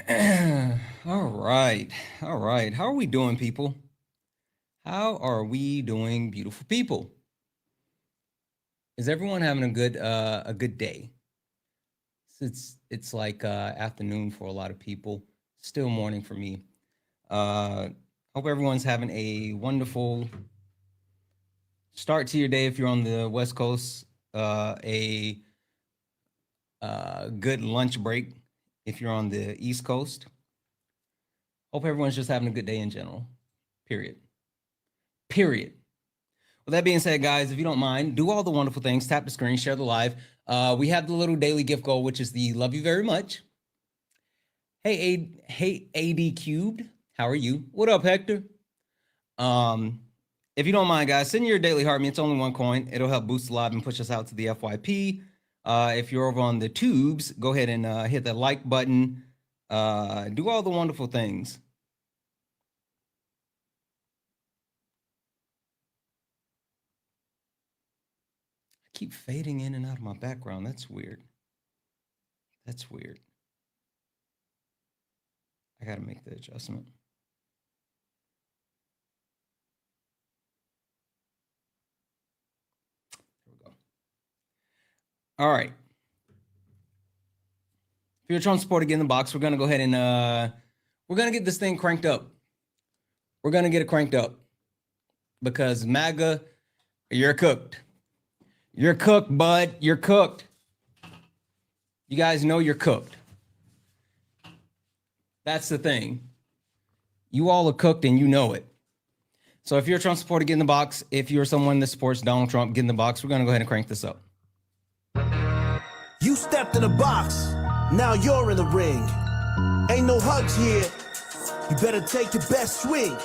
All right. All right. How are we doing, people? How are we doing, beautiful people? Is everyone having a good day? It's like afternoon for a lot of people, still morning for me. Hope everyone's having a wonderful start to your day if you're on the West Coast. A good lunch break if you're on the East Coast. Hope everyone's just having a good day in general. Period. Period. With that being said, guys, if you don't mind, do all the wonderful things. Tap the screen, share the live. We have the little daily gift goal, which is the love you very much. Hey, AD Cubed. How are you? What up, Hector? If you don't mind, guys, send your daily heart me. It's only 1 coin. It'll help boost the live and push us out to the FYP. If you're over on the tubes, go ahead and hit that like button. Do all the wonderful things. I keep fading in and out of my background. That's weird. That's weird. I got to make the adjustment. There we go. All right. If you're a Trump supporter, get in the box. We're going to go ahead and we're going to get this thing cranked up. We're going to get it cranked up because MAGA, you're cooked. You're cooked, bud. You're cooked. You guys know you're cooked. That's the thing. You all are cooked and you know it. So if you're a Trump supporter, get in the box. If you're someone that supports Donald Trump, get in the box. We're going to go ahead and crank this up. You stepped in the box. Now you're in the ring. Ain't no hugs here. You better take your best swing.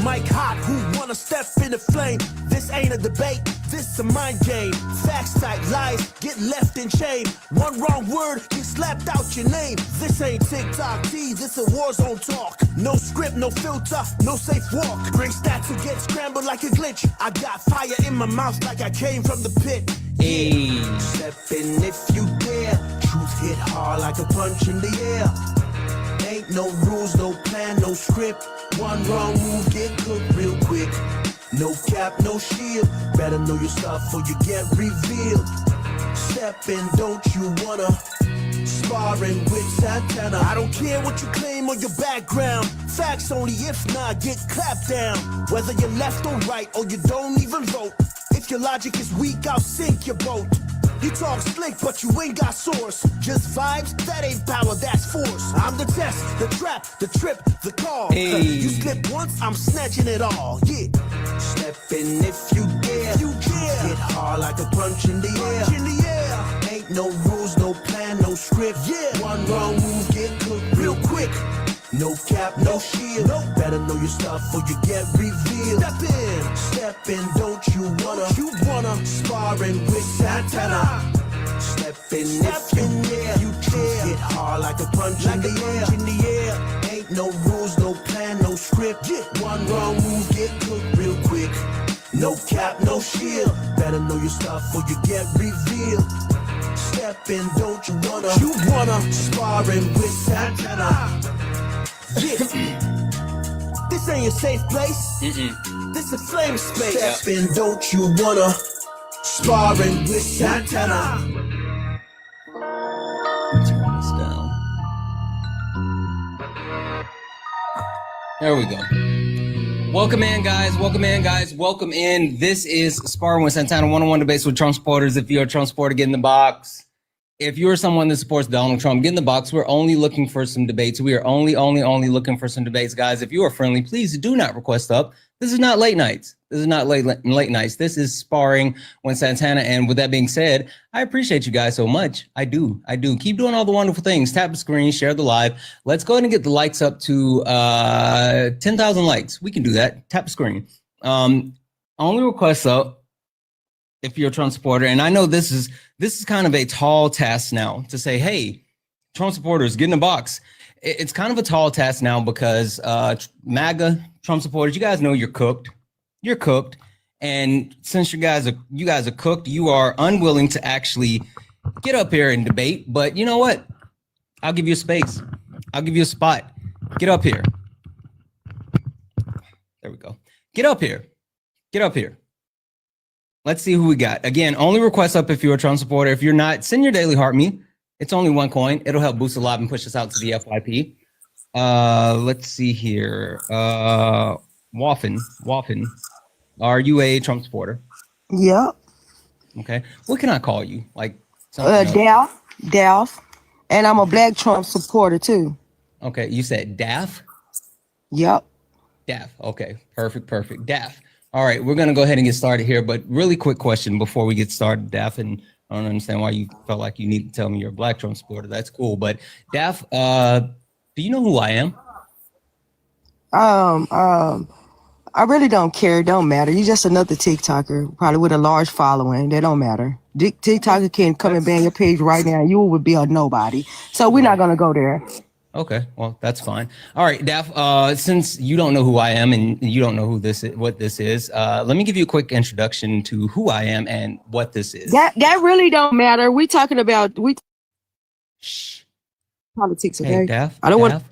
Mike Hot, who wanna step in the flame? This ain't a debate, this a mind game. Facts type lies, get left in shame. One wrong word, get slapped out your name. This ain't TikTok T, this a war zone talk. No script, no filter, no safe walk. Bring stats to get scrambled like a glitch. I got fire in my mouth like I came from the pit. Hey. Step in if you dare. Truth hit hard like a punch in the air. Ain't no rules, no plan, no script. One wrong move, get cooked real quick. No cap, no shield. Better know your stuff or you get revealed. Step in, don't you wanna? Sparring with Santana. I don't care what you claim or your background. Facts only, if not, get clapped down. Whether you're left or right or you don't even vote. If your logic is weak, I'll sink your boat. You talk slick, but you ain't got source. Just vibes, that ain't power, that's force. I'm the test, the trap, the trip, the call. Hey. You slip once, I'm snatching it all. Yeah. Step in if you dare. You dare. Hit hard like a punch in the air. Punch in the air. Ain't no rules, no plan, no script. Yeah. One wrong move, get cooked real quick. No cap, no shield. Nope. Better know your stuff or you get revealed. Step in, don't you wanna? Sparring with Santana. Step in if you dare. You dare. Hit hard like a punch like in the air. Ain't no rules, no plan, no script. Yeah. One wrong move, get cooked real quick. No cap, no shield. Better know your stuff or you get revealed. Step in, don't you wanna? Sparring with Santana. Yeah. This ain't a safe place. This a flame space. Step in, don't you wanna? Sparring with Santana. Turn this down. There we go. Welcome in, guys. Welcome in, guys. Welcome in. This is Sparring with Santana, one-on-one debates with Trump supporters. If you're a Trump supporter, get in the box. If you're someone that supports Donald Trump, get in the box. We're only looking for some debates. We are only looking for some debates, guys. If you are friendly, please do not request up. This is not late nights. This is not late nights. This is Sparring with Santana. And with that being said, I appreciate you guys so much. I do. Keep doing all the wonderful things. Tap the screen, share the live. Let's go ahead and get the likes up to 10,000 likes. We can do that. Tap the screen. Only request up if you're a Trump supporter. And I know this is kind of a tall task now to say, hey, Trump supporters, get in the box. It's kind of a tall task now because MAGA Trump supporters, you guys know you're cooked. You're cooked. And since you guys are cooked, you are unwilling to actually get up here and debate. But you know what? I'll give you a space. I'll give you a spot. Get up here. There we go. Get up here. Get up here. Let's see who we got. Again, only request up if you're a Trump supporter. If you're not, send your daily heart me. It's only one coin. It'll help boost the live and push us out to the FYP. Let's see here. Waffen. Are you a Trump supporter? Yep. Okay. What can I call you? Like Dalf. And I'm a black Trump supporter too. Okay. You said Daff? Yep. Daff. Okay. Perfect. Daff. All right. We're going to go ahead and get started here. But really quick question before we get started, Daff. And I don't understand why you felt like you need to tell me you're a black Trump supporter. That's cool. But Daff, do you know who I am? I really don't care. It don't matter. You're just another TikToker, probably with a large following. That don't matter. TikToker can come and ban your page right now. You would be a nobody. So we're not gonna go there. Okay, well that's fine. All right, Daff. Since you don't know who I am and you don't know who this is, what this is, let me give you a quick introduction to who I am and what this is. That really don't matter. We talking about Shh. Politics. Okay. Hey, Daff. I don't want.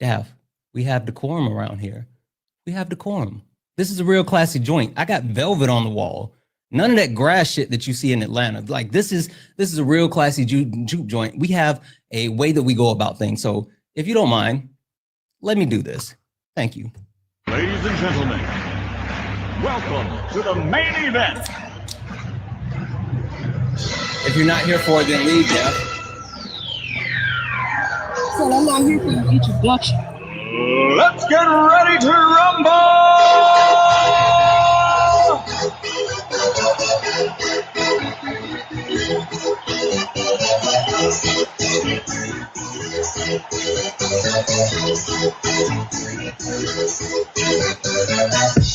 Daff. We have decorum around here. We have decorum. This is a real classy joint. I got velvet on the wall. None of that grass shit that you see in Atlanta. Like this is a real classy juke joint. We have a way that we go about things. So if you don't mind, let me do this. Thank you. Ladies and gentlemen, welcome to the main event. If you're not here for it, then leave, Daff. So I'm not here for your introduction. Let's get ready to rumble!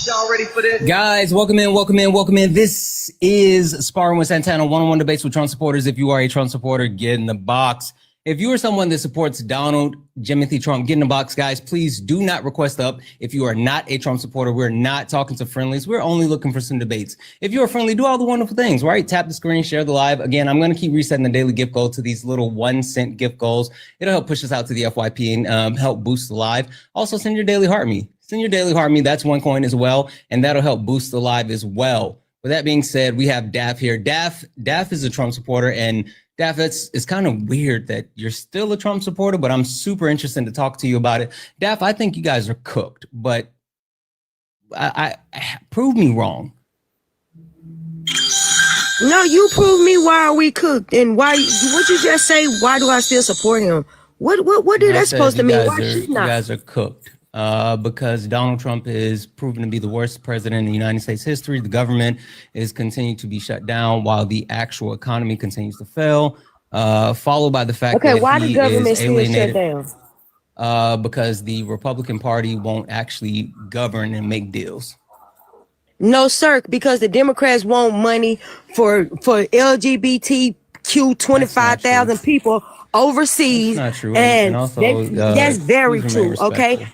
Y'all ready for this? Guys, welcome in. This is Sparring with Santana, one-on-one debates with Trump supporters. If you are a Trump supporter, get in the box. If you are someone that supports Donald Jimothy Trump, get in the box, guys. Please do not request up. If you are not a Trump supporter, we're not talking to friendlies. We're only looking for some debates. If you are friendly, do all the wonderful things, right? Tap the screen, share the live. Again, I'm going to keep resetting the daily gift goal to these little 1-cent gift goals. It'll help push us out to the FYP and help boost the live. Also, send your daily heart me. Send your daily heart me. That's one coin as well, and that'll help boost the live as well. With that being said, we have Daff here. Daff is a Trump supporter, and Daff, it's kind of weird that you're still a Trump supporter, but I'm super interested to talk to you about it. Daff, I think you guys are cooked, but I prove me wrong. No, you prove me why are we cooked and why? What you just say? Why do I still support him? What did that supposed to mean? Why you guys are cooked. Because Donald Trump is proven to be the worst president in the United States history. The government is continuing to be shut down while the actual economy continues to fail, followed by the fact that why the government is alienated, still shut down? Because the Republican Party won't actually govern and make deals. No, sir, because the Democrats want money for LGBTQ 25,000 people overseas. That's not true. And also, that's very true. Okay.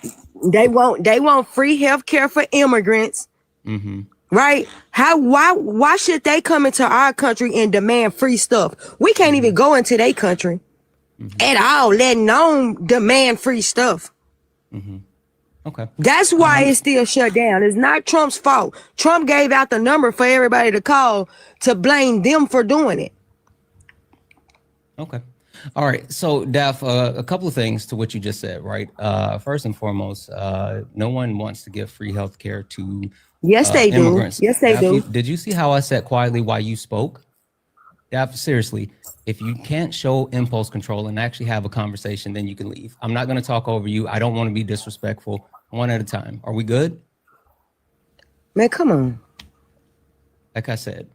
They want free health care for immigrants. Mm-hmm. Right? Why should they come into our country and demand free stuff? We can't even go into their country at all, let alone demand free stuff. Mm-hmm. Okay. That's why it's still shut down. It's not Trump's fault. Trump gave out the number for everybody to call to blame them for doing it. Okay. All right. So, Daff, a couple of things to what you just said, right? First and foremost, no one wants to give free health care to Yes, they immigrants. do. Yes, they do. Did you see how I said quietly while you spoke? Daff, seriously, if you can't show impulse control and actually have a conversation, then you can leave. I'm not going to talk over you. I don't want to be disrespectful. One at a time. Are we good? Man, come on. Like I said,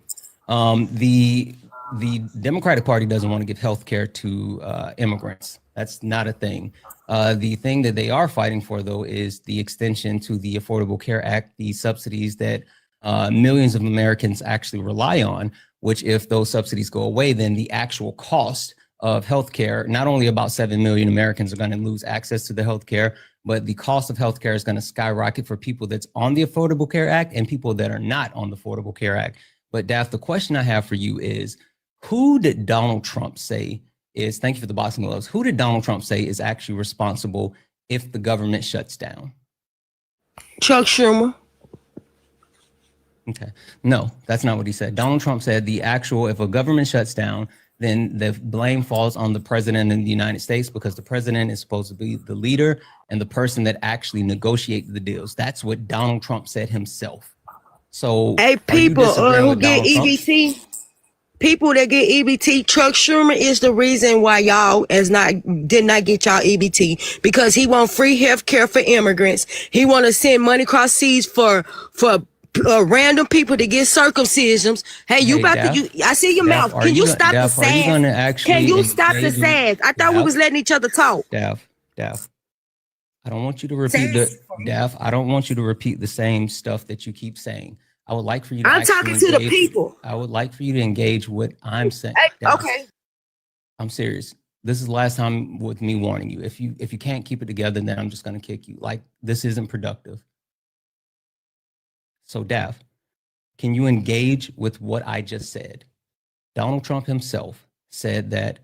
the Democratic Party doesn't want to give health care to immigrants. That's not a thing. The thing that they are fighting for, though, is the extension to the Affordable Care Act, the subsidies that millions of Americans actually rely on, which if those subsidies go away, then the actual cost of healthcare, not only about 7 million Americans are going to lose access to the healthcare, but the cost of healthcare is going to skyrocket for people that's on the Affordable Care Act and people that are not on the Affordable Care Act. But Daff, the question I have for you is, who did Donald Trump say is, thank you for the boxing gloves. Who did Donald Trump say is actually responsible if the government shuts down? Chuck Schumer. Okay. No, that's not what he said. Donald Trump said if a government shuts down, then the blame falls on the president in the United States, because the president is supposed to be the leader and the person that actually negotiates the deals. That's what Donald Trump said himself. So, Hey, people who get Donald Trump? EBT, people that get EBT, Chuck Schumer is the reason why y'all did not get y'all EBT, because he want free health care for immigrants. He want to send money across seas for random people to get circumcisions. Hey, you about Daph, to? I see your Daph, mouth. Can you stop the Daph, are you gonna sass? actually Can you stop the engage in- sass? I thought we Daph, was letting each other talk. Daph, I don't want you to repeat I don't want you to repeat the same stuff that you keep saying. I would like for you to I'm talking to the people. I would like for you to engage what I'm saying. Hey, Daph, okay. I'm serious. This is the last time with me warning you. If you can't keep it together, then I'm just gonna kick you. Like, this isn't productive. So, Daph, can you engage with what I just said? Donald Trump himself said that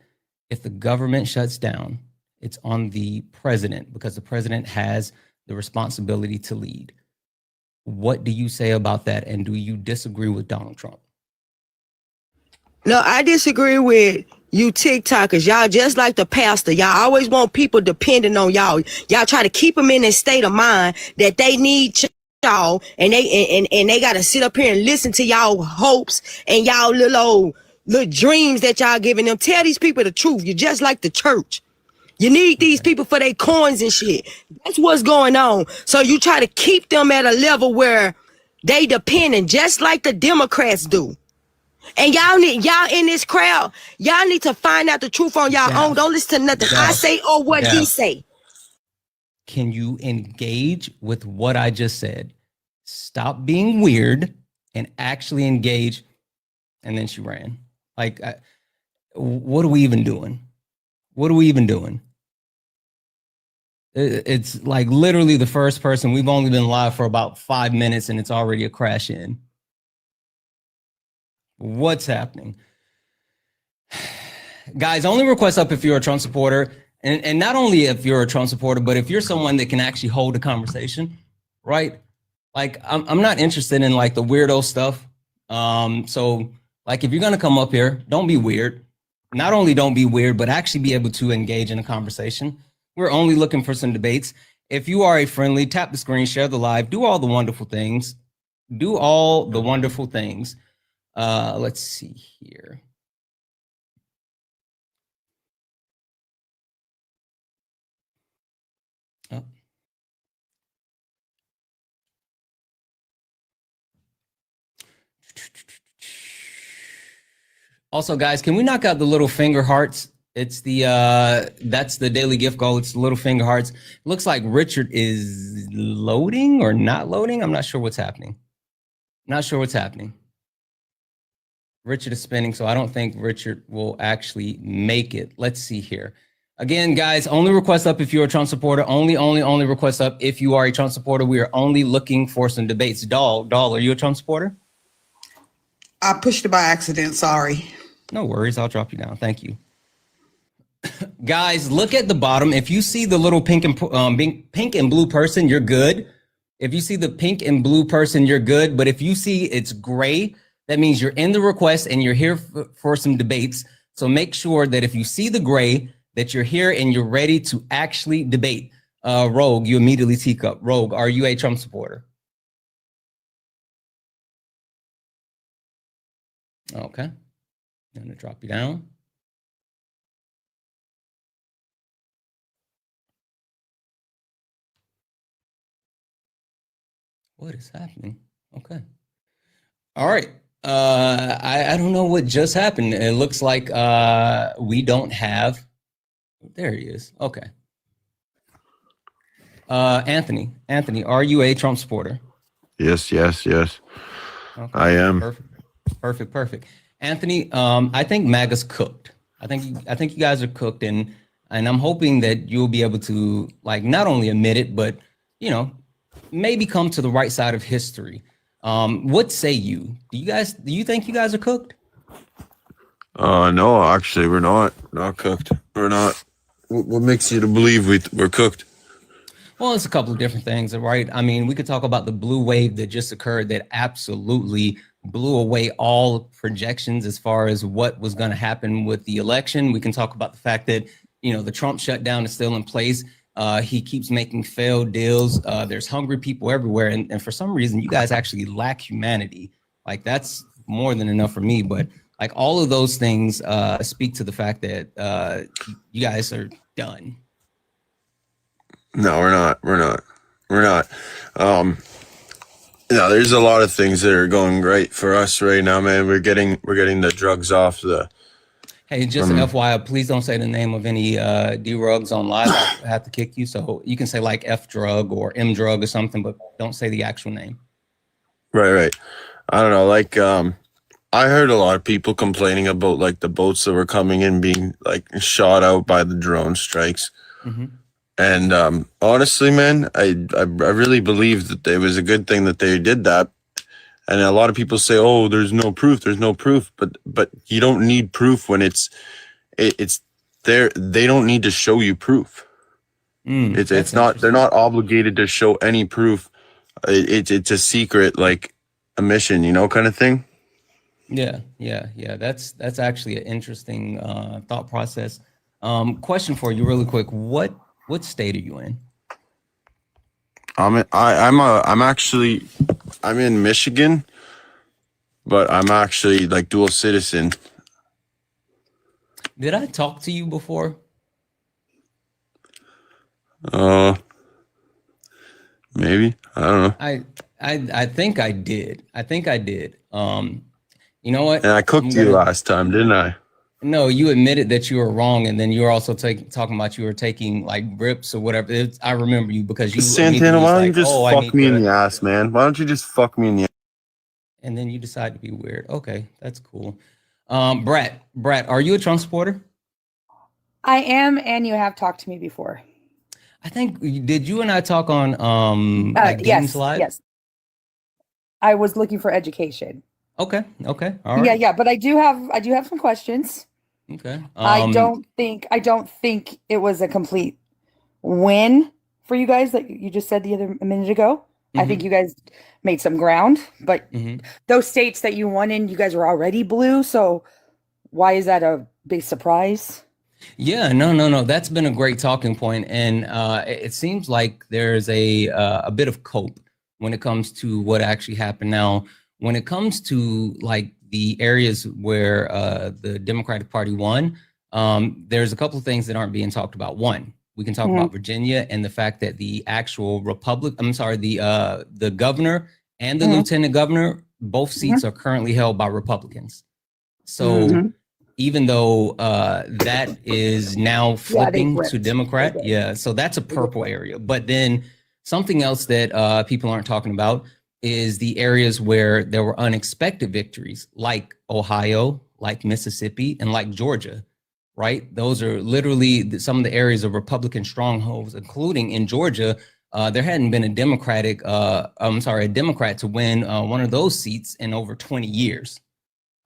if the government shuts down, it's on the president, because the president has the responsibility to lead. What do you say about that? And do you disagree with Donald Trump? No, I disagree with you TikTokers. Y'all just like the pastor. Y'all always want people depending on y'all. Y'all try to keep them in a state of mind that they need y'all, and they got to sit up here and listen to y'all hopes and y'all little dreams that y'all giving them. Tell these people the truth. You're just like the church. You need these people for their coins and shit. That's what's going on. So you try to keep them at a level where they dependent, just like the Democrats do. And y'all in this crowd, y'all need to find out the truth on y'all own. Don't listen to nothing I say or what he say. Can you engage with what I just said? Stop being weird and actually engage. And then she ran. Like, what are we even doing? What are we even doing? It's like literally the first person. We've only been live for about 5 minutes and it's already a crash in. What's happening? Guys, only request up if you're a Trump supporter. And not only if you're a Trump supporter, but if you're someone that can actually hold a conversation, right? Like, I'm not interested in like the weirdo stuff. So like, if you're going to come up here, don't be weird. Not only don't be weird, but actually be able to engage in a conversation. We're only looking for some debates. If you are a friendly, tap the screen, share the live, do all the wonderful things. Do all the wonderful things. Let's see here. Oh. Also, guys, can we knock out the little finger hearts? It's the that's the daily gift goal. It's the little finger hearts. It looks like Richard is loading or not loading. I'm not sure what's happening. Not sure what's happening. Richard is spinning, so I don't think Richard will actually make it. Let's see here. Again, guys, only request up if you're a Trump supporter. Only request up if you are a Trump supporter. We are only looking for some debates. Doll, are you a Trump supporter? I pushed it by accident. Sorry. No worries. I'll drop you down. Thank you. Guys, look at the bottom. If you see the little pink and blue person, you're good. If you see the pink and blue person, you're good. But if you see it's gray, that means you're in the request and you're here for some debates. So make sure that if you see the gray, that you're here and you're ready to actually debate. Rogue, you immediately teacup. Rogue, are you a Trump supporter? Okay. I'm going to drop you down. What is happening? Okay. All right. I don't know what just happened. It looks like we don't have. There he is. Okay. Anthony, are you a Trump supporter? Yes. Okay. I am. Perfect. Anthony, I think MAGA's cooked. I think you guys are cooked, and I'm hoping that you'll be able to like not only admit it, but maybe come to the right side of history. What say you? Do you think you guys are cooked? No, actually, we're not cooked. We're not. What makes you to believe we're cooked? Well, it's a couple of different things, right? I mean, we could talk about the blue wave that just occurred that absolutely blew away all projections as far as what was going to happen with the election. We can talk about the fact that, the Trump shutdown is still in place. He keeps making failed deals. There's hungry people everywhere. And for some reason, you guys actually lack humanity. Like, that's more than enough for me. But like, all of those things speak to the fact that you guys are done. No, we're not. We're not. There's a lot of things that are going great for us right now, man. We're getting the drugs off the. Hey, just FYI, please don't say the name of any D-rugs on live. I have to kick you. So you can say like F drug or M drug or something, but don't say the actual name. Right. I don't know. Like, I heard a lot of people complaining about like the boats that were coming in being like shot out by the drone strikes. Mm-hmm. And honestly, man, I really believe that it was a good thing that they did that. And a lot of people say, "Oh, there's no proof. There's no proof." But you don't need proof when it's there. They don't need to show you proof. It's not. They're not obligated to show any proof. It's a secret, like a mission, kind of thing. Yeah. That's actually an interesting thought process. Question for you, really quick. What state are you in? I'm in Michigan, but I'm actually like dual citizen. Did I talk to you before? Maybe. I don't know. I think I did. You know what? And I cooked you last time, didn't I? No, you admitted that you were wrong, and then you were also talking about you were taking like rips or whatever. I remember you because you. Santana, why don't you just fuck me in the ass, man? Why don't you just fuck me in the ass? And then you decide to be weird. Okay, that's cool. Brett, are you a Trump supporter? I am, and you have talked to me before. I think did you and I talk on like Games Live? Yes. I was looking for education. Okay. All right. Yeah, but I do have some questions. Okay. I don't think it was a complete win for you guys that you just said a minute ago. Mm-hmm. I think you guys made some ground, but those states that you won in, you guys were already blue. So why is that a big surprise? Yeah, no. That's been a great talking point, and it seems like there's a bit of cope when it comes to what actually happened. Now, when it comes to like the areas where the Democratic Party won, there's a couple of things that aren't being talked about. One, we can talk about Virginia and the fact that the actual the governor and the lieutenant governor, both seats are currently held by Republicans. So even though that is now flipping to Democrat, so that's a purple area. But then something else that people aren't talking about is the areas where there were unexpected victories, like Ohio, like Mississippi, and like Georgia, right? Those are literally some of the areas of Republican strongholds, including in Georgia. There hadn't been a Democrat to win one of those seats in over 20 years.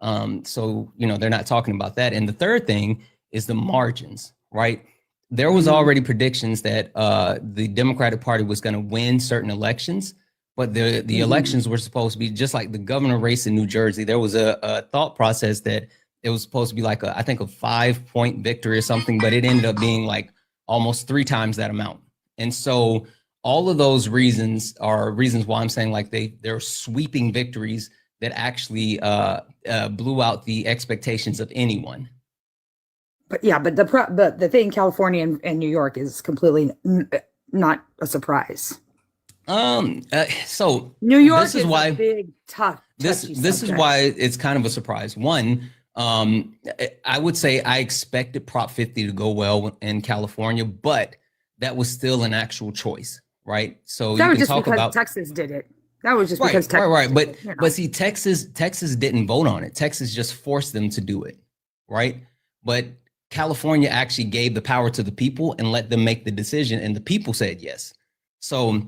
So, they're not talking about that. And the third thing is the margins, right? There was already predictions that the Democratic Party was going to win certain elections, but the elections were supposed to be just like the governor race in New Jersey. There was a thought process that it was supposed to be like I think a 5-point victory or something, but it ended up being like almost 3 times that amount. And so all of those reasons are reasons why I'm saying like they're sweeping victories that actually blew out the expectations of anyone. But the thing, California and New York is completely not a surprise. So New York this is why a big tough. This is why it's kind of a surprise. One, I would say I expected Prop 50 to go well in California, but that was still an actual choice, right? So that you was can just talk because about Texas did it. That was just right, because Texas. Right. But see, Texas didn't vote on it. Texas just forced them to do it, right? But California actually gave the power to the people and let them make the decision, and the people said yes. So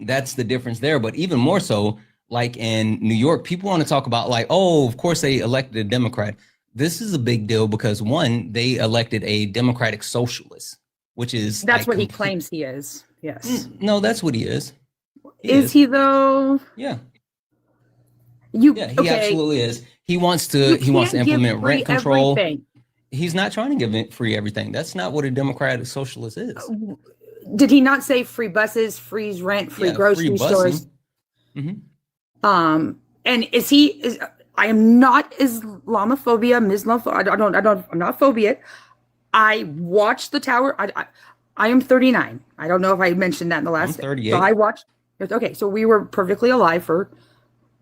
that's the difference there. But even more so, like in New York, people want to talk about like, oh, of course they elected a Democrat. This is a big deal because one, they elected a democratic socialist, which is That's what he claims he is. Yes. No, that's what he is. Is he though? Yeah. He absolutely is. He wants to implement rent control. Everything. He's not trying to give free everything. That's not what a democratic socialist is. Did he not say free buses, free rent, free grocery stores? Mm-hmm. And I am not Islamophobia, I'm not phobic. I watched the tower. I am 39. I don't know if I mentioned that in the last. I'm 38. So I watched. Okay, so we were perfectly alive for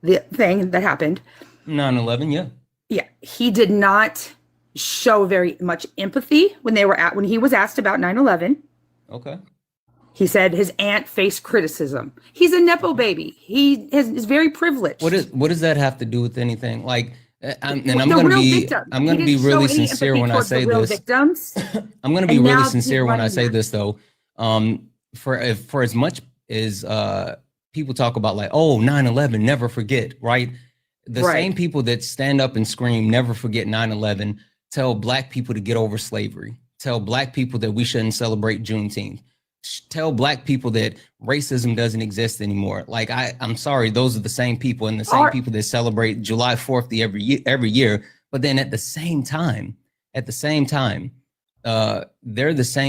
the thing that happened. 9/11, yeah. Yeah, he did not show very much empathy when he was asked about 9/11. Okay. He said his aunt faced criticism. He's a nepo baby. He is very privileged. What does that have to do with anything? Like, I'm going to be really sincere when I say this. Victims. I'm going to be really sincere when I say this, though. For as much as people talk about like, oh, 9/11, never forget, right? The same people that stand up and scream, never forget 9/11, tell Black people to get over slavery, tell Black people that we shouldn't celebrate Juneteenth, tell Black people that racism doesn't exist anymore. Like, I'm sorry, those are the same people and the same people that celebrate July 4th every year. But then at the same time, they're the same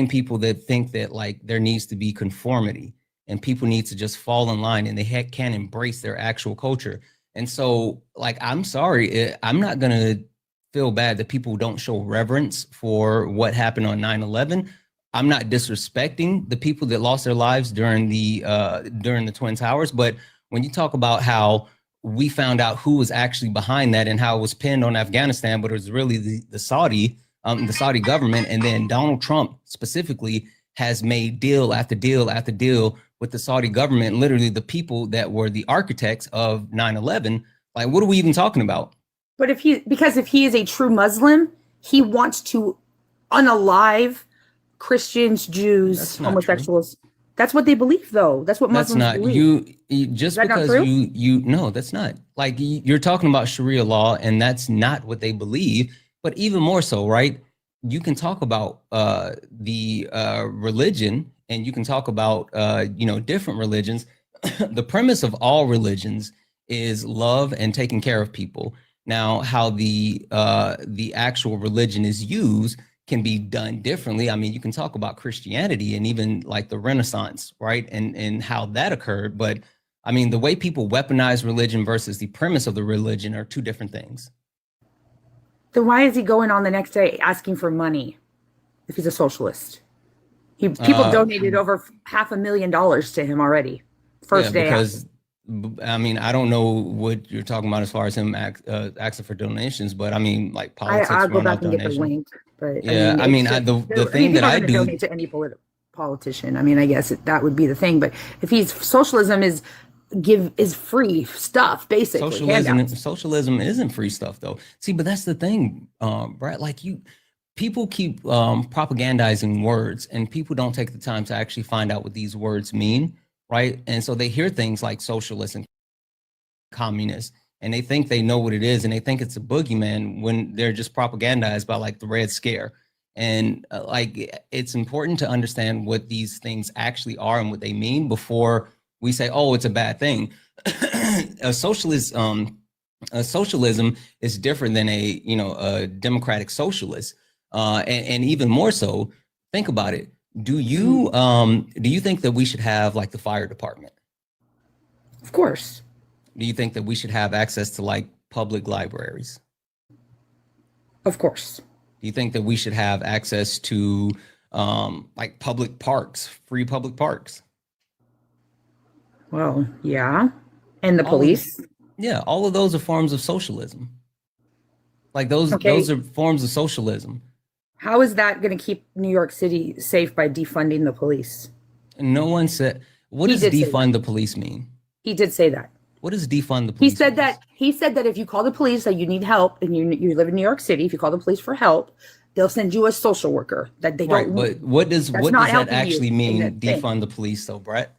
people that think that like there needs to be conformity and people need to just fall in line and they can't embrace their actual culture. And so, like, I'm sorry, I'm not going to feel bad that people don't show reverence for what happened on 9/11. I'm not disrespecting the people that lost their lives during the Twin Towers. But when you talk about how we found out who was actually behind that and how it was pinned on Afghanistan, but it was really the Saudi government. And then Donald Trump specifically has made deal after deal after deal with the Saudi government, literally the people that were the architects of 9/11. Like, what are we even talking about? But if he is a true Muslim, he wants to unalive Christians, Jews, homosexuals. True. That's what they believe, though. That's what Muslims believe. You just because you no, that's not. Like, you're talking about Sharia law, and that's not what they believe. But even more so, right? You can talk about the religion, and you can talk about different religions. The premise of all religions is love and taking care of people. Now, how the actual religion is used can be done differently. I mean, you can talk about Christianity and even like the Renaissance, right? And how that occurred. But I mean, the way people weaponize religion versus the premise of the religion are two different things. Then why is he going on the next day asking for money if he's a socialist? People donated over $500,000 to him already. First day. Because I mean, I don't know what you're talking about as far as him asking for donations, but I mean, like politics. I'll go back and get the link. But yeah, the thing that I do donate to any politician. I mean, I guess that would be the thing. But if he's socialism is free stuff, basically. Socialism isn't free stuff, though. See, but that's the thing, Brad. Like people keep propagandizing words, and people don't take the time to actually find out what these words mean, right? And so they hear things like socialist and communist, and they think they know what it is, and they think it's a boogeyman when they're just propagandized by like the Red Scare. And like, it's important to understand what these things actually are and what they mean before we say, oh, it's a bad thing. Socialism is different than a democratic socialist. And even more so, think about it. Do you think that we should have like the fire department? Of course. Do you think that we should have access to like public libraries? Of course. Do you think that we should have access to like public parks, free public parks? Well, yeah. And the police? All of those are forms of socialism. Like those are forms of socialism. How is that going to keep New York City safe by defunding the police? No one said. What does defund the police mean? He did say that. What does defund the police? He said that if you call the police that you need help and you live in New York City, if you call the police for help, they'll send you a social worker. That they don't. But what does that actually mean? Defund the police, though, Brett?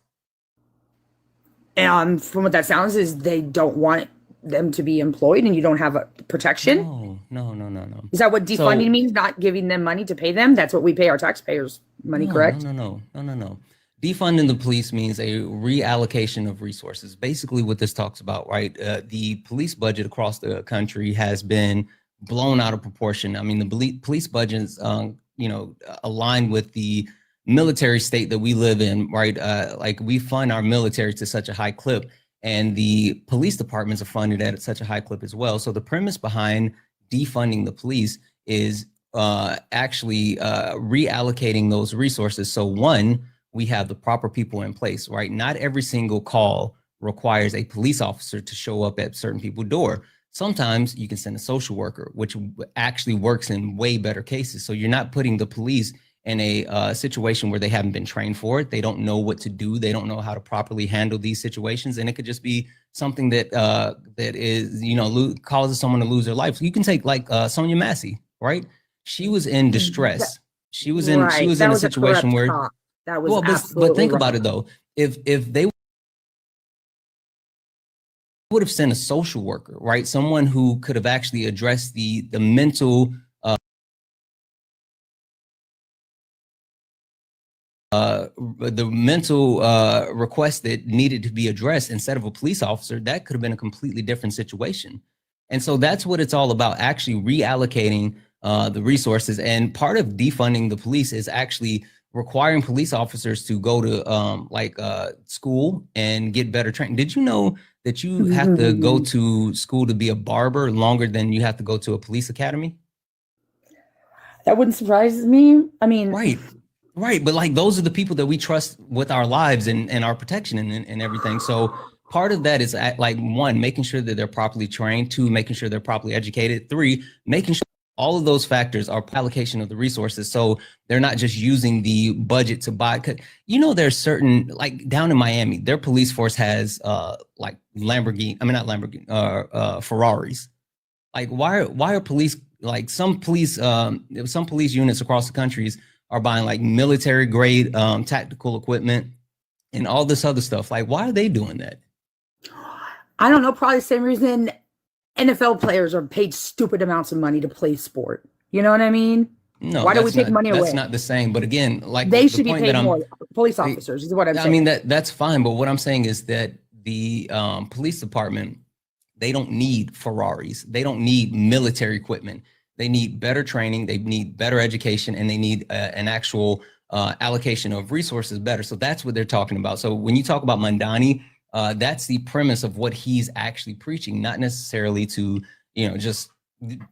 From what that sounds is they don't want them to be employed and you don't have a protection? No. Is that what defunding So- means? Not giving them money to pay them? That's what we pay our taxpayers money, correct? No. Defunding the police means a reallocation of resources. Basically, what this talks about, right? The police budget across the country has been blown out of proportion. I mean, the police budgets, aligned with the military state that we live in, right? Like we fund our military to such a high clip, and the police departments are funded at such a high clip as well. So the premise behind defunding the police is actually reallocating those resources. So one, we have the proper people in place, right? Not every single call requires a police officer to show up at certain people's door. Sometimes you can send a social worker, which actually works in way better cases. So you're not putting the police in a situation where they haven't been trained for it. They don't know what to do. They don't know how to properly handle these situations. And it could just be something that that is, causes someone to lose their life. So you can take like Sonia Massey, right? She was in distress. She was in a situation where that was but think about it though. If they would have sent a social worker, right? Someone who could have actually addressed the mental request that needed to be addressed instead of a police officer, that could have been a completely different situation. And so that's what it's all about, actually reallocating the resources. And part of defunding the police is actually requiring police officers to go to school and get better training. Did you know that you have to go to school to be a barber longer than you have to go to a police academy? That wouldn't surprise me. I mean, right. But like, those are the people that we trust with our lives and our protection and everything. So part of that is like, one, making sure that they're properly trained. Two, making sure they're properly educated. Three, making sure all of those factors are allocation of the resources. So they're not just using the budget to buy. There's certain, like down in Miami, their police force has like Ferraris. Like why are police, like some police units across the countries are buying like military grade tactical equipment and all this other stuff. Like, why are they doing that? I don't know, probably the same reason NFL players are paid stupid amounts of money to play sport. You know what I mean? No. Why do we take money away? That's not the same. But again, like they should be paid more. Police officers is what I'm saying. I mean, that's fine. But what I'm saying is that the police department, they don't need Ferraris. They don't need military equipment. They need better training. They need better education, and they need an actual allocation of resources better. So that's what they're talking about. So when you talk about Mandani, that's the premise of what he's actually preaching, not necessarily to, just.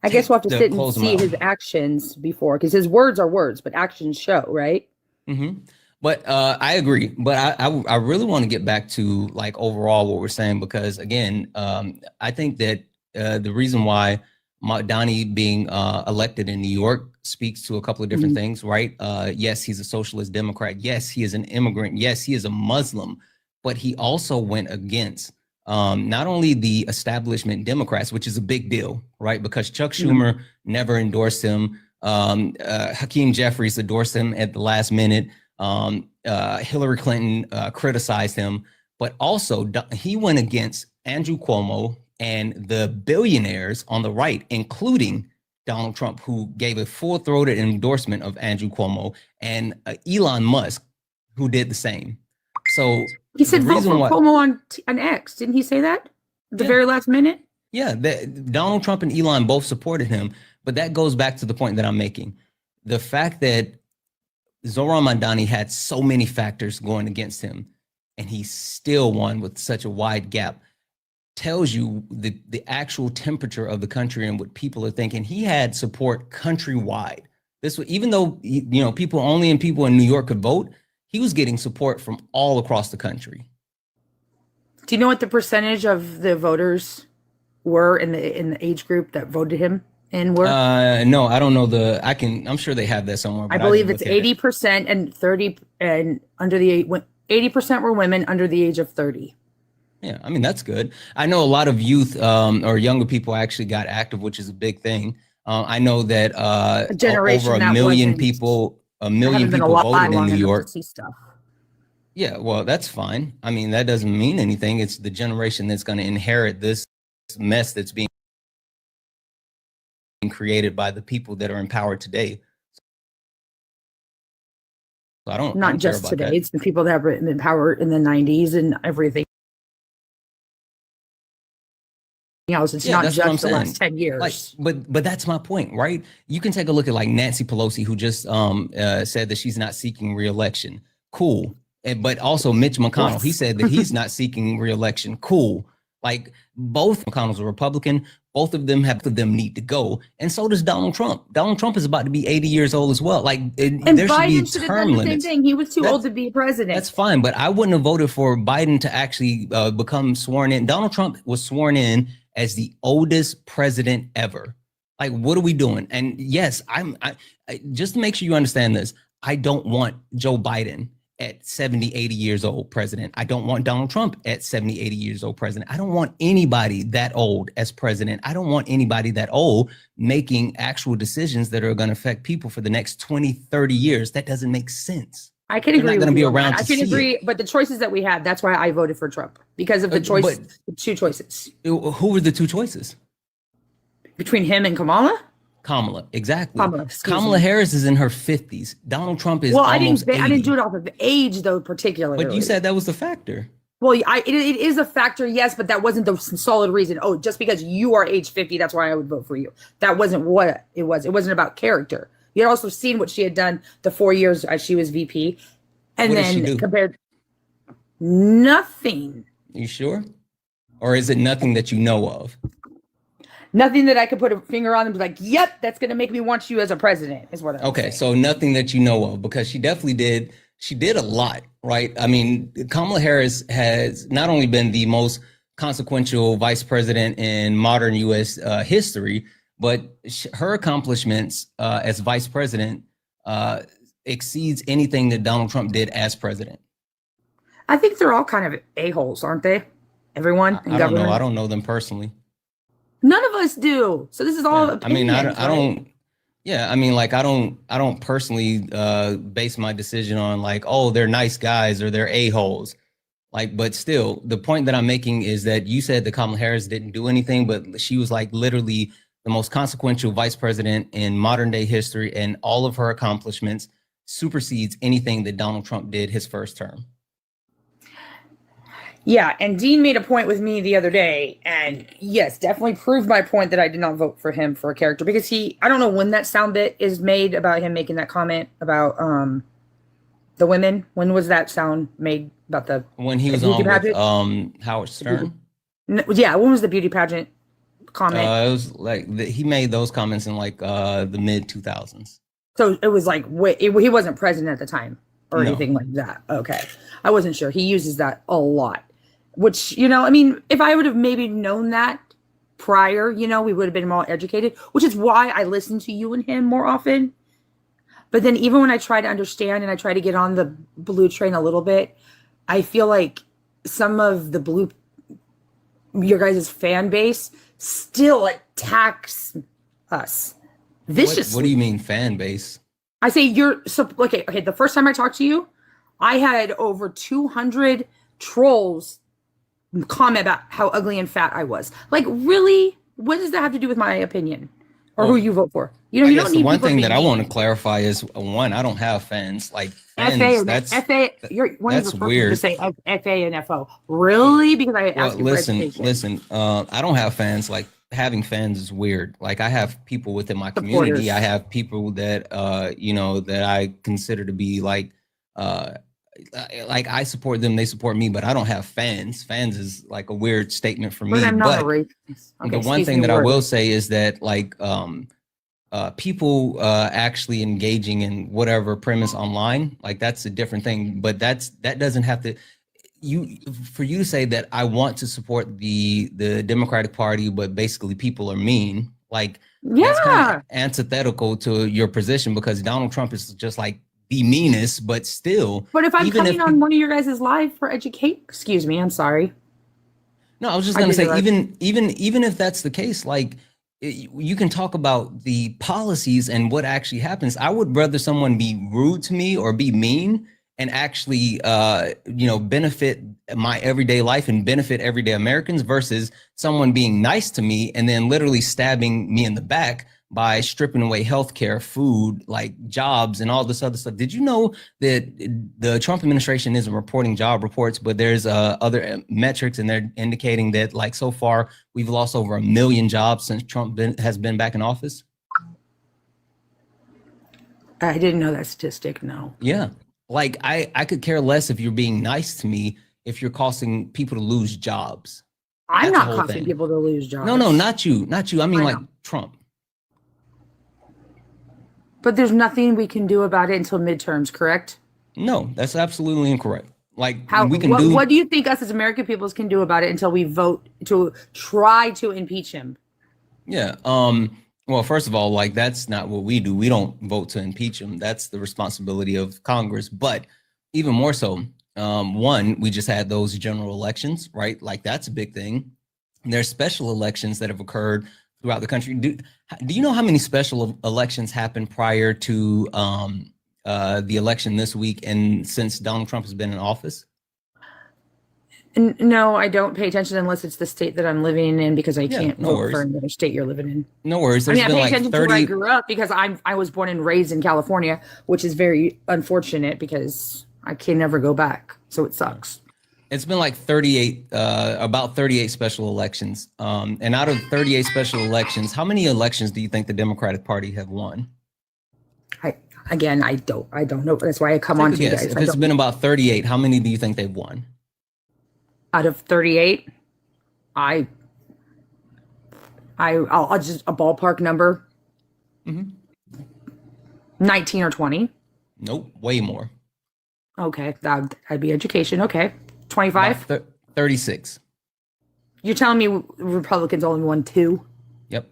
I guess we'll have to sit and see his actions before, because his words are words, but actions show, right? Mm-hmm. But I agree. But I really want to get back to like overall what we're saying, because again, I think that the reason why Donnie being elected in New York speaks to a couple of different things, right? Yes, he's a socialist Democrat. Yes, he is an immigrant. Yes, he is a Muslim, but he also went against not only the establishment Democrats, which is a big deal, right? Because Chuck Schumer never endorsed him. Hakeem Jeffries endorsed him at the last minute. Hillary Clinton criticized him, but also he went against Andrew Cuomo and the billionaires on the right, including Donald Trump, who gave a full-throated endorsement of Andrew Cuomo, and Elon Musk, who did the same. So he said vote for Cuomo on X. Didn't he say that at the very last minute? Yeah, Donald Trump and Elon both supported him, but that goes back to the point that I'm making. The fact that Zohran Mamdani had so many factors going against him, and he still won with such a wide gap, tells you the actual temperature of the country and what people are thinking. He had support countrywide. This was, even though people in New York could vote, he was getting support from all across the country. Do you know what the percentage of the voters were in the age group that voted him in were? No, I don't know I'm sure they have that somewhere. I believe it's 80% and 30 and under the 80% were women under the age of 30. Yeah, I mean, that's good. I know a lot of youth or younger people actually got active, which is a big thing. I know that over a million people voted in New York. Yeah, well, that's fine. I mean, that doesn't mean anything. It's the generation that's going to inherit this mess that's being created by the people that are in power today. So I don't Not care just about today. that. It's the people that have been in power in the 90s and everything else. It's not that's what I'm just the last saying. 10 years. Like, but that's my point, right? You can take a look at like Nancy Pelosi, who just said that she's not seeking re-election. Cool. But also Mitch McConnell, he said that he's not seeking re-election. Cool. Like both McConnell's a Republican. Both of them need to go. And so does Donald Trump. Donald Trump is about to be 80 years old as well. Like and there Biden should should be have term done the same limits. thing. He was too old to be president. That's fine, but I wouldn't have voted for Biden to actually become sworn in. Donald Trump was sworn in as the oldest president ever. Like, what are we doing? And yes, I just to make sure you understand this, I don't want Joe Biden at 70, 80 years old president. I don't want Donald Trump at 70, 80 years old president. I don't want anybody that old as president. I don't want anybody that old making actual decisions that are going to affect people for the next 20, 30 years. That doesn't make sense. I can agree. They're not going to be around. I can agree, but the choices that we had, that's why I voted for Trump, because of the choice, the two choices. Who were the two choices? Between him and Kamala? Kamala, exactly. Kamala Harris is in her 50s. Donald Trump is I almost 80. didn't do it off of age, though, particularly. But you said that was the factor. Well, it is a factor, yes, but that wasn't the solid reason. Oh, just because you are age 50, that's why I would vote for you. That wasn't what it was. It wasn't about character. You had also seen what she had done the 4 years as she was VP. And What then did she do? compared nothing. You sure? Or is it nothing that you know of? Nothing that I could put a finger on and be like, yep, that's going to make me want you as a president, is what I Okay, so nothing that you know of, because she definitely did. She did a lot, right? I mean, Kamala Harris has not only been the most consequential vice president in modern U.S. History, but her accomplishments as vice president exceeds anything that Donald Trump did as president. I think they're all kind of a-holes, aren't they? Everyone in I don't government. know. I don't know them personally. None of us do. So this is all opinions, I don't. Yeah, I mean, like I don't personally base my decision on like, oh, they're nice guys or they're a-holes. Like, but still, the point that I'm making is that you said that Kamala Harris didn't do anything, but she was like literally the most consequential vice president in modern day history, and all of her accomplishments supersedes anything that Donald Trump did his first term. Yeah, and Dean made a point with me the other day, and yes, definitely proved my point that I did not vote for him for a character, because I don't know when that sound bit is made about him making that comment about the women. When was that sound made about when he was on with Howard Stern? Yeah, when was the beauty pageant comment? It was like he made those comments in like the mid 2000s. So it was like he wasn't president at the time or anything like that. Okay, I wasn't sure. He uses that a lot. Which, I mean, if I would have maybe known that prior, we would have been more educated, which is why I listen to you and him more often. But then even when I try to understand and I try to get on the blue train a little bit, I feel like some of your guys' fan base still attacks us viciously. What do you mean fan base? I say okay. The first time I talked to you, I had over 200 trolls comment about how ugly and fat I was. Like, really? What does that have to do with my opinion or who you vote for? You don't need the one thing that I want to clarify is one, I don't have fans. Like fans, that's weird. To say FA and FO. Really? Because I asked you listen. I don't have fans. Like having fans is weird. Like I have people within my community. I have people that that I consider to be like I support them, they support me, but I don't have fans. Fans is like a weird statement for me. But I'm not a racist. Okay, the one thing that I will say is that like people actually engaging in whatever premise online, like that's a different thing. But that doesn't have to for you to say that I want to support the Democratic Party, but basically people are mean. Like that's kind of antithetical to your position, because Donald Trump is just like the meanest, but still. But if I'm coming on one of your guys' live for excuse me, I'm sorry. No, I was just gonna say, even if that's the case, like you can talk about the policies and what actually happens. I would rather someone be rude to me or be mean and actually, benefit my everyday life and benefit everyday Americans versus someone being nice to me and then literally stabbing me in the back by stripping away healthcare, food, like jobs and all this other stuff. Did you know that the Trump administration isn't reporting job reports, but there's other metrics and they're indicating that like so far we've lost over 1 million jobs since Trump has been back in office? I didn't know that statistic, no. Yeah. Like I could care less if you're being nice to me if you're causing people to lose jobs. I'm That's not the whole causing thing. people to lose jobs. No, not you. I mean, like know. Trump. But there's nothing we can do about it until midterms, correct? No, that's absolutely incorrect. Like How we can what do you think us as American peoples can do about it until we vote to try to impeach him? Yeah. Well, first of all, like that's not what we do. We don't vote to impeach him. That's the responsibility of Congress. But even more so, one, we just had those general elections, right? Like that's a big thing. And there's special elections that have occurred throughout the country. Do you know how many special elections happened prior to the election this week and since Donald Trump has been in office? No, I don't pay attention unless it's the state that I'm living in because I can't no vote worries. for another state you're living in. No worries. I There's mean, I been pay like attention 30. to where I grew up because I was born and raised in California, which is very unfortunate because I can never go back. So it sucks. It's been like about 38 special elections. And out of 38 special elections, how many elections do you think the Democratic Party have won? I don't know. That's why I come on to you guys. If it's been about 38, how many do you think they've won? Out of 38, I'll just a ballpark number. 19 or 20. Nope, way more. Okay, that'd be education. Okay, 25. 36. You're telling me Republicans only won 2? Yep.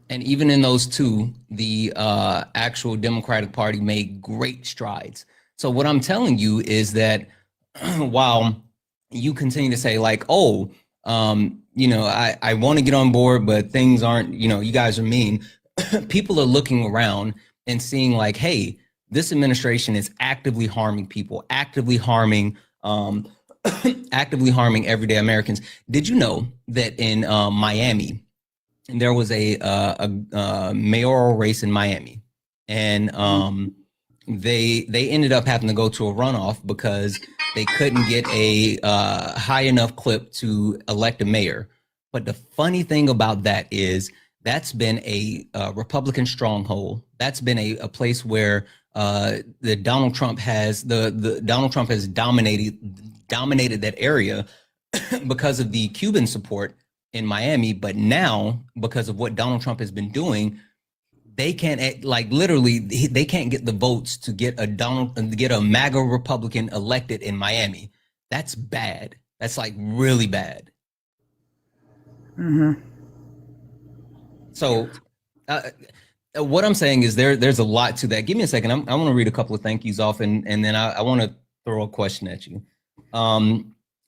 And even in those 2, the actual Democratic Party made great strides. So what I'm telling you is that while you continue to say like, oh, I want to get on board, but things aren't, you guys are mean. People are looking around and seeing like, hey, this administration is actively harming people, actively harming everyday Americans. Did you know that in Miami, there was a mayoral race in Miami, and they ended up having to go to a runoff because they couldn't get a high enough clip to elect a mayor. But the funny thing about that is that's been a Republican stronghold. That's been a place where the Donald Trump has dominated that area because of the Cuban support in Miami. But now, because of what Donald Trump has been doing, they can't they can't get the votes to get a MAGA Republican elected in Miami. That's bad. That's like really bad. Mm-hmm. So what I'm saying is there's a lot to that. Give me a second. I want to read a couple of thank yous off and then I want to throw a question at you.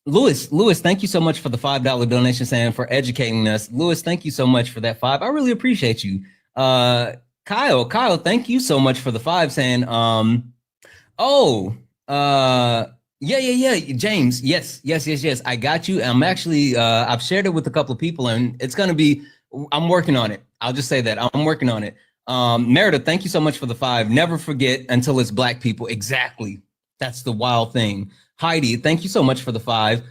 Lewis, thank you so much for the $5 donation, saying for educating us. Lewis, thank you so much for that $5. I really appreciate you. Kyle, thank you so much for the $5, saying, yeah, James, yes, I got you. I'm actually, I've shared it with a couple of people, and it's gonna be, I'm working on it. I'll just say that I'm working on it. Meredith, thank you so much for the $5. Never forget until it's Black people. Exactly. That's the wild thing. Heidi, thank you so much for the $5.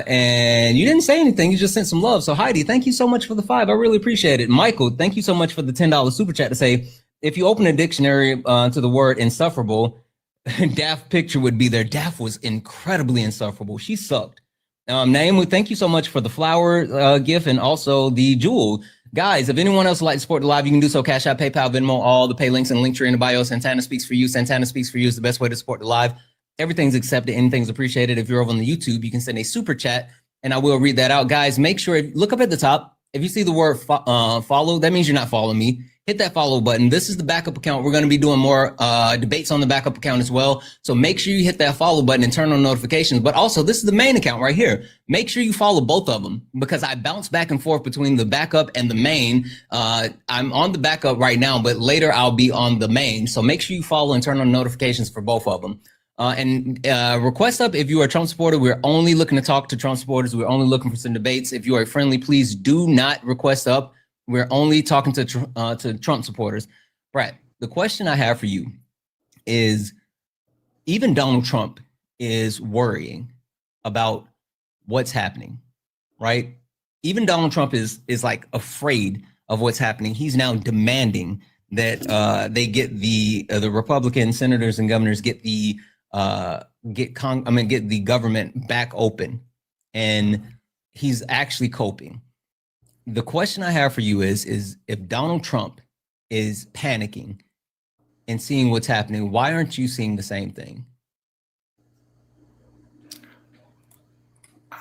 And you didn't say anything. You just sent some love. So Heidi, thank you so much for the $5. I really appreciate it. Michael, thank you so much for the $10 super chat to say, if you open a dictionary to the word insufferable, Daft picture would be there. Daft was incredibly insufferable. She sucked. Naomi, thank you so much for the flower gift and also the jewel. Guys, if anyone else would like to support the live, you can do so. Cash App, PayPal, Venmo, all the pay links and link tree in the bio. Santana speaks for you. Santana speaks for you is the best way to support the live. Everything's accepted. Anything's appreciated. If you're over on the YouTube, you can send a super chat and I will read that out. Guys, make sure, look up at the top. If you see the word follow, that means you're not following me. hit that follow button. This is the backup account. We're going to be doing more debates on the backup account as well. So make sure you hit that follow button and turn on notifications. But also, this is the main account right here. Make sure you follow both of them because I bounce back and forth between the backup and the main. I'm on the backup right now, but later I'll be on the main. So make sure you follow and turn on notifications for both of them. Request up if you are a Trump supporter. We're only looking to talk to Trump supporters. We're only looking for some debates. If you are friendly, please do not request up. We're only talking to Trump supporters. Brad, the question I have for you is, even Donald Trump is worrying about what's happening, right? Even Donald Trump is like afraid of what's happening. He's now demanding that they get the Republican senators and governors get the government back open, and he's actually coping. The question I have for you is if Donald Trump is panicking and seeing what's happening, why aren't you seeing the same thing?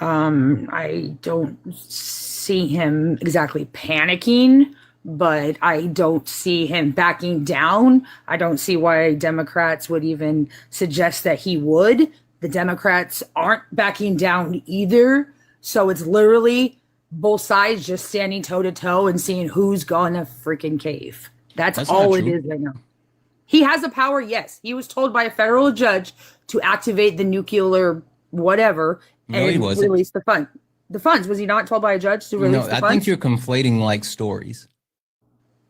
I don't see him exactly panicking, but I don't see him backing down. I don't see why Democrats would even suggest that he would. The Democrats aren't backing down either. So it's literally both sides just standing toe to toe and seeing who's gonna freaking cave. That's all it is right now. He has the power, yes. He was told by a federal judge to activate the nuclear whatever and release the fund. The funds. Was he not told by a judge to release the funds? I think you're conflating like stories.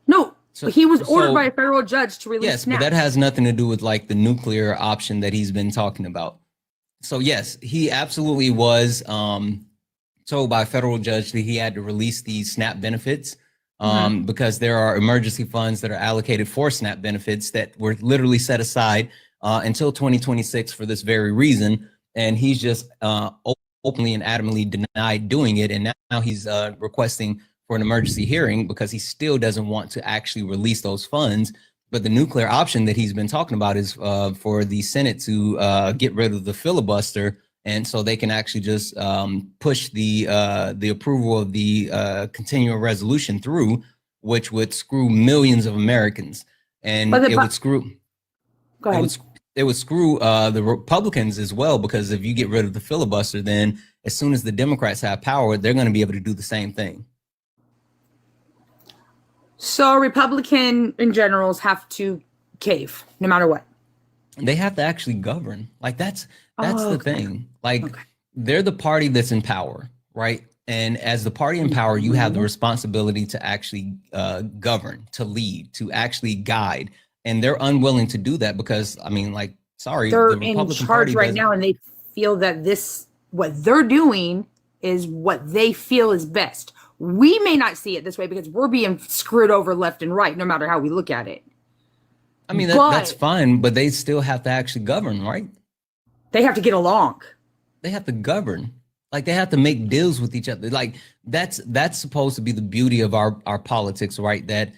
No, he was ordered by a federal judge to release. Yes, but that has nothing to do with like the nuclear option that he's been talking about. So yes, he absolutely was told by a federal judge that he had to release these SNAP benefits because there are emergency funds that are allocated for SNAP benefits that were literally set aside until 2026 for this very reason. And he's just openly and adamantly denied doing it. And now he's requesting for an emergency hearing because he still doesn't want to actually release those funds. But the nuclear option that he's been talking about is for the Senate to get rid of the filibuster, and so they can actually just push the approval of the continuing resolution through, which would screw millions of Americans, and it would screw. Go ahead. It would screw the Republicans as well, because if you get rid of the filibuster, then as soon as the Democrats have power, they're going to be able to do the same thing. So Republican in generals have to cave no matter what. They have to actually govern. Like that's the thing. Like they're the party that's in power, right? And as the party in power, you have the responsibility to actually govern, to lead, to actually guide. And they're unwilling to do that because, I mean, like, sorry, they're the Republican in charge Party right now, and they feel that what they're doing is what they feel is best. We may not see it this way because we're being screwed over left and right, no matter how we look at it. I mean, that's fine, but they still have to actually govern, right? They have to get along. They have to govern. Like they have to make deals with each other. Like that's supposed to be the beauty of our politics, right? That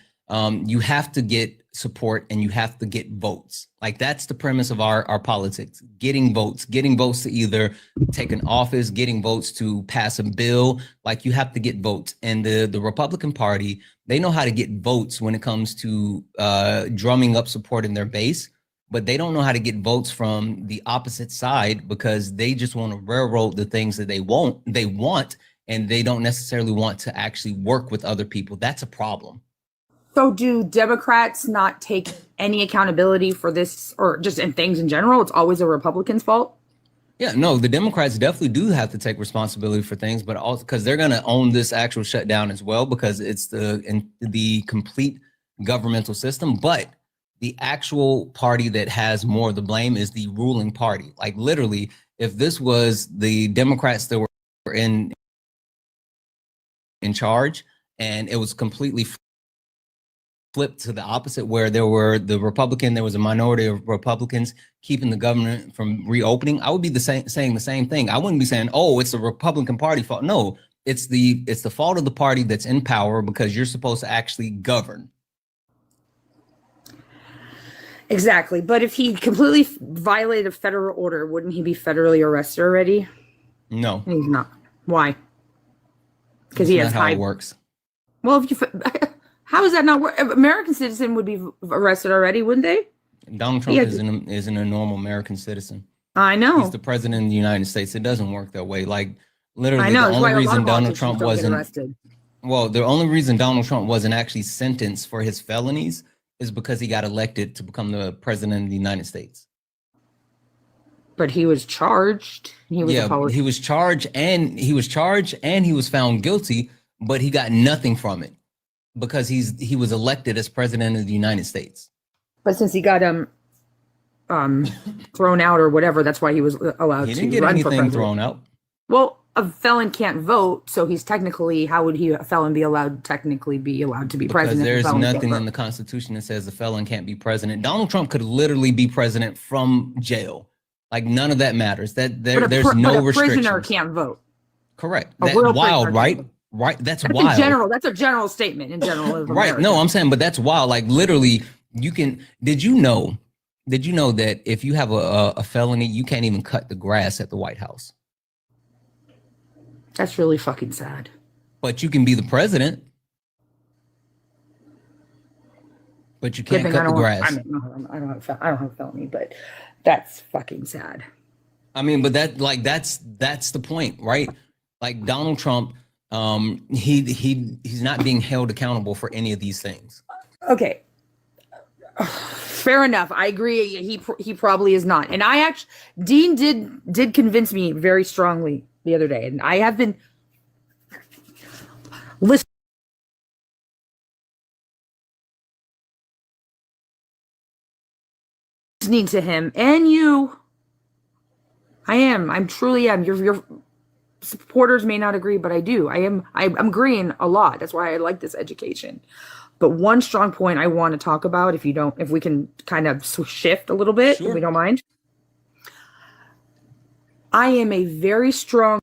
you have to get support and you have to get votes. Like that's the premise of our politics, getting votes to either take an office, getting votes to pass a bill. Like you have to get votes. And the Republican Party, they know how to get votes when it comes to drumming up support in their base, but they don't know how to get votes from the opposite side because they just want to railroad the things that they want, and they don't necessarily want to actually work with other people. That's a problem. So do Democrats not take any accountability for this, or just in things in general? It's always a Republican's fault? Yeah, no, the Democrats definitely do have to take responsibility for things, but also because they're going to own this actual shutdown as well, because it's the complete governmental system. But the actual party that has more of the blame is the ruling party. Like literally, if this was the Democrats that were in charge and it was completely flipped to the opposite, where there was a minority of Republicans keeping the government from reopening, I would be saying the same thing. I wouldn't be saying, oh, it's the Republican Party fault. No, it's the fault of the party that's in power, because you're supposed to actually govern. Exactly. But if he completely violated a federal order, wouldn't he be federally arrested already? No. He's not. Why? Because he has how it works. Well, How is that not work? American citizen would be arrested already, wouldn't they? Donald Trump Yeah. isn't a normal American citizen. I know. He's the president of the United States. It doesn't work that way. Like literally, I know. the That's only why a lot reason of Donald politicians Trump don't get wasn't arrested. well, the only reason Donald Trump wasn't actually sentenced for his felonies is because he got elected to become the president of the United States. But he was charged. He was he was charged and he was found guilty, but he got nothing from it because he was elected as president of the United States. But since he got thrown out or whatever, that's why he was allowed He to didn't get run for anything president. thrown out. Well, a felon can't vote, so he's technically, how would a felon be allowed to be Because president? there's if a felon can't nothing vote? in the Constitution that says the felon can't be president. Donald Trump could literally be president from jail. Like none of that matters. There's no but a prisoner restrictions. can't vote. Correct. A That's real wild, prisoner right? can't vote. Right. That's That's wild. That's a general statement in general. Of Right. America. No, I'm saying, but that's wild. Like literally, you can. Did you know that if you have a felony, you can't even cut the grass at the White House? That's really fucking sad. But you can be the president. But you can't Good thing cut the grass. I don't have a felony, but that's fucking sad. I mean, but that's the point, right? Like Donald Trump, he's not being held accountable for any of these things. Okay. Fair enough. I agree. He probably is not. And Dean did convince me very strongly the other day, and I have been listening to him and you. I'm truly am. Your supporters may not agree, but I do. I'm agreeing a lot. That's why I like this education. But one strong point I want to talk about, if we can kind of shift a little bit, Sure. if we don't mind. I am a very strong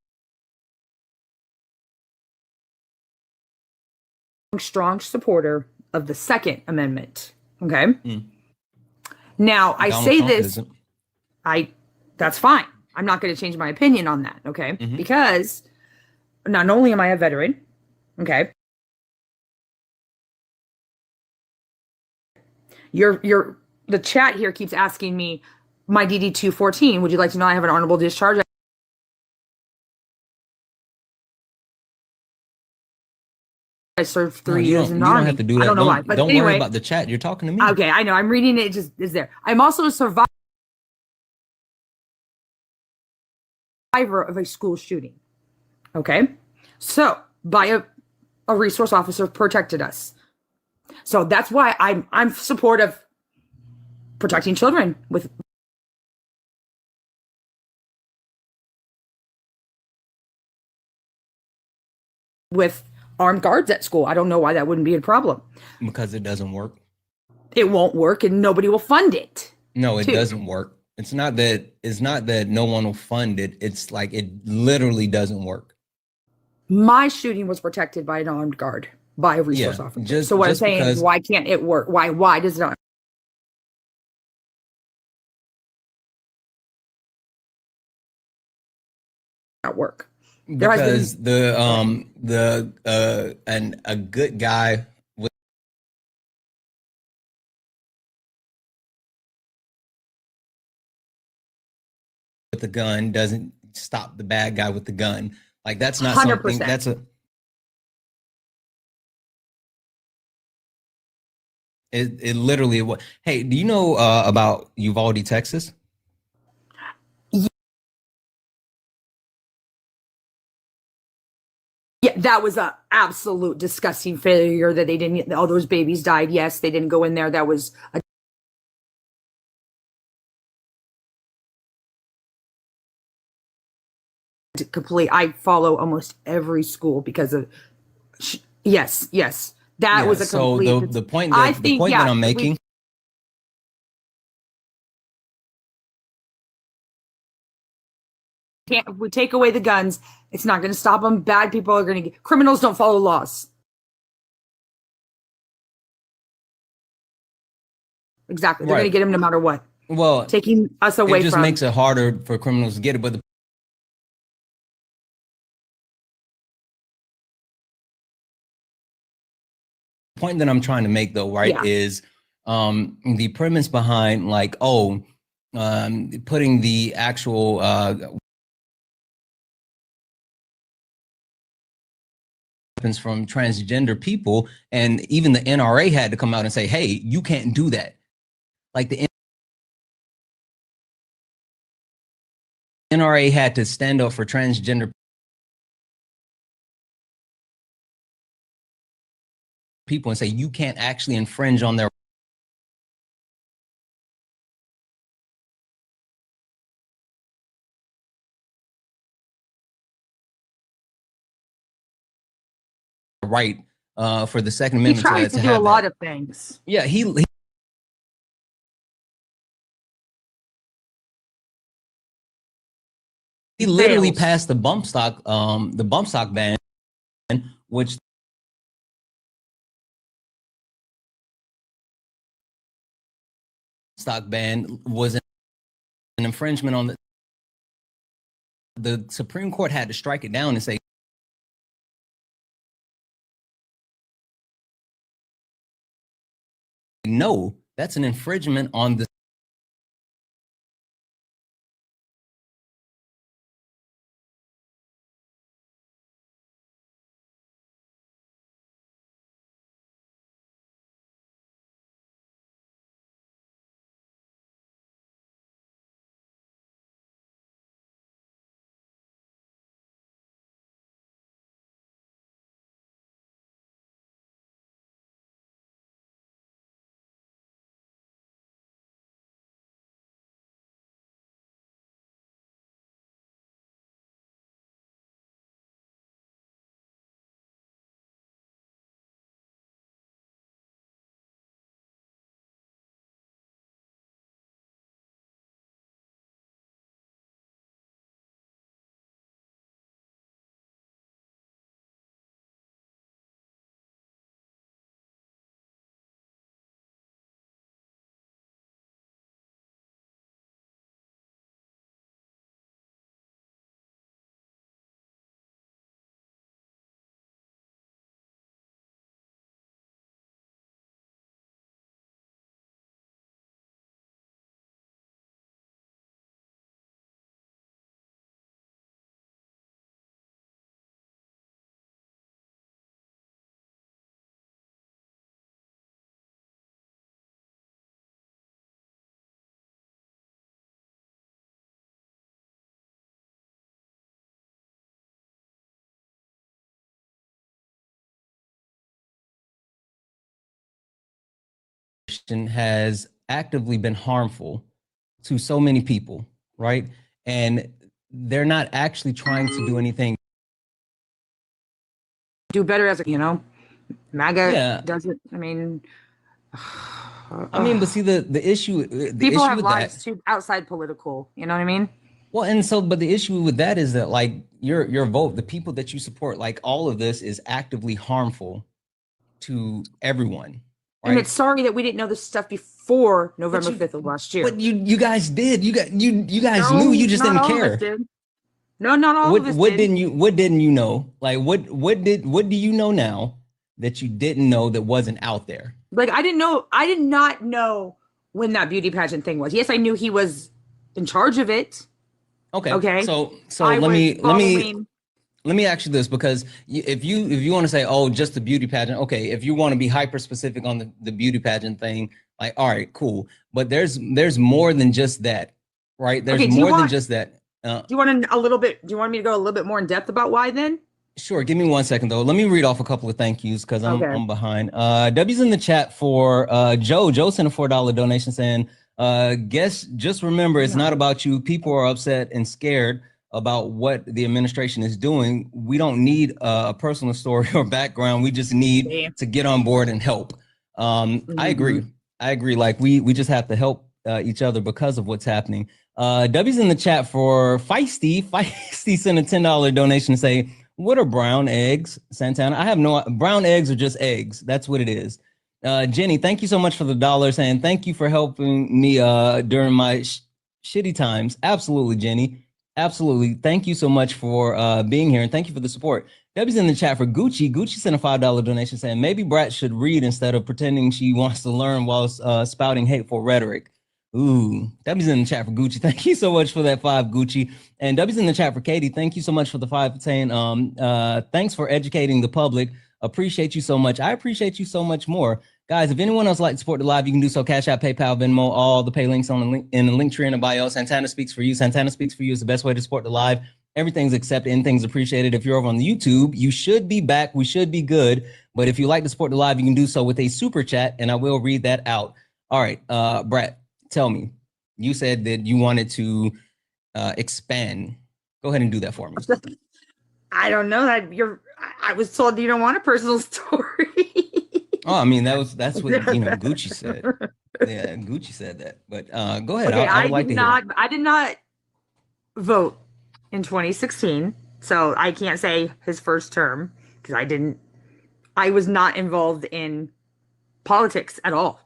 supporter of the Second Amendment. Okay. Now I Donald say Trump this, isn't. that's fine. I'm not going to change my opinion on that. Okay. Mhm. Because not only am I a veteran, okay. The chat here keeps asking me my DD 214. Would you like to know I have an honorable discharge? I served 3 years in the You Army. don't have to do that. I don't know why. But don't anyway, worry about the chat. You're talking to me. okay, I know. I'm reading it. It just is there. I'm also a survivor of a school shooting. Okay, so by a resource officer protected us. So that's why I'm supportive protecting children with armed guards at school. I don't know why that wouldn't be a problem. Because it doesn't work. It won't work and nobody will fund it. No, it Too. doesn't work. It's not that no one will fund it. It's like it literally doesn't work. My shooting was protected by an armed guard, by a resource Yeah, officer. just- So what I'm just saying is, because- why can't it work? Why does it not? Not work. There has been- Because a good guy with the gun doesn't stop the bad guy with the gun. Like that's not something 100%. that's a it literally what hey, do you know about Uvalde, Texas? Yeah, that was a absolute disgusting failure that they didn't. All those babies died. Yes, they didn't go in there. That was a complete. I follow almost every school because of. Yes. That was a so complete. the point I that think, that I'm we- making If we take away the guns, it's not going to stop them. Bad people are going to get. Criminals don't follow laws. Exactly. They're Right. going to get them no matter what. well Taking us away it just from. makes it harder for criminals to get it. But the point that I'm trying to make though, right, is the premise behind like, putting the actual weapons from transgender people, and even the NRA had to come out and say, hey, you can't do that. Like the NRA had to stand up for transgender people and say, you can't actually infringe on their right for the Second He Amendment tried to do a lot of things. Yeah, he literally passed the bump stock ban, which stock ban was an infringement on the Supreme Court had to strike it down and say, no, that's an infringement on the has actively been harmful to so many people, right? And they're not actually trying to do anything. Do better as a, MAGA doesn't, I mean, but see the issue, people have lives too outside political, you know what I mean? Well, and so, but the issue with that is that like your vote, the people that you support, like all of this is actively harmful to everyone. Right? And it's sorry that we didn't know this stuff before November 5th of last year. But you guys did. You guys knew. You just didn't care. No, not all of us what didn't you? What didn't you know? Like what do you know now that you didn't know that wasn't out there? Like I did not know when that beauty pageant thing was. Yes, I knew he was in charge of it. Okay. So let me ask you this, because if you want to say, oh, just the beauty pageant, okay. If you want to be hyper specific on the beauty pageant thing, like, all right, cool. But there's more than just that, right? There's more than just that. Do you want me to go a little bit more in depth about why then? Sure. Give me 1 second though. Let me read off a couple of thank yous because I'm behind. W's in the chat for Joe. Joe sent a $4 donation saying, just remember, it's not about you. People are upset and scared about what the administration is doing. We don't need a personal story or background. We just need to get on board and help. I agree. Like we just have to help each other because of what's happening. W's in the chat for Feisty sent a $10 donation to say, what are brown eggs, Santana? I have brown eggs are just eggs. That's what it is. Jenny, thank you so much for the $1 saying thank you for helping me during my shitty times. Absolutely, Jenny. Absolutely. Thank you so much for being here, and thank you for the support. Debbie's in the chat for Gucci. Gucci sent a $5 donation saying maybe Brat should read instead of pretending she wants to learn while spouting hateful rhetoric. Ooh, Debbie's in the chat for Gucci. Thank you so much for that 5, Gucci. And Debbie's in the chat for Katie. Thank you so much for the 5 saying thanks for educating the public. Appreciate you so much. I appreciate you so much more. Guys, if anyone else would like to support the live, you can do so. Cash App, PayPal, Venmo, all the pay links on the link in the link tree in the bio. Santana Speaks for You. Santana Speaks for You is the best way to support the live. Everything's accepted, anything's appreciated. If you're over on the YouTube, you should be back. We should be good. But if you like to support the live, you can do so with a super chat, and I will read that out. All right, Brett, tell me. You said that you wanted to expand. Go ahead and do that for me. I don't know that I was told you don't want a personal story. Oh, I mean, that's what Gucci said. Yeah, Gucci said that. But go ahead. Okay, I would like to hear. I did not vote in 2016, so I can't say his first term because I was not involved in politics at all.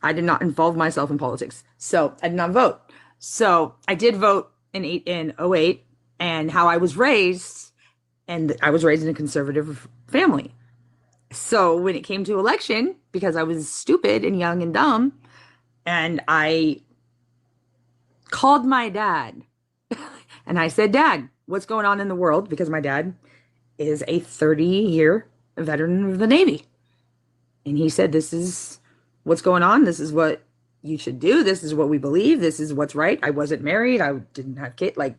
I did not involve myself in politics, so I did not vote. So I did vote in 08, and how I was raised, and I was raised in a conservative family. So when it came to election, because I was stupid and young and dumb, and I called my dad and I said, Dad, what's going on in the world? Because my dad is a 30-year veteran of the Navy. And he said, this is what's going on. This is what you should do. This is what we believe. This is what's right. I wasn't married. I didn't have kids. Like,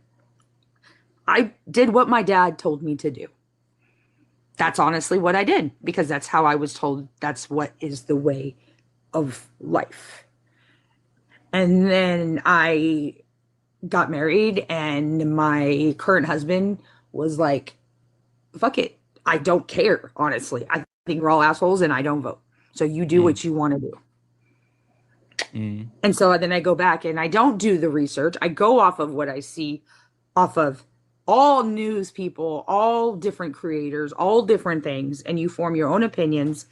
I did what my dad told me to do. That's honestly what I did, because that's how I was told. That's what is the way of life. And then I got married, and my current husband was like, fuck it. I don't care, honestly. I think we're all assholes and I don't vote. So you do what you want to do. And so then I go back and I don't do the research. I go off of what I see off of all news people, all different creators, all different things, and you form your own opinions.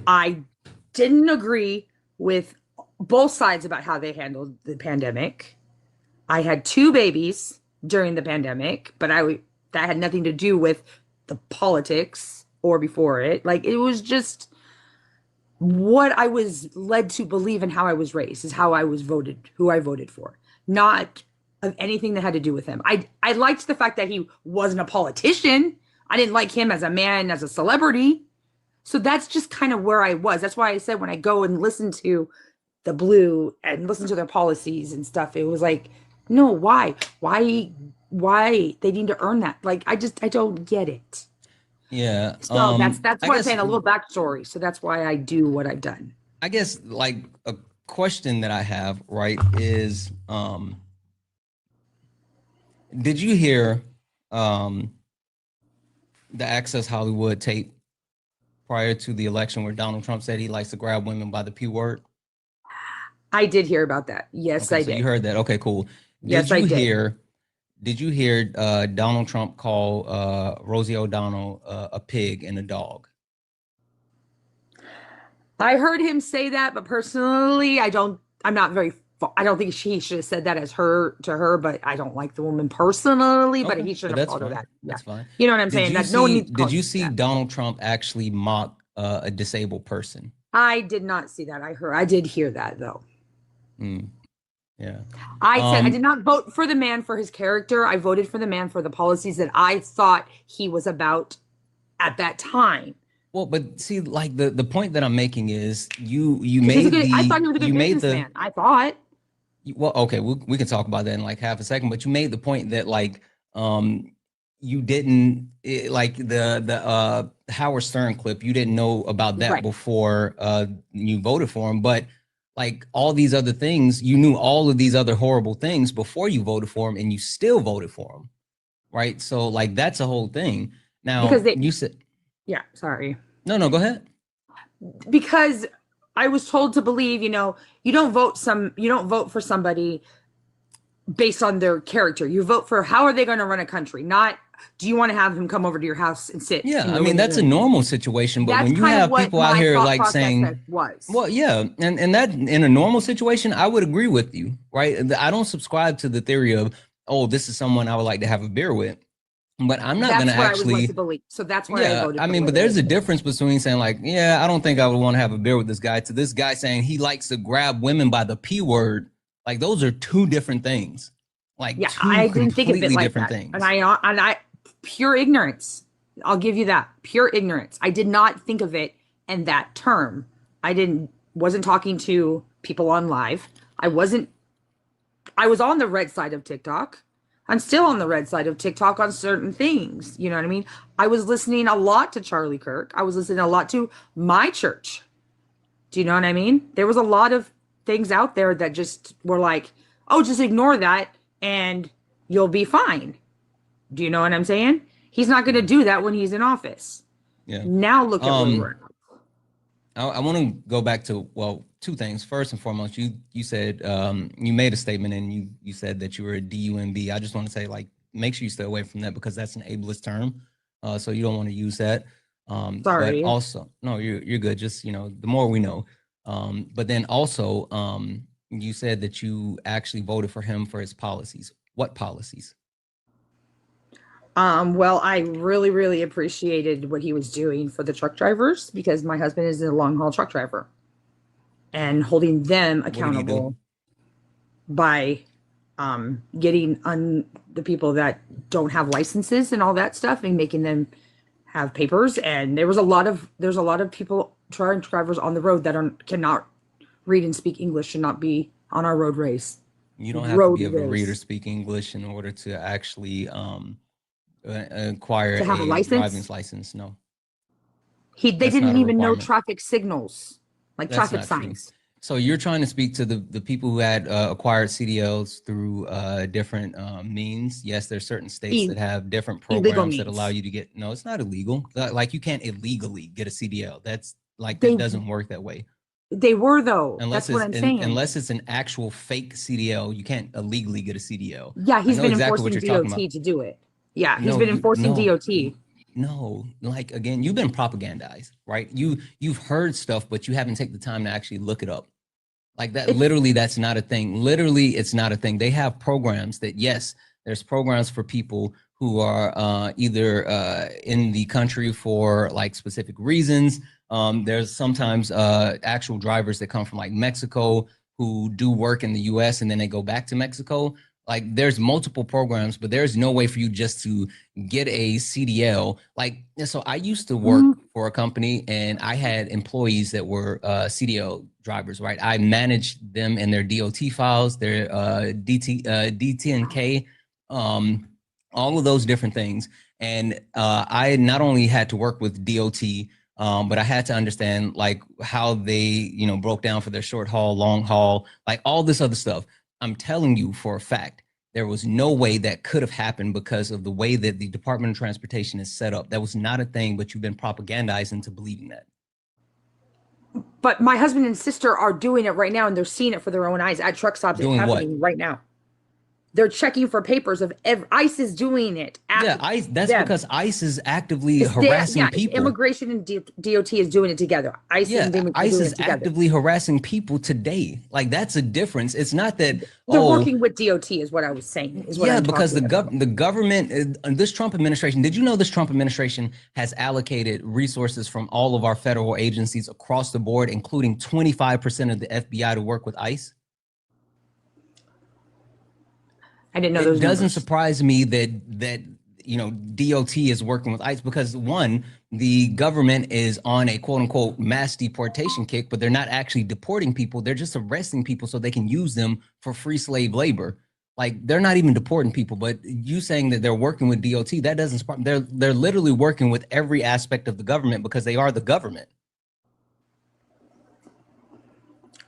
I didn't agree with both sides about how they handled the pandemic. I had 2 babies during the pandemic, but that had nothing to do with the politics or before it. Like, it was just what I was led to believe and how I was raised is how I was voted, who I voted for, not of anything that had to do with him. I liked the fact that he wasn't a politician. I didn't like him as a man, as a celebrity. So that's just kind of where I was. That's why I said when I go and listen to the Blue and listen to their policies and stuff, it was like, no, why they need to earn that? Like, I don't get it. Yeah. So that's what I'm saying, a little backstory. So that's why I do what I've done. I guess like a question that I have, right, is did you hear the Access Hollywood tape prior to the election where Donald Trump said he likes to grab women by the P word? I did hear about that. Yes, Okay, I so did. you heard that. Okay, cool. Yes, I did. Did you hear Donald Trump call Rosie O'Donnell a pig and a dog? I heard him say that, but personally, I don't think he should have said that to her, but I don't like the woman personally, but he shouldn't have called her that. Yeah. That's fine. You know what I'm saying? Did you see Donald Trump actually mock a disabled person? I did not see that. I did hear that though. Yeah. I said I did not vote for the man for his character. I voted for the man for the policies that I thought he was about at that time. Well, but see, like the point that I'm making is you made I thought he was a good businessman. I thought. Well, okay, we can talk about that in like half a second, but you made the point that like you didn't like the Howard Stern clip, you didn't know about that before you voted for him, but like all these other things, you knew all of these other horrible things before you voted for him, and you still voted for him, right? So like that's a whole thing. Now you said, yeah, sorry. No, go ahead. Because I was told to believe, you don't vote for somebody based on their character. You vote for how are they going to run a country, not do you want to have him come over to your house and sit? Yeah, I mean that's a normal situation, but when you have people out here like saying, well, yeah, and that in a normal situation, I would agree with you, right? I don't subscribe to the theory of oh, this is someone I would like to have a beer with. But I'm not going to That's what I was led actually. to believe. So that's why I Yeah, voted. I for mean, but whoever it there's a is. difference between saying like, yeah, I don't think I would want to have a beer with this guy, to this guy saying he likes to grab women by the P word. Like those are two different things. Like Yeah, two I didn't think of it completely like different that. things. And I pure ignorance. I'll give you that. Pure ignorance. I did not think of it in that term. Wasn't talking to people on live. I was on the red side of TikTok. I'm still on the red side of TikTok on certain things. You know what I mean? I was listening a lot to Charlie Kirk. I was listening a lot to my church. Do you know what I mean? There was a lot of things out there that just were like, oh, just ignore that and you'll be fine. Do you know what I'm saying? He's not going to do that when he's in office. Yeah. Now look at where we're at. I want to go back to, well, two things. First and foremost, you said you made a statement and you said that you were a DUMB. I just want to say, like, make sure you stay away from that because that's an ableist term. So you don't want to use that. Sorry. But also, no, you're good. Just, you know, the more we know. But then also, you said that you actually voted for him for his policies. What policies? Well, I really, really appreciated what he was doing for the truck drivers because my husband is a long haul truck driver and holding them accountable by getting the people that don't have licenses and all that stuff and making them have papers. And there's a lot of people, truck drivers on the road that cannot read and speak English, should not be on our road race. You don't have to be able to read or speak English in order to actually acquire To have a license? driving license. No, They That's not didn't a even know requirement. traffic signals, like That's traffic not true. signs. So you're trying to speak to the people who had acquired CDLs through different means. Yes, there's certain states that have different illegal programs that means. allow you to get. No, it's not illegal. Like you can't illegally get a CDL. That's like that doesn't work that way. They were though. Unless That's what I'm saying. unless it's an actual fake CDL, you can't illegally get a CDL. Yeah, he's I know been exactly what enforcing you're talking DOT about. to do it. Yeah, he's No, been enforcing DOT. No, like again, you've been propagandized, right? You've heard stuff, but you haven't taken the time to actually look it up. Like that, literally, that's not a thing. Literally, it's not a thing. They have programs that, yes, there's programs for people who are either in the country for like specific reasons. There's sometimes actual drivers that come from like Mexico who do work in the US and then they go back to Mexico. Like there's multiple programs, but there's no way for you just to get a CDL. Like, so I used to work for a company and I had employees that were CDL drivers, right? I managed them and their DOT files, their DTNK, all of those different things. And I not only had to work with DOT, but I had to understand like how they, broke down for their short haul, long haul, like all this other stuff. I'm telling you for a fact, there was no way that could have happened because of the way that the Department of Transportation is set up. That was not a thing, but you've been propagandized into believing that. But my husband and sister are doing it right now, and they're seeing it for their own eyes at truck stops. It's happening right now. They're checking for papers of ICE is doing it. ICE. That's because ICE is actively harassing people. Immigration and DOT is doing it together. ICE is actively harassing people today. Like that's a difference. It's not that they're working with DOT is what I was saying. Because the government, this Trump administration. Did you know this Trump administration has allocated resources from all of our federal agencies across the board, including 25% of the FBI to work with ICE? I didn't know those. It doesn't surprise me that DOT is working with ICE because one, the government is on a quote unquote mass deportation kick, but they're not actually deporting people. They're just arresting people so they can use them for free slave labor. Like they're not even deporting people, but you saying that they're working with DOT, that doesn't surprise. They're literally working with every aspect of the government because they are the government.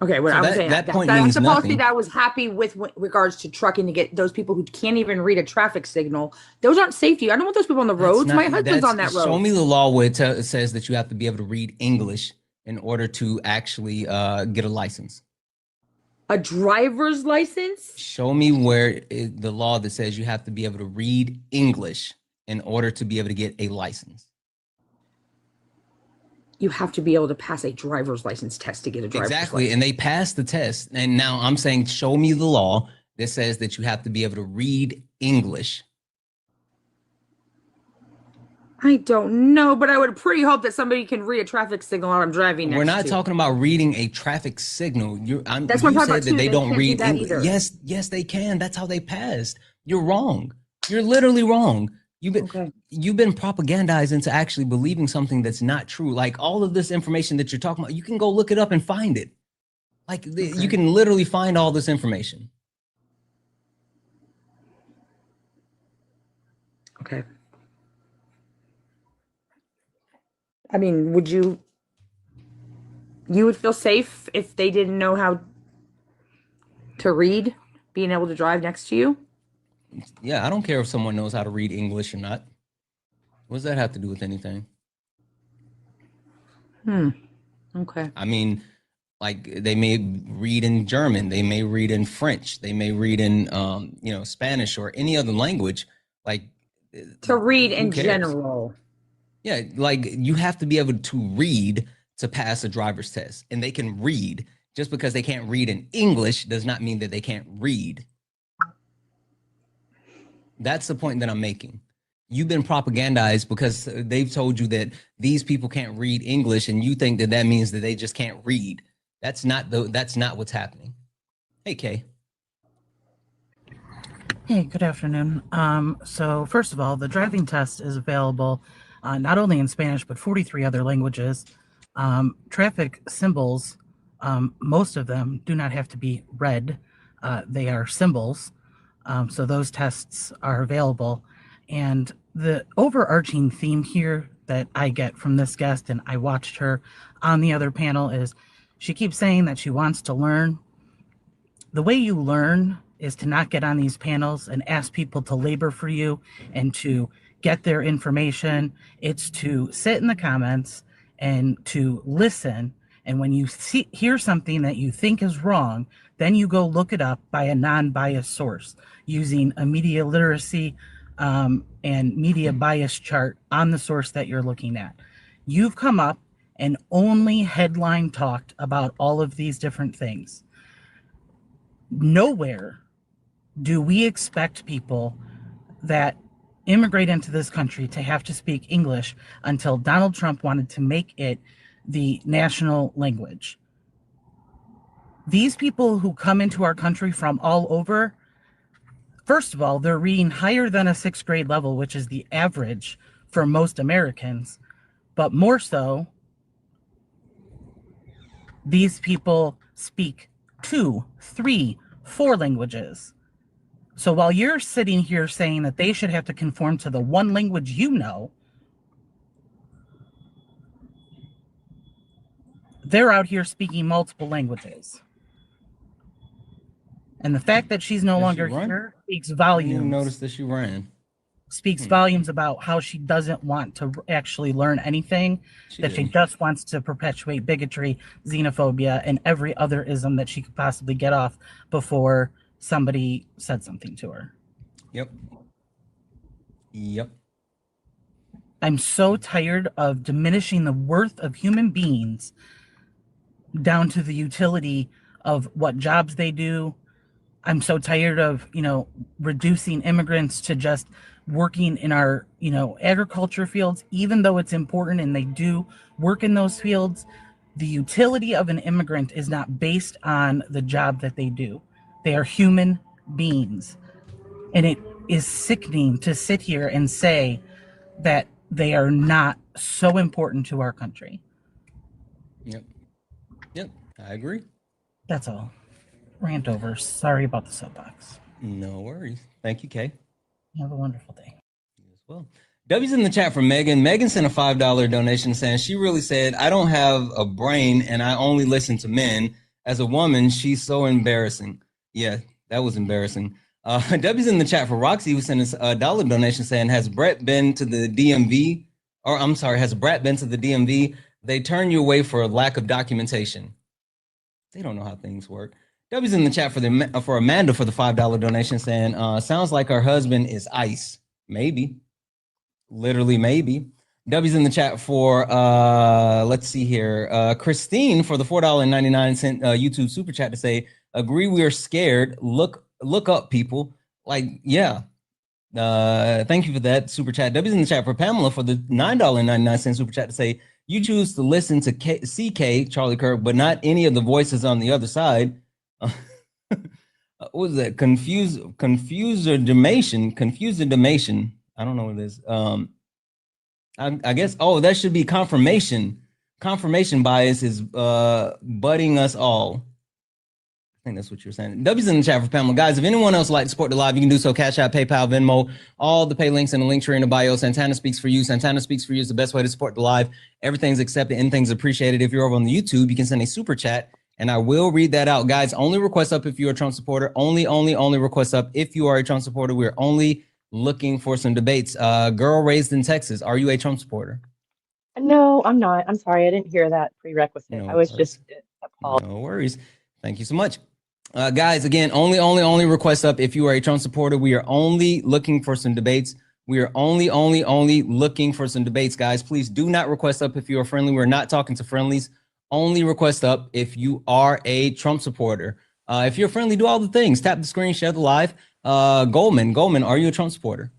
Okay, what I was saying, that point means that's the policy nothing. that I was happy with regards to trucking to get those people who can't even read a traffic signal. Those aren't safety. I don't want those people on the roads. My husband's on that road. Show me the law where it says that you have to be able to read English in order to actually get a license. A driver's license? Show me where the law that says you have to be able to read English in order to be able to get a license. You have to be able to pass a driver's license test to get a driver's license. And they passed the test. And now I'm saying, show me the law that says that you have to be able to read English? I don't know, but I would pretty hope that somebody can read a traffic signal while I'm driving. We're not next to. talking about reading a traffic signal. That's what I'm You talking said about that too. they They don't can't do read that English. either. Yes, they can. That's how they passed. You're wrong. You're literally wrong. You've been propagandized into actually believing something that's not true. Like all of this information that you're talking about, you can go look it up and find it. Like you can literally find all this information. Okay. I mean, you would feel safe if they didn't know how to read, being able to drive next to you? Yeah, I don't care if someone knows how to read English or not. What does that have to do with anything? Okay. I mean, like they may read in German, they may read in French, they may read in Spanish or any other language. Like To read who in cares? general. Yeah, like you have to be able to read to pass a driver's test, and they can read. Just because they can't read in English does not mean that they can't read. That's the point that I'm making. You've been propagandized because they've told you that these people can't read English, and you think that that means that they just can't read. That's not what's happening. Hey, Kay. Hey, good afternoon. So first of all, the driving test is available not only in Spanish, but 43 other languages. Traffic symbols, most of them do not have to be read. They are symbols. So those tests are available. And the overarching theme here that I get from this guest, and I watched her on the other panel, is she keeps saying that she wants to learn. The way you learn is to not get on these panels and ask people to labor for you and to get their information. It's to sit in the comments and to listen. And when you hear something that you think is wrong, then you go look it up by a non-biased source using a media literacy and media bias chart on the source that you're looking at. You've come up and only headline talked about all of these different things. Nowhere do we expect people that immigrate into this country to have to speak English until Donald Trump wanted to make it the national language. These people who come into our country from all over, first of all, they're reading higher than a 6th grade level, which is the average for most Americans. But more so, these people speak 2, 3, 4 languages. So while you're sitting here saying that they should have to conform to the one language you know, they're out here speaking multiple languages. And the fact that she's no longer here speaks volumes. I didn't even notice that she ran. Speaks volumes about how she doesn't want to actually learn anything, she just wants to perpetuate bigotry, xenophobia, and every other ism that she could possibly get off before somebody said something to her. Yep. I'm so tired of diminishing the worth of human beings down to the utility of what jobs they do. I'm so tired of, reducing immigrants to just working in our, agriculture fields, even though it's important and they do work in those fields. The utility of an immigrant is not based on the job that they do. They are human beings. And it is sickening to sit here and say that they are not so important to our country. Yep, I agree. That's all. Rant over. Sorry about the soapbox. No worries. Thank you, Kay. Have a wonderful day. You as well. W's in the chat from Megan. Megan sent a $5 donation saying she really said, I don't have a brain and I only listen to men. As a woman, she's so embarrassing. Yeah, that was embarrassing. W's in the chat for Roxy, who sent us a $1 donation saying, has Brett been to the DMV? Or I'm sorry, has Brett been to the DMV? They turn you away for a lack of documentation. They don't know how things work. W's in the chat for Amanda for the $5 donation saying, sounds like her husband is ICE. Maybe. Literally, maybe. W's in the chat for, let's see here, Christine for the $4.99 YouTube super chat to say, agree we are scared. Look look up, people. Like, yeah. Thank you for that super chat. W's in the chat for Pamela for the $9.99 super chat to say you choose to listen to CK Charlie Kirk, but not any of the voices on the other side. What was that? Confusedimation. I don't know what it is. I guess. Oh, that should be confirmation. Confirmation bias is budding us all. I think that's what you're saying. W's in the chat for Pamela. Guys, if anyone else would like to support the live, you can do so. Cash App, PayPal, Venmo, all the pay links in the link tree in the bio. Santana Speaks for You. Santana Speaks for You is the best way to support the live. Everything's accepted, anything's appreciated. If you're over on the YouTube, you can send a super chat, and I will read that out. Guys, only request up if you're a Trump supporter. Only request up if you are a Trump supporter. We're only looking for some debates. Girl raised in Texas, are you a Trump supporter? No, I'm not. I'm sorry. I didn't hear that prerequisite. No I was worries. just appalled. No worries. Thank you so much. Guys, again, only request up if you are a Trump supporter. We are only looking for some debates. We are only looking for some debates, guys. Please do not request up if you are friendly. We're not talking to friendlies. Only request up if you are a Trump supporter. If you're friendly, do all the things. Tap the screen, share the live. Goldman, are you a Trump supporter?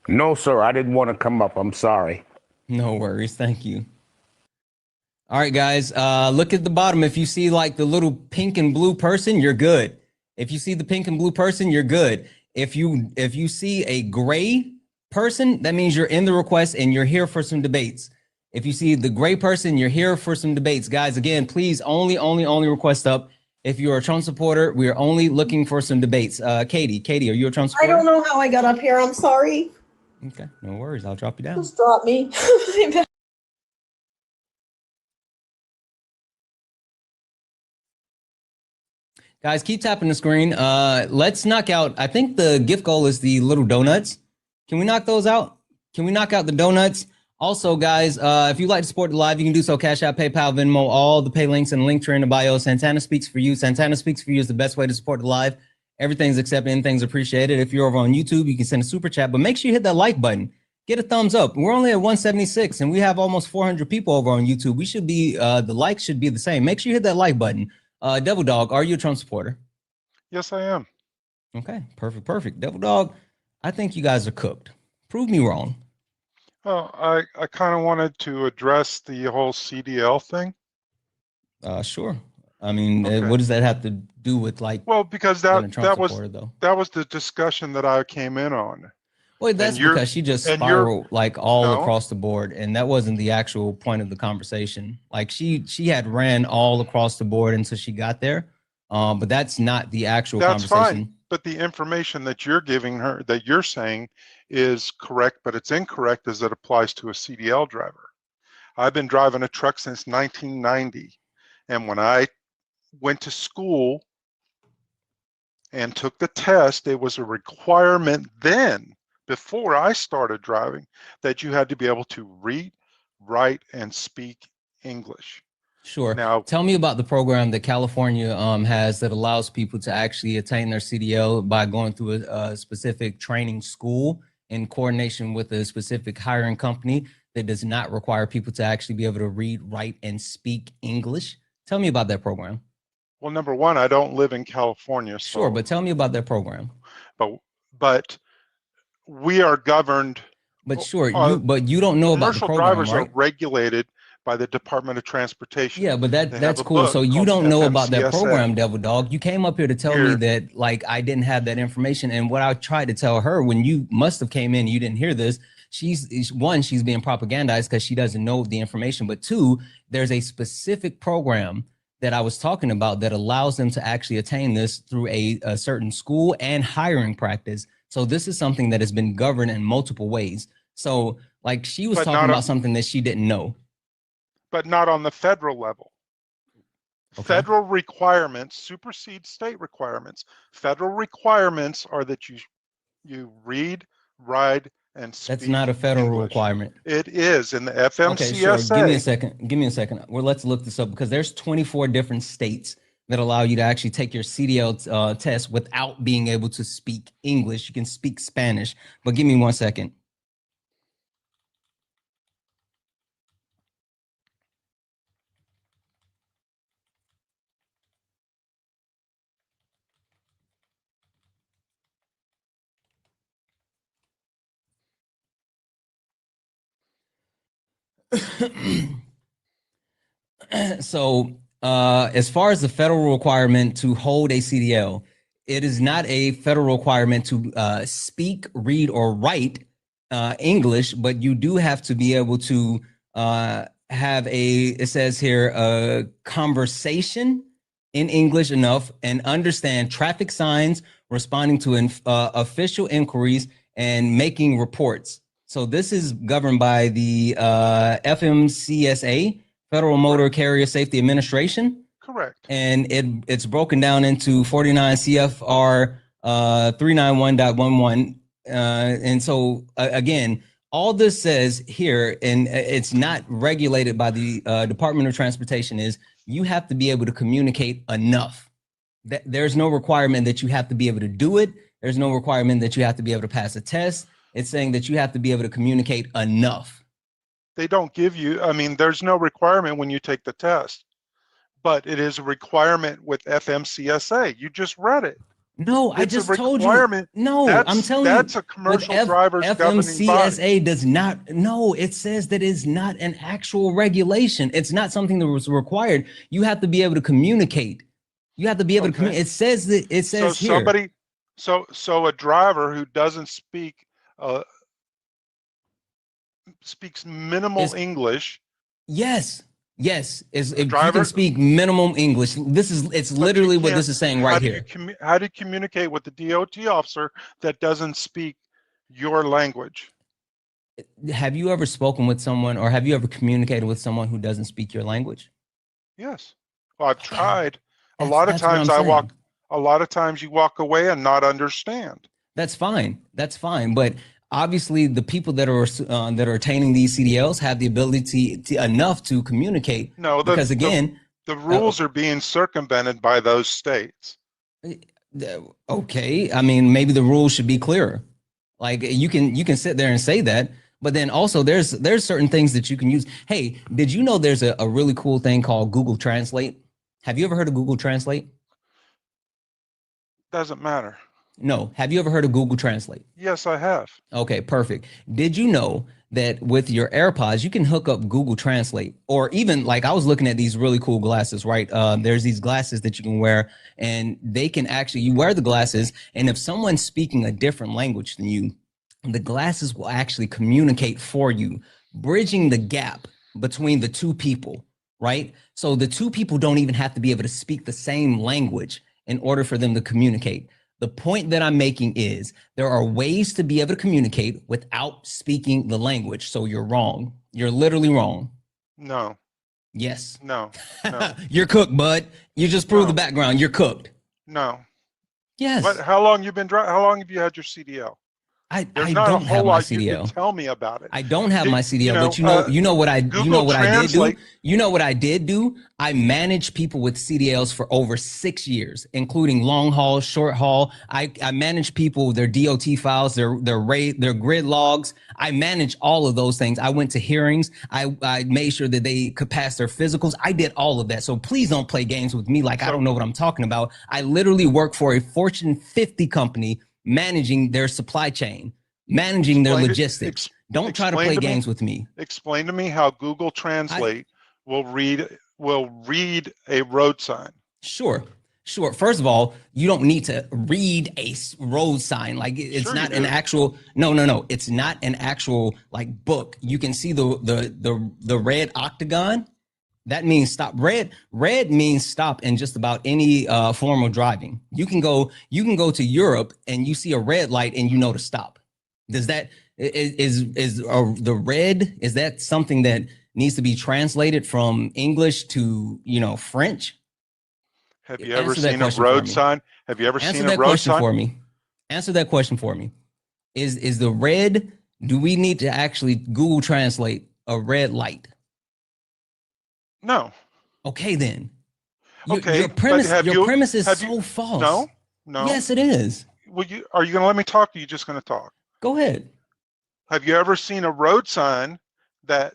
No, sir. I didn't want to come up. I'm sorry. No worries. Thank you. All right, guys, look at the bottom. If you see like the little pink and blue person, you're good. If you see the pink and blue person, you're good. If you see a gray person, that means you're in the request and you're here for some debates. If you see the gray person, you're here for some debates. Guys, again, please only request up. If you're a Trump supporter, we are only looking for some debates. Katie, are you a Trump supporter? I don't know how I got up here. I'm sorry. Okay, no worries. I'll drop you down. Just drop me. Guys, keep tapping the screen. Let's knock out. I think the gift goal is the little donuts. Can we knock those out? Can we knock out the donuts? Also, guys, if you'd like to support the live, you can do so. Cash App, PayPal, Venmo, all the pay links and link tree in the bio. Santana Speaks for You. Santana Speaks for You is the best way to support the live. Everything's accepted, anything's appreciated. If you're over on YouTube, you can send a super chat, but make sure you hit that like button. Get a thumbs up. We're only at 176 and we have almost 400 people over on YouTube. We should be, the likes should be the same. Make sure you hit that like button. Devil Dog, are you a Trump supporter? Yes, I am. Okay, perfect. Devil Dog, I think you guys are cooked. Prove me wrong. Well, I kind of wanted to address the whole CDL thing. Sure. I mean, Okay. what does that have to do with like? Well, because being a Trump that was supporter, though? that was the discussion that I came in on. Well, that's because she just spiraled like all across the board, and that wasn't the actual point of the conversation. Like she had ran all across the board until she got there, but that's not the actual conversation. Fine, but the information that you're giving her, that you're saying, is correct, but it's incorrect as it applies to a CDL driver. I've been driving a truck since 1990, and when I went to school and took the test, it was a requirement then, before I started driving, that you had to be able to read, write, and speak English. Sure. Now, tell me about the program that California has that allows people to actually attain their CDL by going through a specific training school in coordination with a specific hiring company that does not require people to actually be able to read, write, and speak English. Tell me about that program. well, number one, I don't live in California. So, Sure, but tell me about that program. But we are governed. But sure, you don't know about the commercial program, drivers right? are regulated by the Department of Transportation. Yeah, but They that's have a cool. book So you called don't know about that FMCSA. program, Devil Dog. You came up here to tell me that like I didn't have that information. And what I tried to tell her when you must have came in, you didn't hear this. She's being propagandized because she doesn't know the information. But two, there's a specific program that I was talking about that allows them to actually attain this through a certain school and hiring practice. So this is something that has been governed in multiple ways. So like she was talking about something that she didn't know. But not on the federal level. Okay. Federal requirements supersede state requirements. Federal requirements are that you read, write, and speak. That's not a federal English. requirement. It is in the FMCSA. Okay, sure. Give me a second. Well, let's look this up because there's 24 different states that allow you to actually take your CDL test without being able to speak English. You can speak Spanish, but give me 1 second. So, as far as the federal requirement to hold a CDL, it is not a federal requirement to speak, read, or write English, but you do have to be able to have it says here, a conversation in English enough and understand traffic signs, responding to official inquiries, and making reports. So this is governed by the FMCSA, Federal Motor Carrier Safety Administration. Correct. And it's broken down into 49 CFR 391.11. And so again, all this says here, and it's not regulated by the Department of Transportation, is you have to be able to communicate enough. There's no requirement that you have to be able to do it. There's no requirement that you have to be able to pass a test. It's saying that you have to be able to communicate enough. They don't give you, I mean, there's no requirement when you take the test, but it is a requirement with FMCSA. You just read it. No, I It's a just told you. requirement. No, I'm telling you. That's a commercial driver's governing body. FMCSA does not. No, it says that it's not an actual regulation. It's not something that was required. You have to be able to communicate. You have to be able to communicate. It says that. It says So here. somebody, so a driver who doesn't speaks minimal English. Yes. Yes, if you driver- can speak minimum English, it's literally what this is saying right here. How do you communicate with the DOT officer that doesn't speak your language? Have you ever spoken with someone, or have you ever communicated with someone who doesn't speak your language? Yes. Well, I've tried. That's A lot of what I'm times saying. a lot of times you walk away and not understand. That's fine. That's fine. But obviously, the people that are attaining these CDLs have the ability enough to communicate. No, because again, the rules are being circumvented by those states. Okay, I mean, maybe the rules should be clearer. Like you can sit there and say that, but then also there's certain things that you can use. Hey, did you know there's a really cool thing called Google Translate? Have you ever heard of Google Translate? Doesn't matter. No. Have you ever heard of Google Translate? Yes, I have. Okay, perfect. Did you know that with your AirPods, you can hook up Google Translate? Or even like I was looking at these really cool glasses, right? There's these glasses that you can wear, and they can actually, you wear the glasses, and if someone's speaking a different language than you, the glasses will actually communicate for you, bridging the gap between the two people, right? So the two people don't even have to be able to speak the same language in order for them to communicate. The point that I'm making is there are ways to be able to communicate without speaking the language. So you're wrong. You're literally wrong. No. Yes. No. You're cooked, bud. You just proved the background. You're cooked. No. Yes. But how long have you had your CDL? I There's don't not a have whole my lot you CDL. can tell me about it. I don't have my CDL, but you know what I did do? You know what I did do? I managed people with CDLs for over 6 years, including long haul, short haul. I managed people, their DOT files, their grid logs. I managed all of those things. I went to hearings. I made sure that they could pass their physicals. I did all of that. So please don't play games with me like I don't know what I'm talking about. I literally work for a Fortune 50 company managing their supply chain, managing their logistics. Don't try to play games with me. Explain to me how Google Translate will read a road sign. Sure. First of all, you don't need to read a road sign. Like it's not an actual. No. It's not an actual like book. You can see the red octagon. That means stop. Red means stop in just about any form of driving. You can go to Europe and you see a red light and you know to stop. Does that is the red? Is that something that needs to be translated from English to French? Have you ever seen a road sign? Have you ever seen a road sign? For me. Answer that question for me. Is the red? Do we need to actually Google Translate a red light? No. Okay, then. Okay. Your premise is so false. No. Yes, it is. Are you going to let me talk? Or are you just going to talk? Go ahead. Have you ever seen a road sign that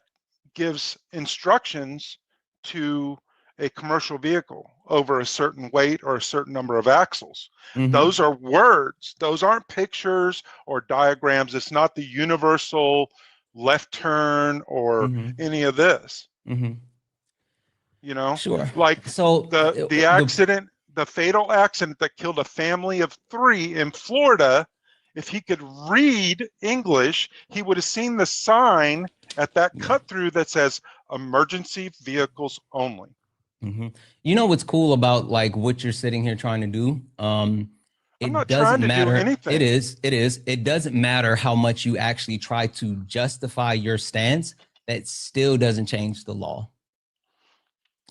gives instructions to a commercial vehicle over a certain weight or a certain number of axles? Mm-hmm. Those are words. Those aren't pictures or diagrams. It's not the universal left turn or any of this. You know, Sure. like So the accident, the fatal accident that killed a family of 3 in Florida. If he could read English, he would have seen the sign at that cut through that says emergency vehicles only. You know what's cool about like what you're sitting here trying to do? I'm not doesn't trying to matter. do anything. It is. It doesn't matter how much you actually try to justify your stance. That still doesn't change the law.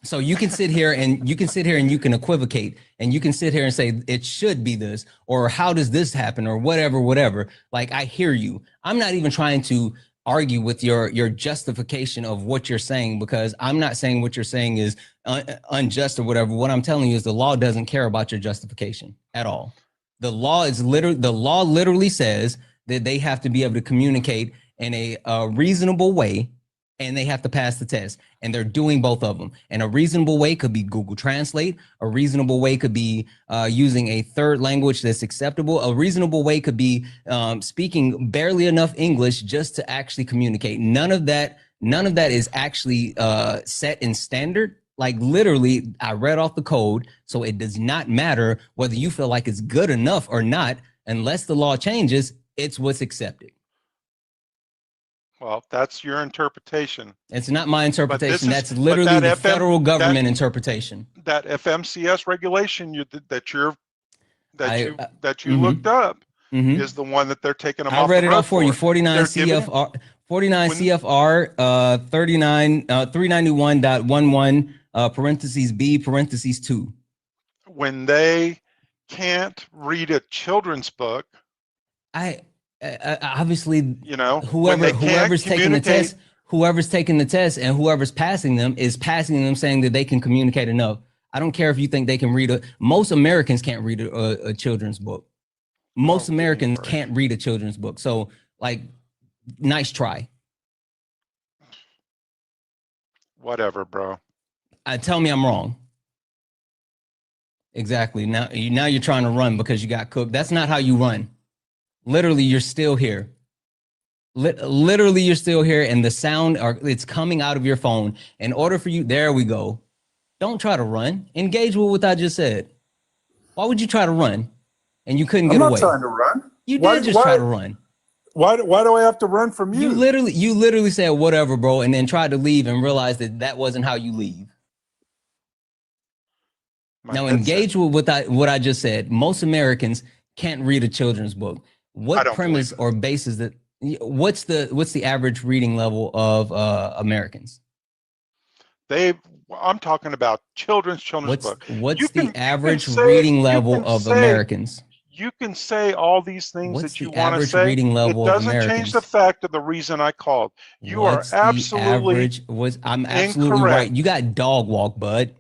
So you can sit here and you can equivocate and you can sit here and say it should be this, or how does this happen, or whatever. Like, I hear you. I'm not even trying to argue with your justification of what you're saying, because I'm not saying what you're saying is unjust or whatever. What I'm telling you is the law doesn't care about your justification at all. The law literally says that they have to be able to communicate in a reasonable way, and they have to pass the test, and they're doing both of them. And a reasonable way could be Google Translate. A reasonable way could be using a third language that's acceptable. A reasonable way could be speaking barely enough English just to actually communicate. None of that is actually set in standard. Like, literally, I read off the code, so it does not matter whether you feel like it's good enough or not. Unless the law changes, it's what's accepted. Well, that's your interpretation. It's not my interpretation. That's literally the federal government interpretation. That FMCS regulation that you looked up is the one that they're taking them off. I read the it road off for you. 49 CFR 391.11 parentheses B parentheses 2. When they can't read a children's book, obviously, you know, whoever's taking the test and whoever's passing them is passing them saying that they can communicate enough. I don't care if you think they can read most Americans can't read a children's book. Most Americans can't read a children's book. So, like, nice try. Whatever, bro. Tell me I'm wrong. Exactly. Now you're trying to run because you got cooked. That's not how you run. Literally, you're still here. Literally, you're still here, and the sound it's coming out of your phone. In order for you, there we go. Don't try to run. Engage with what I just said. Why would you try to run? And you couldn't get away. I'm not trying to run. You did just try to run. Why do I have to run from you? You literally said whatever, bro, and then tried to leave and realized that wasn't how you leave. Now engage with what I just said. Most Americans can't read a children's book. What premise or basis that? What's the average reading level of Americans? I'm talking about children's book. What's the average reading level of Americans? You can say all these things that you want to say. Reading level it doesn't change the fact of the reason I called. You are absolutely I'm absolutely incorrect. Right. You got dog walk, bud.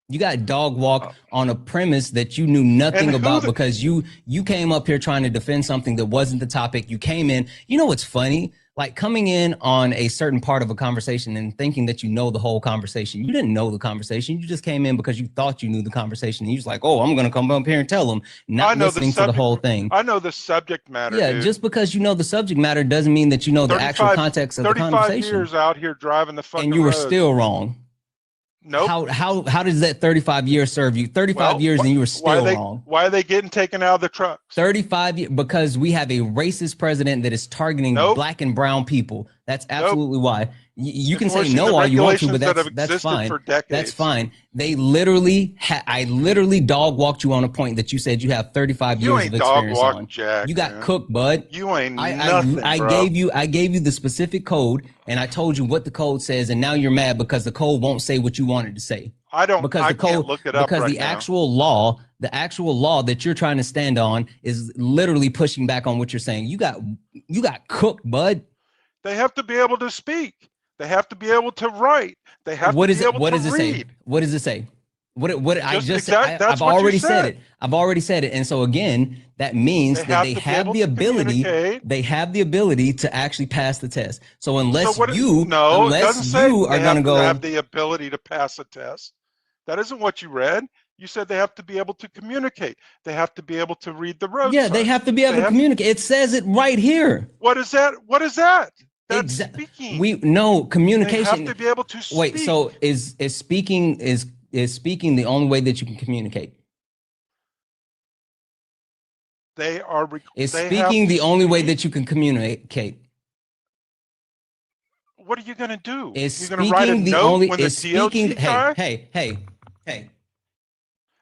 You got dog walk on a premise that you knew nothing about because you came up here trying to defend something that wasn't the topic. You came in. You know what's funny? Like, coming in on a certain part of a conversation and thinking that you know the whole conversation. You didn't know the conversation. You just came in because you thought you knew the conversation. And you was like, oh, I'm going to come up here and tell them, not listening to the whole thing. I know the subject matter. Yeah, dude. Just because you know the subject matter doesn't mean that you know the actual context of the conversation. 35 years out here driving the fucking and you were roads. Still wrong. Nope. How does that 35 years serve you? 35 years and you were still wrong. Why are they getting taken out of the trucks? 35 years because we have a racist president that is targeting black and brown people. That's absolutely why. You can say no all you want to, but that's fine. That's fine. They literally, I literally dog walked you on a point that you said you have 35 years of experience on. Jack, you got cooked, bud. You ain't nothing, I gave you the specific code, and I told you what the code says, and now you're mad because the code won't say what you wanted to say. I can't look it up because right the actual law that you're trying to stand on is literally pushing back on what you're saying. You got cooked, bud. They have to be able to speak. They have to be able to write. They have to be able to read. What does it say? What does it say? I've already said it. I've already said it. And so again, that means that they have the ability. They have the ability to actually pass the test. So unless you are going to go have the ability to pass a test, that isn't what you read. You said they have to be able to communicate. They have to be able to read the road. Yeah, they have to be able to communicate. It says it right here. What is that? What is that? That's speaking. We no They communication. have to be able to speak. Wait, so is speaking the only way that you can communicate? They are. Is they have speaking to the only way speak. that you can communicate? What are you going to do? Is You're going to write a speaking the note only when the is DOT speaking guy? hey.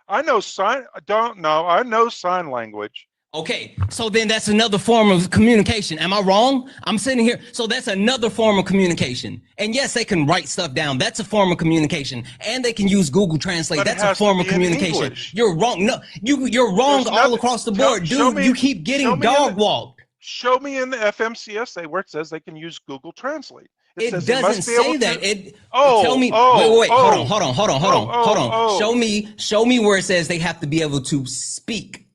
I know sign. I don't know. I know sign language. Okay, so then that's another form of communication. Am I wrong? I'm sitting here. So that's another form of communication. And yes, they can write stuff down. That's a form of communication. And they can use Google Translate. But it That's a has to form of be in communication. English. You're wrong. No, you're wrong There's all nothing- across the tell- board, show dude. me- You keep show getting me in dog the- walked. Show me in the FMCSA where it says they can use Google Translate. It says they doesn't must be say able that. to- Tell me. Wait. Hold on. Oh. Show me where it says they have to be able to speak.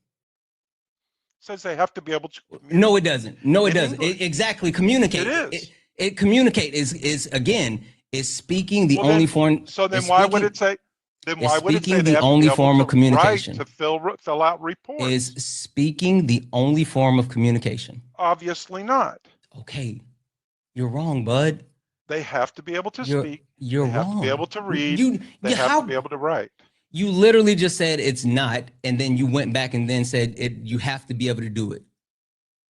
Says they have to be able to. No, it doesn't. No, it In doesn't. English. Exactly. Communicate. It is. It communicate is again is speaking the Well, only then- form. So then is why would speaking- it say? Then is why would it say speaking they the have to only be able form to of communication? write to fill out reports? Is speaking the only form of communication? Obviously not. Okay, you're wrong, bud. They have to be able to You're- speak. you're they have wrong. to be able to read. You- they you- have how- to be able to write. You literally just said it's not, and then you went back and then said it. You have to be able to do it.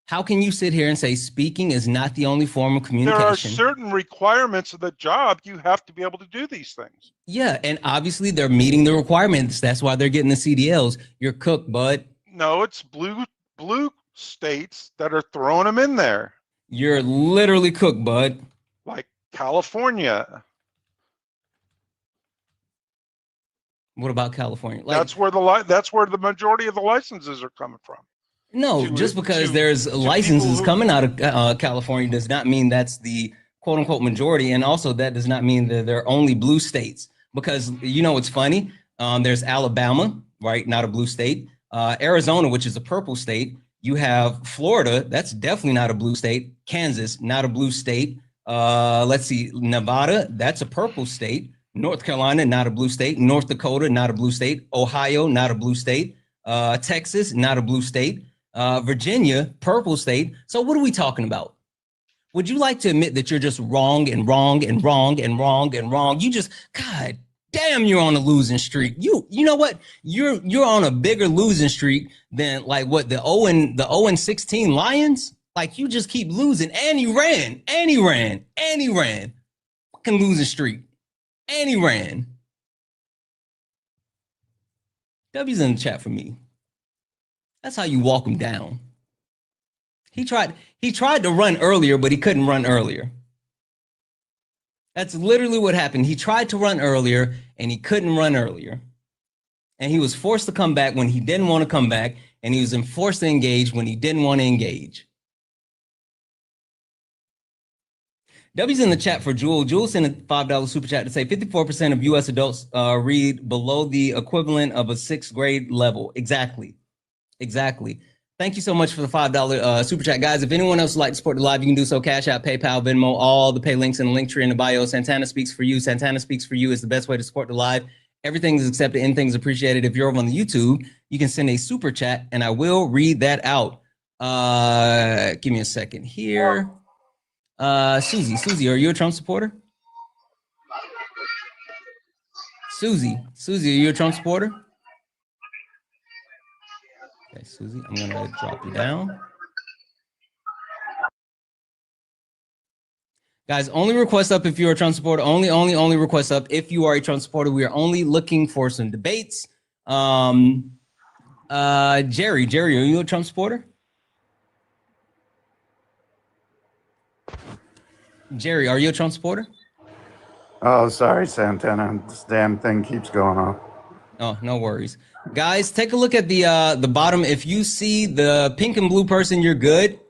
How can you sit here and say speaking is not the only form of There communication? are certain requirements of the job. You have to be able to do these things. Yeah, and obviously they're meeting the requirements. That's why they're getting the CDLs. You're cooked, bud. No, it's blue states that are throwing them in there, You're literally cooked, bud. like California. What about California? Like, That's where the majority of the licenses are coming from. no, to- just because to- there's to licenses people who- coming out of California does not mean that's the quote unquote majority. And also that does not mean that they're only blue states, because you know, it's funny. There's Alabama, right? Not a blue state. Arizona, which is a purple state. You have Florida. That's definitely not a blue state. Kansas, not a blue state. Let's see, Nevada, that's a purple state. North Carolina, not a blue state. North Dakota, not a blue state. Ohio, not a blue state. Texas, not a blue state. Virginia, purple state. So what are we talking about? Would you like to admit that you're just wrong and wrong and wrong and wrong and wrong? You just, God damn, you're on a losing streak. You know what? You're on a bigger losing streak than like what the 0-16 Lions. Like you just keep losing, and he ran. Fucking losing streak, and he ran. W's in the chat for me. That's how you walk him down. He tried to run earlier, but he couldn't run earlier. That's literally what happened. He tried to run earlier and he couldn't run earlier. And he was forced to come back when he didn't want to come back, and he was forced to engage when he didn't want to engage. W's in the chat for Jewel. Jewel sent a $5 super chat to say 54% of US adults read below the equivalent of a 6th grade level. Exactly. Thank you so much for the $5 super chat, guys. If anyone else would like to support the live, you can do so. Cash App, PayPal, Venmo, all the pay links in the link tree in the bio. Santana Speaks for You. Santana Speaks for You is the best way to support the live. Everything is accepted, anything is appreciated. If you're over on the YouTube, you can send a super chat and I will read that out. Give me a second here. Susie, are you a Trump supporter? Susie, are you a Trump supporter? Okay, Susie, I'm gonna drop you down. Guys, only request up if you're a Trump supporter. Only request up if you are a Trump supporter. We are only looking for some debates. Jerry, are you a Trump supporter? Jerry, are you a Trump supporter? Oh, sorry, Santana. This damn thing keeps going on. Oh, no worries. Guys, take a look at the bottom. If you see the pink and blue person, you're good.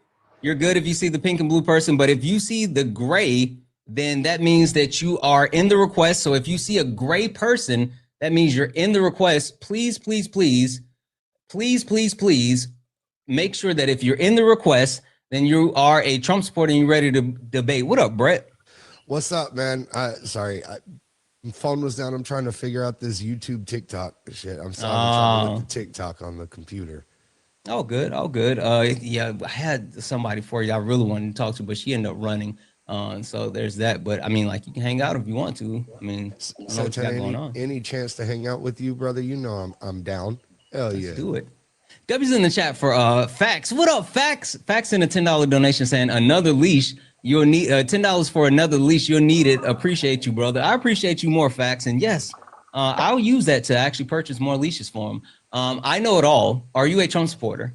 You're good if you see the pink and blue person. But if you see the gray, then that means that you are in the request. So if you see a gray person, that means you're in the request. Please make sure that if you're in the request, then you are a Trump supporter and you're ready to debate. What up, Brett? What's up, man? Sorry, my phone was down. I'm trying to figure out this YouTube TikTok shit. I'm sorry. I'm trying to look at the TikTok on the computer. Oh, good. Yeah, I had somebody for you I really wanted to talk to, but she ended up running. So there's that. But I mean, like, you can hang out if you want to. I mean, I don't know what you got going on. Any chance to hang out with you, brother? You know I'm down. Hell Let's yeah. do it. W's in the chat for Fax. What up, Fax? Fax in a $10 donation saying another leash. You'll need $10 for another leash. You'll need it. Appreciate you, brother. I appreciate you more, Fax. And yes, I'll use that to actually purchase more leashes for him. I know it all. Are you a Trump supporter?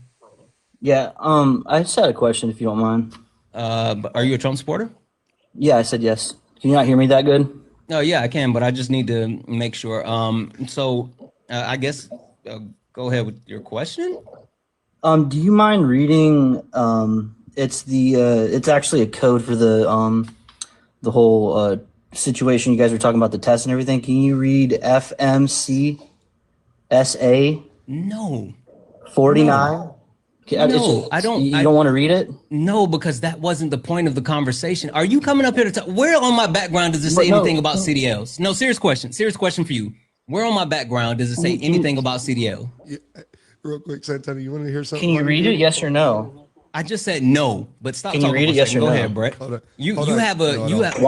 Yeah. I just had a question, if you don't mind. Are you a Trump supporter? Yeah, I said yes. Can you not hear me that good? Oh yeah, I can, but I just need to make sure. So I guess go ahead with your question. Do you mind reading? It's actually a code for the whole situation you guys were talking about, the test and everything. Can you read FMCSA? No. 49. No, I don't. You don't want to read it? No, because that wasn't the point of the conversation. Are you coming up here to talk? Where on my background does it say anything about CDLs? No, serious question. Serious question for you. Where on my background does it say anything about CDL? Yeah, real quick, Santana, you want to hear something? Can you read it? Yes or no? I just said no, but stop. Can you read it? Yes or no? Go ahead, Brett. You have bars. You have so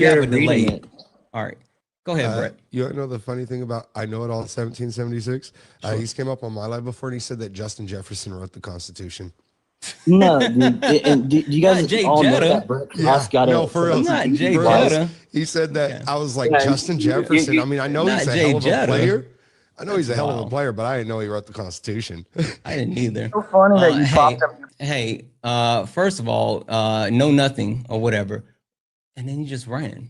you have a of reading delay. it? All right. Go ahead, Brett. You know the funny thing about I Know It All 1776? He's came up on my live before and he said that Justin Jefferson wrote the Constitution. No, dude. Do you guys Jay all know Jetta. that Brett Ross got No, it? for real. Not Jay Bro, Jetta. He said that. Okay. I was like, Yeah, Justin Jefferson. I mean, I know Not he's a Jay hell of a Jetta. player. I know he's a hell of Wow. a player, but I didn't know he wrote the Constitution. I didn't either. So funny that you popped him. Hey, first of all, know nothing or whatever, and then you just ran.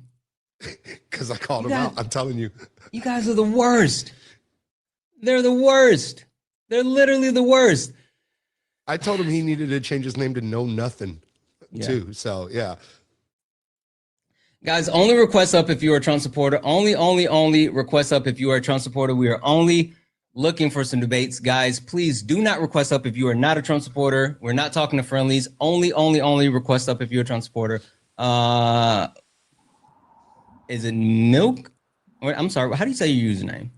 Because I called him out. I'm telling you. You guys are the worst. They're the worst. They're literally the worst. I told him he needed to change his name to Know Nothing, too. So, yeah. Guys, only request up if you're a Trump supporter. Only request up if you are a Trump supporter. We are only looking for some debates. Guys, please do not request up if you are not a Trump supporter. We're not talking to friendlies. Only request up if you're a Trump supporter. Is it Milk? I'm sorry. How do you say your username?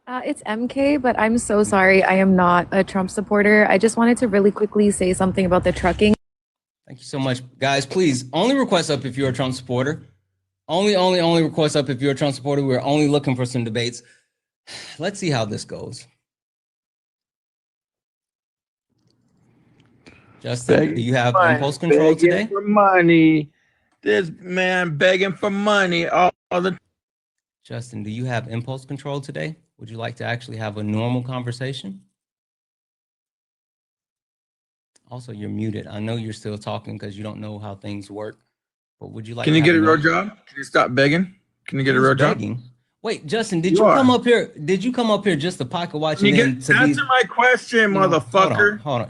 It's MK, but I'm so sorry. I am not a Trump supporter. I just wanted to really quickly say something about the trucking. Thank you so much. Guys, please only request up if you're a Trump supporter. Only request up if you're a Trump supporter. We're only looking for some debates. Let's see how this goes. Justin, do you have impulse control today? For money. This man begging for money all the. Justin, do you have impulse control today? Would you like to actually have a normal conversation? Also, you're muted. I know you're still talking because you don't know how things work. But would you like? Can you get a real job? Can you stop begging? Can you get a real job? Wait, Justin, did you come up here? Did you come up here just to pocket watch? Can you answer my question, motherfucker? Hold on.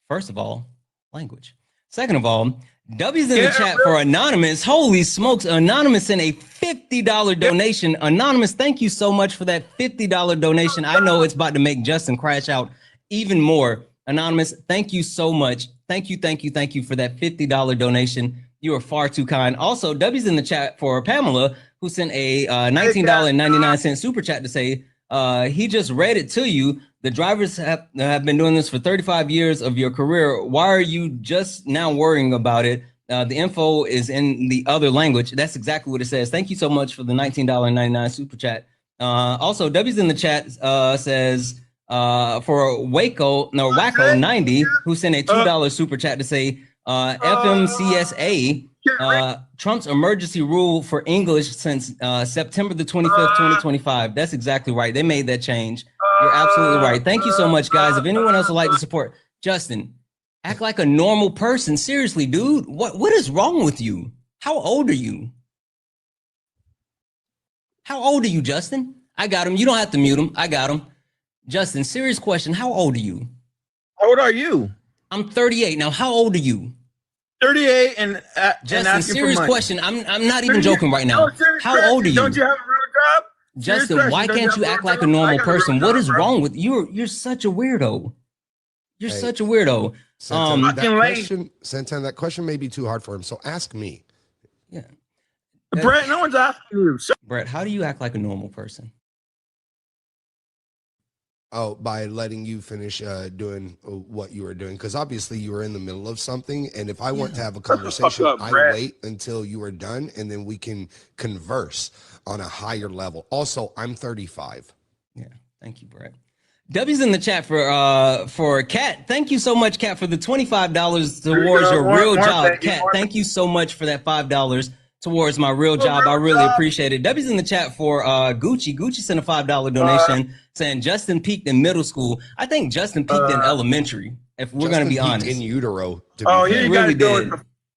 First of all, language. Second of all, W's in the chat for Anonymous. Holy smokes, Anonymous sent a $50 donation. Anonymous, thank you so much for that $50 donation. I know it's about to make Justin crash out even more. Anonymous, thank you so much. Thank you for that $50 donation. You are far too kind. Also, W's in the chat for Pamela, who sent a $19.99 super chat to say he just read it to you. The drivers have been doing this for 35 years of your career. Why are you just now worrying about it? The info is in the other language. That's exactly what it says. Thank you so much for the $19.99 super chat. Also, W's in the chat says for Wacko 90, who sent a $2 super chat to say FMCSA, Trump's emergency rule for English since September the 25th, 2025. That's exactly right. They made that change. You're absolutely right. Thank you so much, guys. If anyone else would like to support Justin, act like a normal person. Seriously, dude. What is wrong with you? How old are you? How old are you, Justin? I got him. You don't have to mute him. I got him. Justin, serious question. How old are you? How old are you? I'm 38. Now, how old are you? 38 and Justin, serious question. I'm not even joking right now. How old are you? Don't you have a real job? Justin, why can't you act like a normal person? What is wrong with you? You're such a weirdo. You're such a weirdo. Santana, that question may be too hard for him, so ask me. Yeah. Brett, no one's asking you. Brett, how do you act like a normal person? Oh, by letting you finish doing what you were doing, because obviously you were in the middle of something, and if I want to have a conversation, up, I Brett. wait until you are done, and then we can converse on a higher level. Also, I'm 35. Yeah, thank you, Brett. W's in the chat for Kat. Thank you so much, Kat, for the $25 towards your real job. Kat, thank you so much for that $5 towards my real job. I really appreciate it. W's in the chat for Gucci. Gucci sent a $5 donation saying Justin peaked in middle school. I think Justin peaked in elementary, if we're going to be honest. In utero. He really did.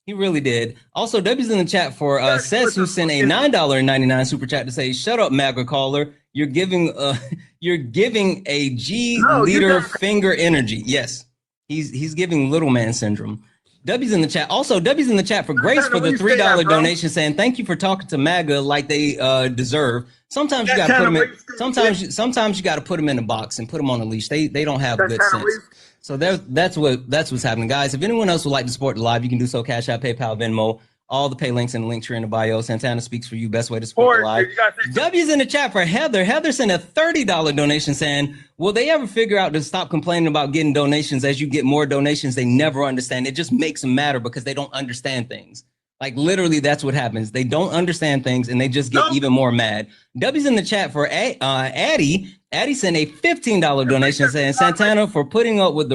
He really did. Also, W's in the chat for Sess, who sent a $9.99 super chat to say, "Shut up, MAGA caller. You're giving a G leader finger energy." Yes, he's giving little man syndrome. W's in the chat. Also, W's in the chat for Grace for the $3 donation, saying thank you for talking to MAGA like they deserve. Sometimes you got to put them in. Sometimes you got to put them in a box and put them on a leash. They don't have good sense. So that's what's happening, guys. If anyone else would like to support the live, you can do so. Cash App, PayPal, Venmo. All the pay links in the link tree in the bio. Santana speaks for you. Best way to support the live. W's in the chat for Heather. Heather sent a $30 donation saying, will they ever figure out to stop complaining about getting donations? As you get more donations, they never understand. It just makes them madder because they don't understand things. Like literally, that's what happens. They don't understand things and they just get even more mad. W's in the chat for Addie. Addie sent a $15 donation saying, Santana, for putting up with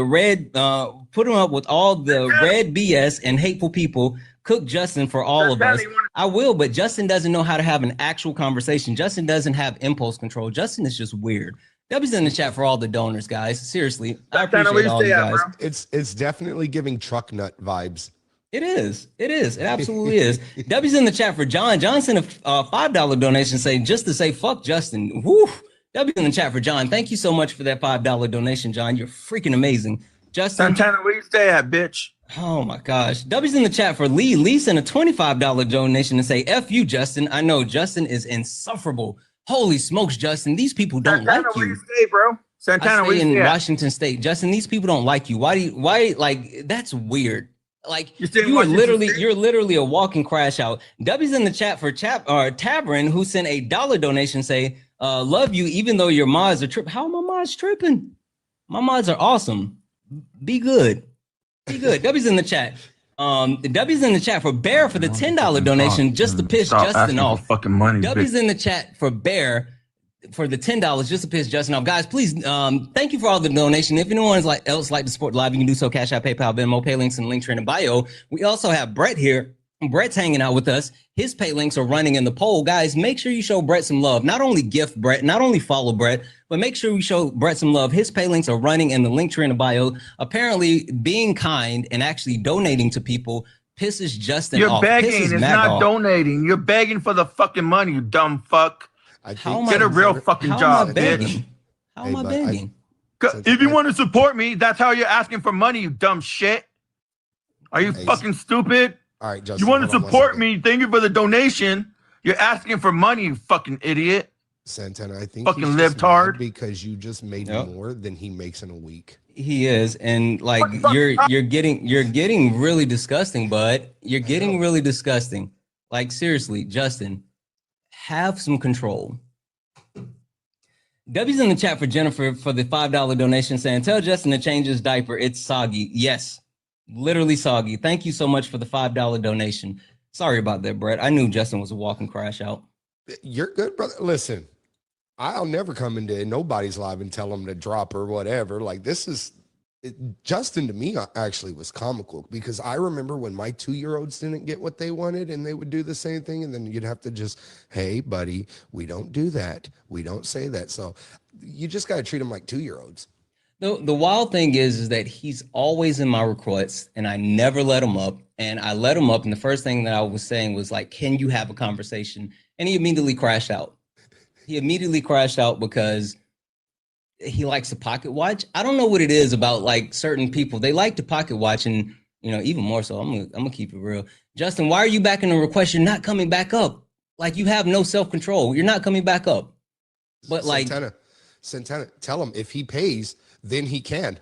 putting up with all the red BS and hateful people. Cook Justin for all of us. I will, but Justin doesn't know how to have an actual conversation. Justin doesn't have impulse control. Justin is just weird. W's in the chat for all the donors, guys. Seriously, I appreciate all you guys. It's definitely giving truck nut vibes. It is. It is. It absolutely is. W's in the chat for John. John sent a $5 donation saying, just to say fuck Justin. Woo. W in the chat for John. Thank you so much for that $5 donation, John. You're freaking amazing. Justin. Santana, where you stay at, bitch? Oh my gosh. W's in the chat for Lee. Lee sent a $25 donation to say, F you, Justin. I know Justin is insufferable. Holy smokes, Justin. These people don't like you. Where you stay, bro? Santana, I stay in Washington State. Justin, these people don't like you. Why like that's weird. Like you're literally a walking crash out. W's in the chat for Tavern, who sent a $1 donation, say, love you, even though your mods are tripping. How are my mods tripping? My mods are awesome. Be good. Be good. W's in the chat. W's in the chat for Bear for the $10 donation just to piss Justin off. Fucking money. W's in the chat for Bear for the $10 just to piss Justin off. Guys, please, thank you for all the donation. If anyone else like to support live, you can do so. Cash App, PayPal, Venmo, pay links in the link tree in the bio. We also have Brett here. Brett's hanging out with us. His pay links are running in the poll. Guys, make sure you show Brett some love. Not only gift Brett, not only follow Brett, but make sure we show Brett some love. His pay links are running in the link tree in the bio. Apparently, being kind and actually donating to people pisses Justin off. You're begging. It's not donating. You're begging for the fucking money, you dumb fuck. Get a real fucking job, bitch. How am I begging? If you want to support me, that's how you're asking for money, you dumb shit. Are you fucking stupid? All right, Justin. You want to support me? Thank you for the donation. You're asking for money, you fucking idiot. Santana, I think fucking libtard because you just made more than he makes in a week. He is, and like you're getting really disgusting, bud. You're getting really disgusting. Like seriously, Justin, have some control. W's in the chat for Jennifer for the $5 donation saying, tell Justin to change his diaper. It's soggy. Yes. Literally soggy. Thank you so much for the $5 donation. Sorry about that, Brett. I knew Justin was a walking crash out. You're good, brother. Listen, I'll never come into nobody's live and tell them to drop or whatever. Like Justin to me actually was comical because I remember when my 2-year-olds didn't get what they wanted and they would do the same thing. And then you'd have to just, hey, buddy, we don't do that. We don't say that. So you just got to treat them like 2-year-olds. The wild thing is that he's always in my requests and I never let him up. And I let him up. And the first thing that I was saying was like, can you have a conversation? And he immediately crashed out. He immediately crashed out because he likes to pocket watch. I don't know what it is about like certain people. They like to pocket watch and, you know, even more so. I'm gonna keep it real. Justin, why are you back in the request? You're not coming back up. Like you have no self-control. You're not coming back up. But like Santana, tell him if he pays, then he can.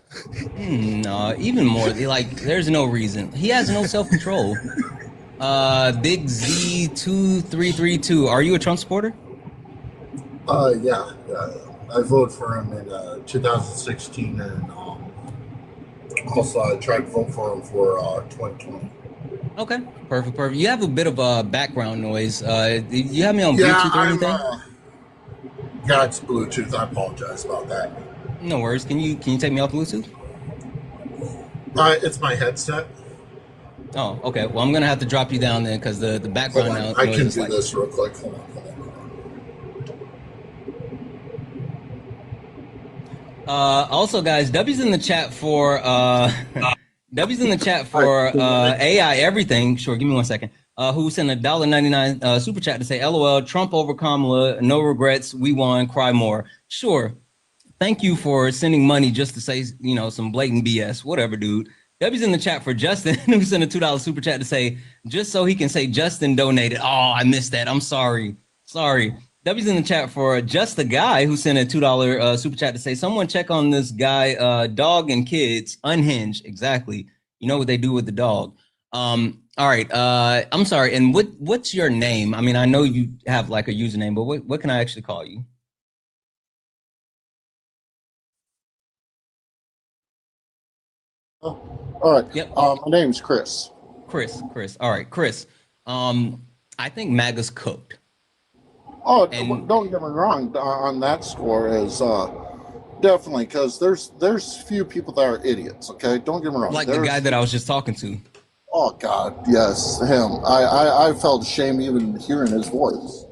No, even more. Like, there's no reason. He has no self-control. Big Z2332. Are you a Trump supporter? Yeah. I voted for him in 2016, and also I tried to vote for him for 2020. Okay, perfect. You have a bit of a background noise. You have me on Bluetooth or anything? Yeah, it's Bluetooth. I apologize about that. No worries. Can you take me off Bluetooth? It's my headset. Oh, okay. Well, I'm gonna have to drop you down then because the background noise I can is do like this real quick. Hold on. Also, guys, W's in the chat for W's in the chat for AI everything. Sure, give me 1 second. Who sent a $1.99 super chat to say, "LOL, Trump over Kamala, no regrets, we won, cry more." Sure. Thank you for sending money just to say, some blatant BS. Whatever, dude. W's in the chat for Justin, who sent a $2 super chat to say, just so he can say Justin donated. Oh, I missed that. I'm sorry. W's in the chat for Just the Guy, who sent a $2 super chat to say, someone check on this guy, dog and kids, unhinged. Exactly. You know what they do with the dog. All right. I'm sorry. And what's your name? I mean, I know you have like a username, but what can I actually call you? All right. Yep. My name's Chris. Chris. All right, Chris. I think MAGA's cooked. Oh, don't get me wrong. On that score is definitely, because there's few people that are idiots. Okay, don't get me wrong. Like the guy that I was just talking to. Oh God, yes, him. I felt ashamed even hearing his voice.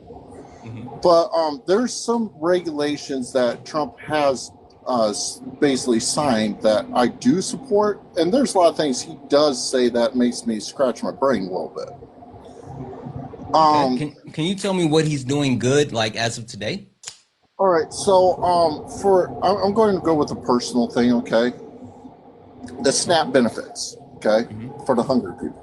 But there's some regulations that Trump has basically signed that I do support, and there's a lot of things he does say that makes me scratch my brain a little bit. Can you tell me what he's doing good, like as of today? All right, so I'm going to go with a personal thing, okay? The SNAP benefits, okay, for the hungry people.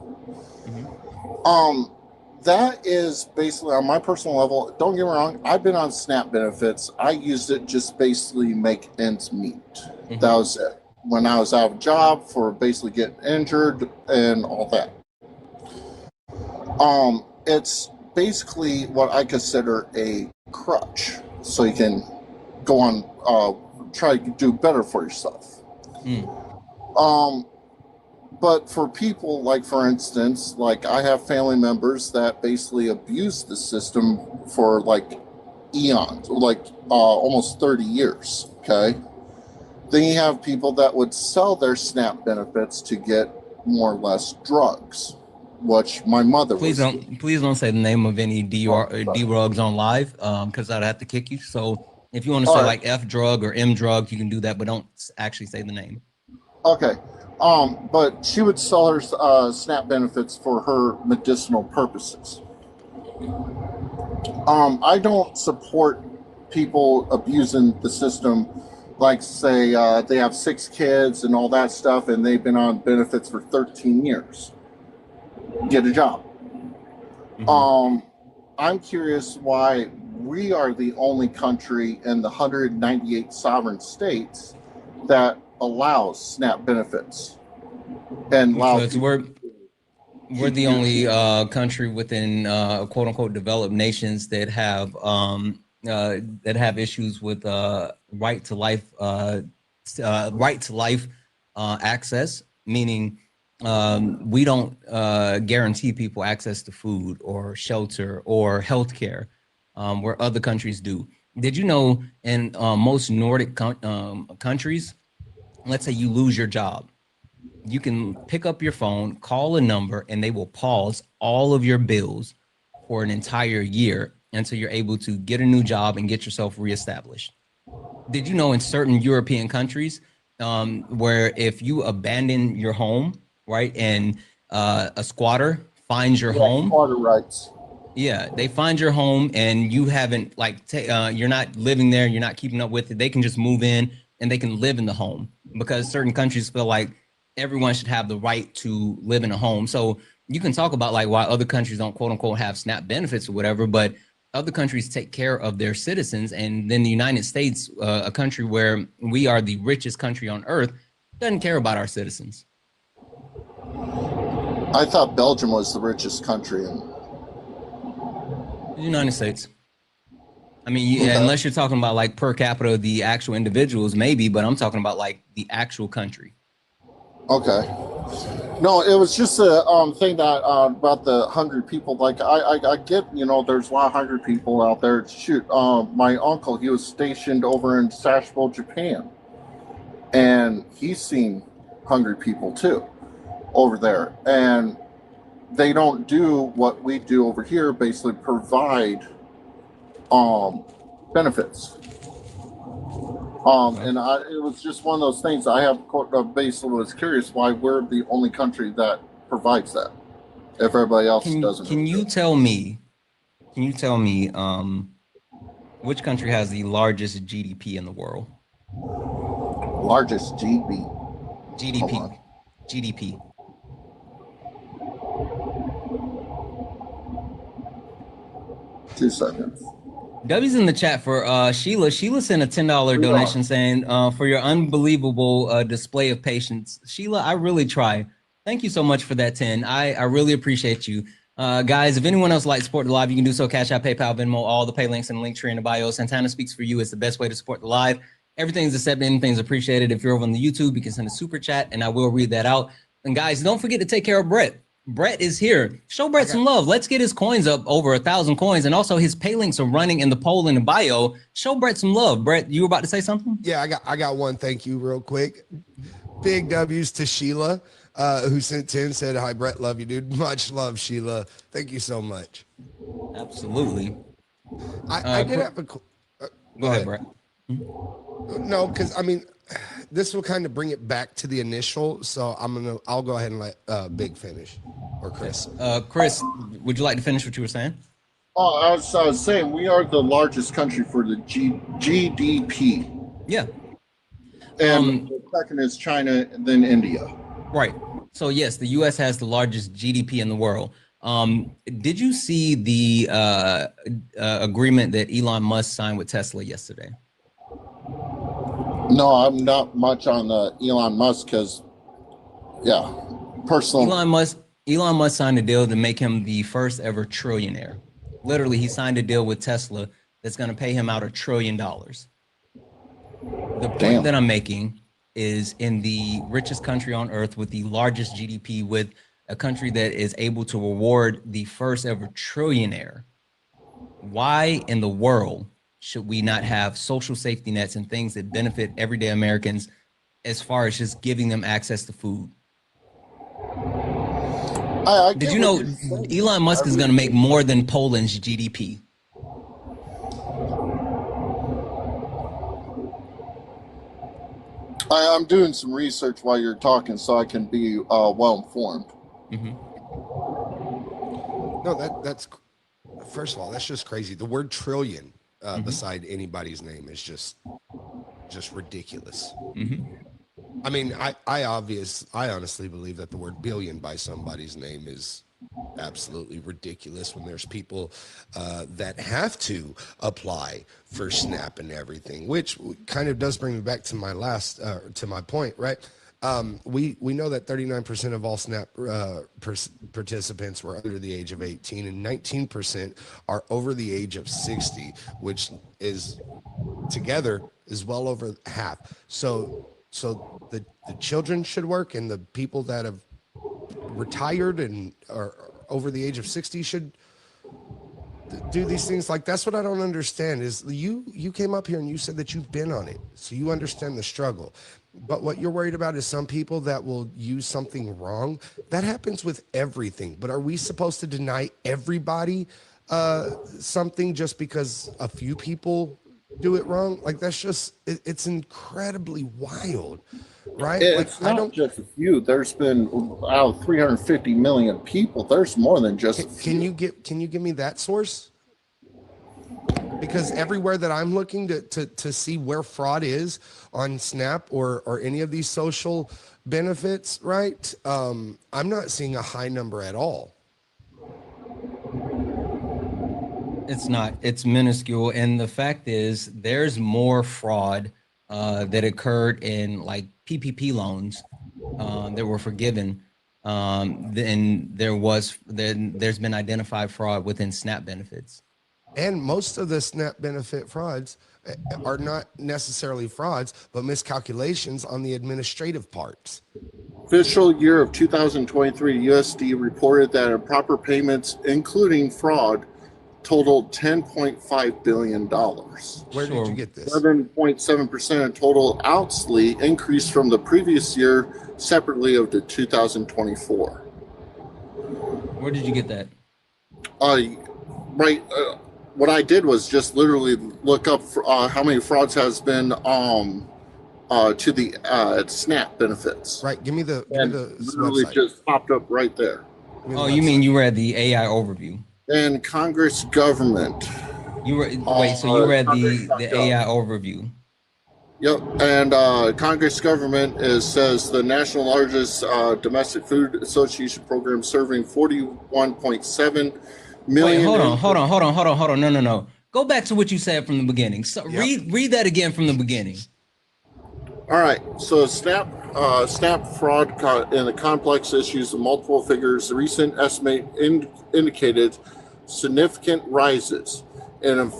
That is basically on my personal level. Don't get me wrong, I've been on SNAP benefits. I used it just basically make ends meet. That was it. When I was out of a job for basically getting injured and all that. It's basically what I consider a crutch, so you can go on, try to do better for yourself. But for people, like for instance, like I have family members that basically abuse the system for like eons, like almost 30 years, okay? Then you have people that would sell their SNAP benefits to get more or less drugs, which my mother please don't say the name of any drugs on live, because I'd have to kick you. So if you want to say like F drug or M drug, you can do that, but don't actually say the name. Okay. But she would sell her SNAP benefits for her medicinal purposes. I don't support people abusing the system, like say they have 6 kids and all that stuff, and they've been on benefits for 13 years. Get a job. I'm curious why we are the only country in the 198 sovereign states that allows SNAP benefits and allows we're the only country within quote unquote developed nations that have issues with right to life access, meaning we don't guarantee people access to food or shelter or healthcare, where other countries do. Did you know in most Nordic countries, let's say you lose your job, you can pick up your phone, call a number, and they will pause all of your bills for an entire year until you're able to get a new job and get yourself reestablished. Did you know in certain European countries, where if you abandon your home, right, and a squatter finds your home, squatter rights. Yeah, they find your home and you haven't you're not living there, you're not keeping up with it. They can just move in and they can live in the home, because certain countries feel like everyone should have the right to live in a home. So you can talk about like why other countries don't quote unquote have SNAP benefits or whatever, but other countries take care of their citizens. And then the United States, a country where we are the richest country on earth, doesn't care about our citizens. I thought Belgium was the richest country in the United States. I mean, unless you're talking about like per capita, the actual individuals, maybe, but I'm talking about like the actual country. Okay. No, it was just a thing that about the hungry people. Like I get, there's a lot of hungry people out there. Shoot, my uncle, he was stationed over in Sasebo, Japan, and he's seen hungry people too over there, and they don't do what we do over here. Basically, provide benefits. And it was just one of those things. I have basically was curious why we're the only country that provides that, if everybody else doesn't. Can you tell me? Which country has the largest GDP in the world? Largest GDP. GDP. Two seconds. W's in the chat for Sheila. Sheila sent a $10 donation saying, for your unbelievable display of patience. Sheila, I really try. Thank you so much for that 10. I really appreciate you. Guys, if anyone else likes support the live, you can do so. Cash App, PayPal, Venmo, all the pay links in the link tree in the bio. Santana Speaks for You is the best way to support the live. Everything's accepted, anything's appreciated. If you're over on the YouTube, you can send a super chat and I will read that out. And guys, don't forget to take care of Brett. Brett is here. Show Brett some love. Let's get his coins up over 1,000 coins. And also his pay links are running in the poll in the bio. Show Brett some love. Brett, you were about to say something? Yeah, I got one. Thank you real quick. Big W's to Sheila, who sent 10, said, hi, Brett, love you, dude. Much love, Sheila. Thank you so much. Absolutely. I did have a... go ahead, Brett. No, because, I mean, this will kind of bring it back to the initial, so I'll go ahead and let Big finish, or Chris. Chris, would you like to finish what you were saying? Oh, I was saying we are the largest country for the GDP. Yeah. And the second is China, then India. Right. So yes, the U.S. has the largest GDP in the world. Did you see the agreement that Elon Musk signed with Tesla yesterday? No, I'm not much on Elon Musk because, personal. Elon Musk signed a deal to make him the first ever trillionaire. Literally, he signed a deal with Tesla that's going to pay him out $1 trillion. The point that I'm making is in the richest country on earth with the largest GDP, with a country that is able to reward the first ever trillionaire. Why in the world should we not have social safety nets and things that benefit everyday Americans as far as just giving them access to food? Did you know Elon Musk is going to make more than Poland's GDP? I'm doing some research while you're talking so I can be well informed. Mm-hmm. No, that's first of all, that's just crazy. The word trillion beside anybody's name is just ridiculous. Mm-hmm. I mean, I honestly believe that the word billion by somebody's name is absolutely ridiculous when there's people that have to apply for SNAP and everything, which kind of does bring me back to my to my point, right? We know that 39% of all SNAP participants were under the age of 18 and 19% are over the age of 60, which is together is well over half. So the children should work and the people that have retired and are over the age of 60 should do these things. Like, that's what I don't understand is you came up here and you said that you've been on it, so you understand the struggle. But what you're worried about is some people that will use something wrong. That happens with everything. But are we supposed to deny everybody something just because a few people do it wrong? Like, that's just, it's incredibly wild, right? It's like, not just a few. There's been out of 350 million people. There's more than just a few. Can you give me that source? Because everywhere that I'm looking to see where fraud is on SNAP or any of these social benefits, right? I'm not seeing a high number at all. It's not. It's minuscule. And the fact is, there's more fraud that occurred in like PPP loans that were forgiven than there's been identified fraud within SNAP benefits. And most of the SNAP benefit frauds are not necessarily frauds, but miscalculations on the administrative parts. Fiscal year of 2023, USD reported that improper payments, including fraud, totaled $10.5 billion. Where did you get this? 7.7% of total outsly increased from the previous year separately of the 2024. Where did you get that? What I did was just literally look up how many frauds has been to the SNAP benefits. Right. Give me the literally website. Just popped up right there. Oh, you mean you read the AI overview? And Congress government. You were wait, so you read the AI overview? Yep, and Congress government says the national largest domestic food association program serving 41.7 million. Wait, hold on. No. Go back to what you said from the beginning. So read that again from the beginning. All right, so SNAP fraud and the complex issues of multiple figures. The recent estimate indicated significant rises in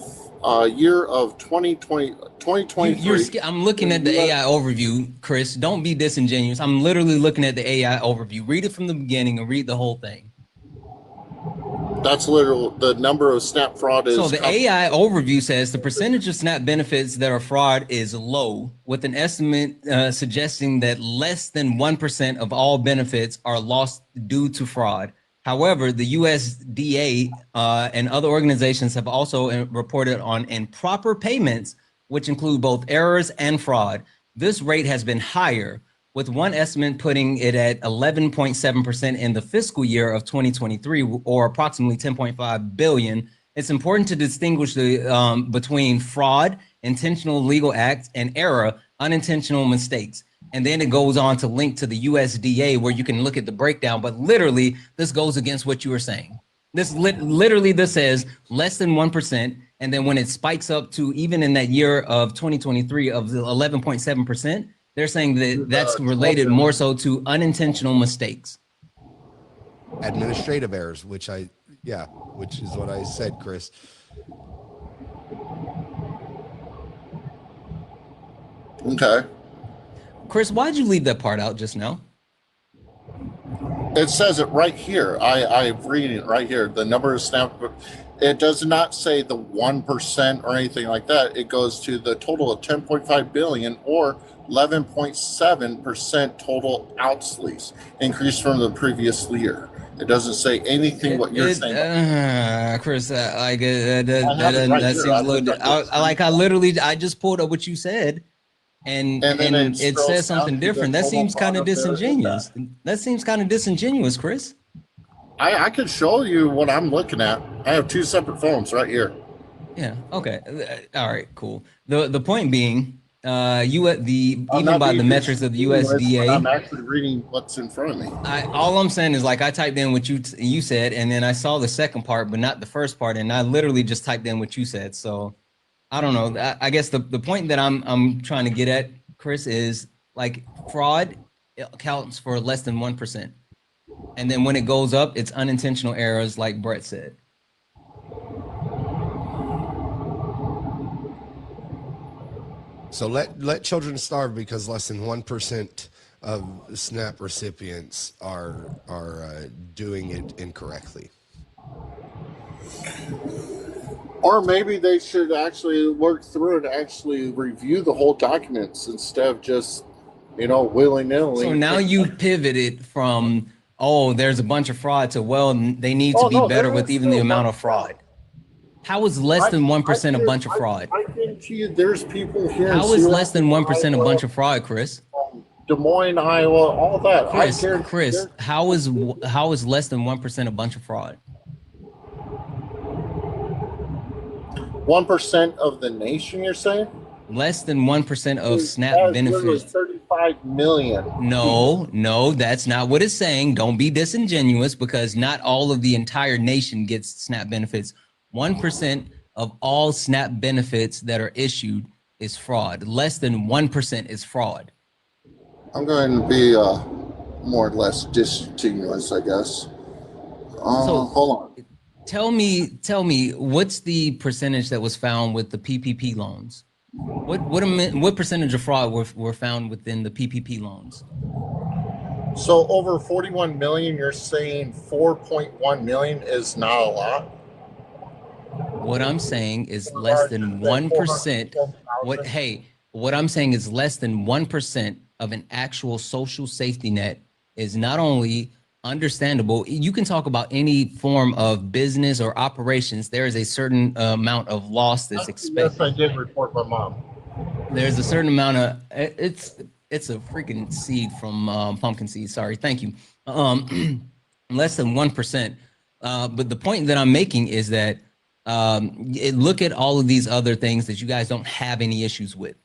a year of 2023. I'm looking at the AI overview, Chris. Don't be disingenuous. I'm literally looking at the AI overview. Read it from the beginning and read the whole thing. That's literal. The number of SNAP fraud is. So the AI overview says the percentage of SNAP benefits that are fraud is low, with an estimate suggesting that less than 1% of all benefits are lost due to fraud. However, the USDA and other organizations have also reported on improper payments, which include both errors and fraud. This rate has been higher, with one estimate putting it at 11.7% in the fiscal year of 2023, or approximately 10.5 billion. It's important to distinguish between fraud, intentional legal acts, and error, unintentional mistakes. And then it goes on to link to the USDA where you can look at the breakdown, but literally this goes against what you were saying. This literally this says less than 1%. And then when it spikes up to even in that year of 2023 of the 11.7%, they're saying that that's related more so to unintentional mistakes. Administrative errors, which is what I said, Chris. Okay. Chris, why'd you leave that part out just now? It says it right here. I'm reading it right here. The number of SNAP. It does not say the 1% or anything like that. It goes to the total of 10.5 billion or 11.7% total outsleys, increase from the previous year. It doesn't say anything what you're saying. Chris, that seems a little. I just pulled up what you said, and it says something different. That seems kind of disingenuous. That seems kind of disingenuous, Chris. I could show you what I'm looking at. I have two separate phones right here. Yeah. Okay. All right. Cool. The point being, even by the metrics of the USDA, I'm actually reading what's in front of me. All I'm saying is, like, I typed in what you said, and then I saw the second part, but not the first part, and I literally just typed in what you said. So I don't know. I guess the point that I'm trying to get at, Chris, is like fraud accounts for less than 1%. And then when it goes up, it's unintentional errors, like Brett said. So let children starve because less than 1% of SNAP recipients are doing it incorrectly. Or maybe they should actually work through and actually review the whole documents instead of just, willy-nilly. So now you pivoted from, there's a bunch of fraud to, they need to be better with even the amount of fraud. How is less than 1% a bunch of fraud? I guarantee you there's people here. How is less than 1% a bunch of fraud, Chris? Des Moines, Iowa, all that. Chris, how is less than 1% a bunch of fraud? 1% of the nation, you're saying? Less than 1% of SNAP benefits. 35 million. No, that's not what it's saying. Don't be disingenuous, because not all of the entire nation gets SNAP benefits. 1% of all SNAP benefits that are issued is fraud. Less than 1% is fraud. I'm going to be more or less disingenuous, I guess. Hold on. Tell me, what's the percentage that was found with the PPP loans? What percentage of fraud were found within the PPP loans? So over 41 million, you're saying 4.1 million is not a lot? What I'm saying is less than 1%. What I'm saying is less than 1% of an actual social safety net is not only understandable. You can talk about any form of business or operations. There is a certain amount of loss that's expected. Yes, I did report my mom. There's a certain amount of it's a freaking seed from pumpkin seed. Sorry, thank you. Less than 1%. But the point that I'm making is that look at all of these other things that you guys don't have any issues with,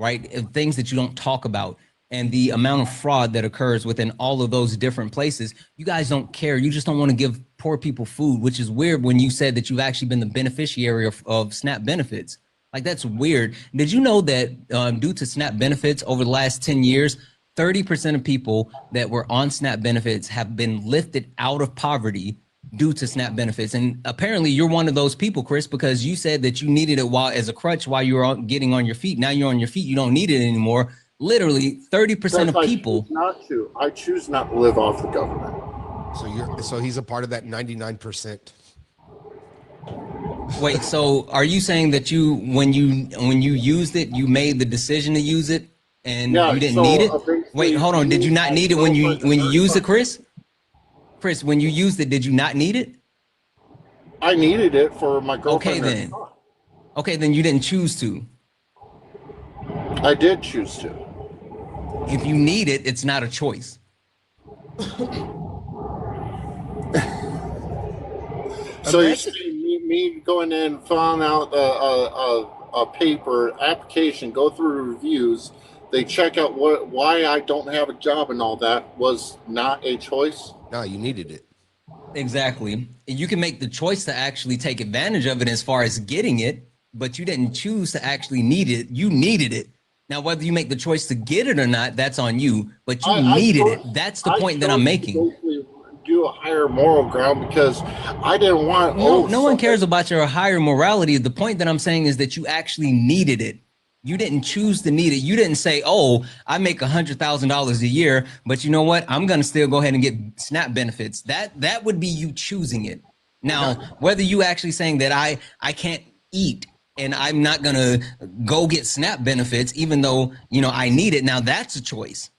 right? Things that you don't talk about, and the amount of fraud that occurs within all of those different places. You guys don't care. You just don't want to give poor people food, which is weird when you said that you've actually been the beneficiary of SNAP benefits. Like, that's weird. Did you know that due to SNAP benefits over the last 10 years, 30% of people that were on SNAP benefits have been lifted out of poverty due to SNAP benefits? And apparently you're one of those people, Chris, because you said that you needed it as a crutch while you were getting on your feet. Now you're on your feet. You don't need it anymore. Literally 30% of people. I choose not to live off the government. So he's a part of that 99%. Wait, so are you saying that when you used it, you made the decision to use it and you didn't need it? Wait, hold on. Did you not need it when you used it, Chris? Chris, when you used it, did you not need it? I needed it for my girlfriend. Okay, then you didn't choose to. I did choose to. If you need it, it's not a choice. So you're saying me going in, filling out a paper application, go through reviews, they check out why I don't have a job and all that was not a choice? No, you needed it. Exactly. You can make the choice to actually take advantage of it as far as getting it, but you didn't choose to actually need it. You needed it. Now, whether you make the choice to get it or not, that's on you, but you needed it. That's the point that I'm making. Do a higher moral ground because I didn't want. No one cares about your higher morality. The point that I'm saying is that you actually needed it. You didn't choose to need it. You didn't say, "Oh, I make $100,000 a year, but you know what? I'm gonna still go ahead and get SNAP benefits." That would be you choosing it. Now, whether you actually saying that I can't eat and I'm not gonna go get SNAP benefits, even though I need it. Now that's a choice.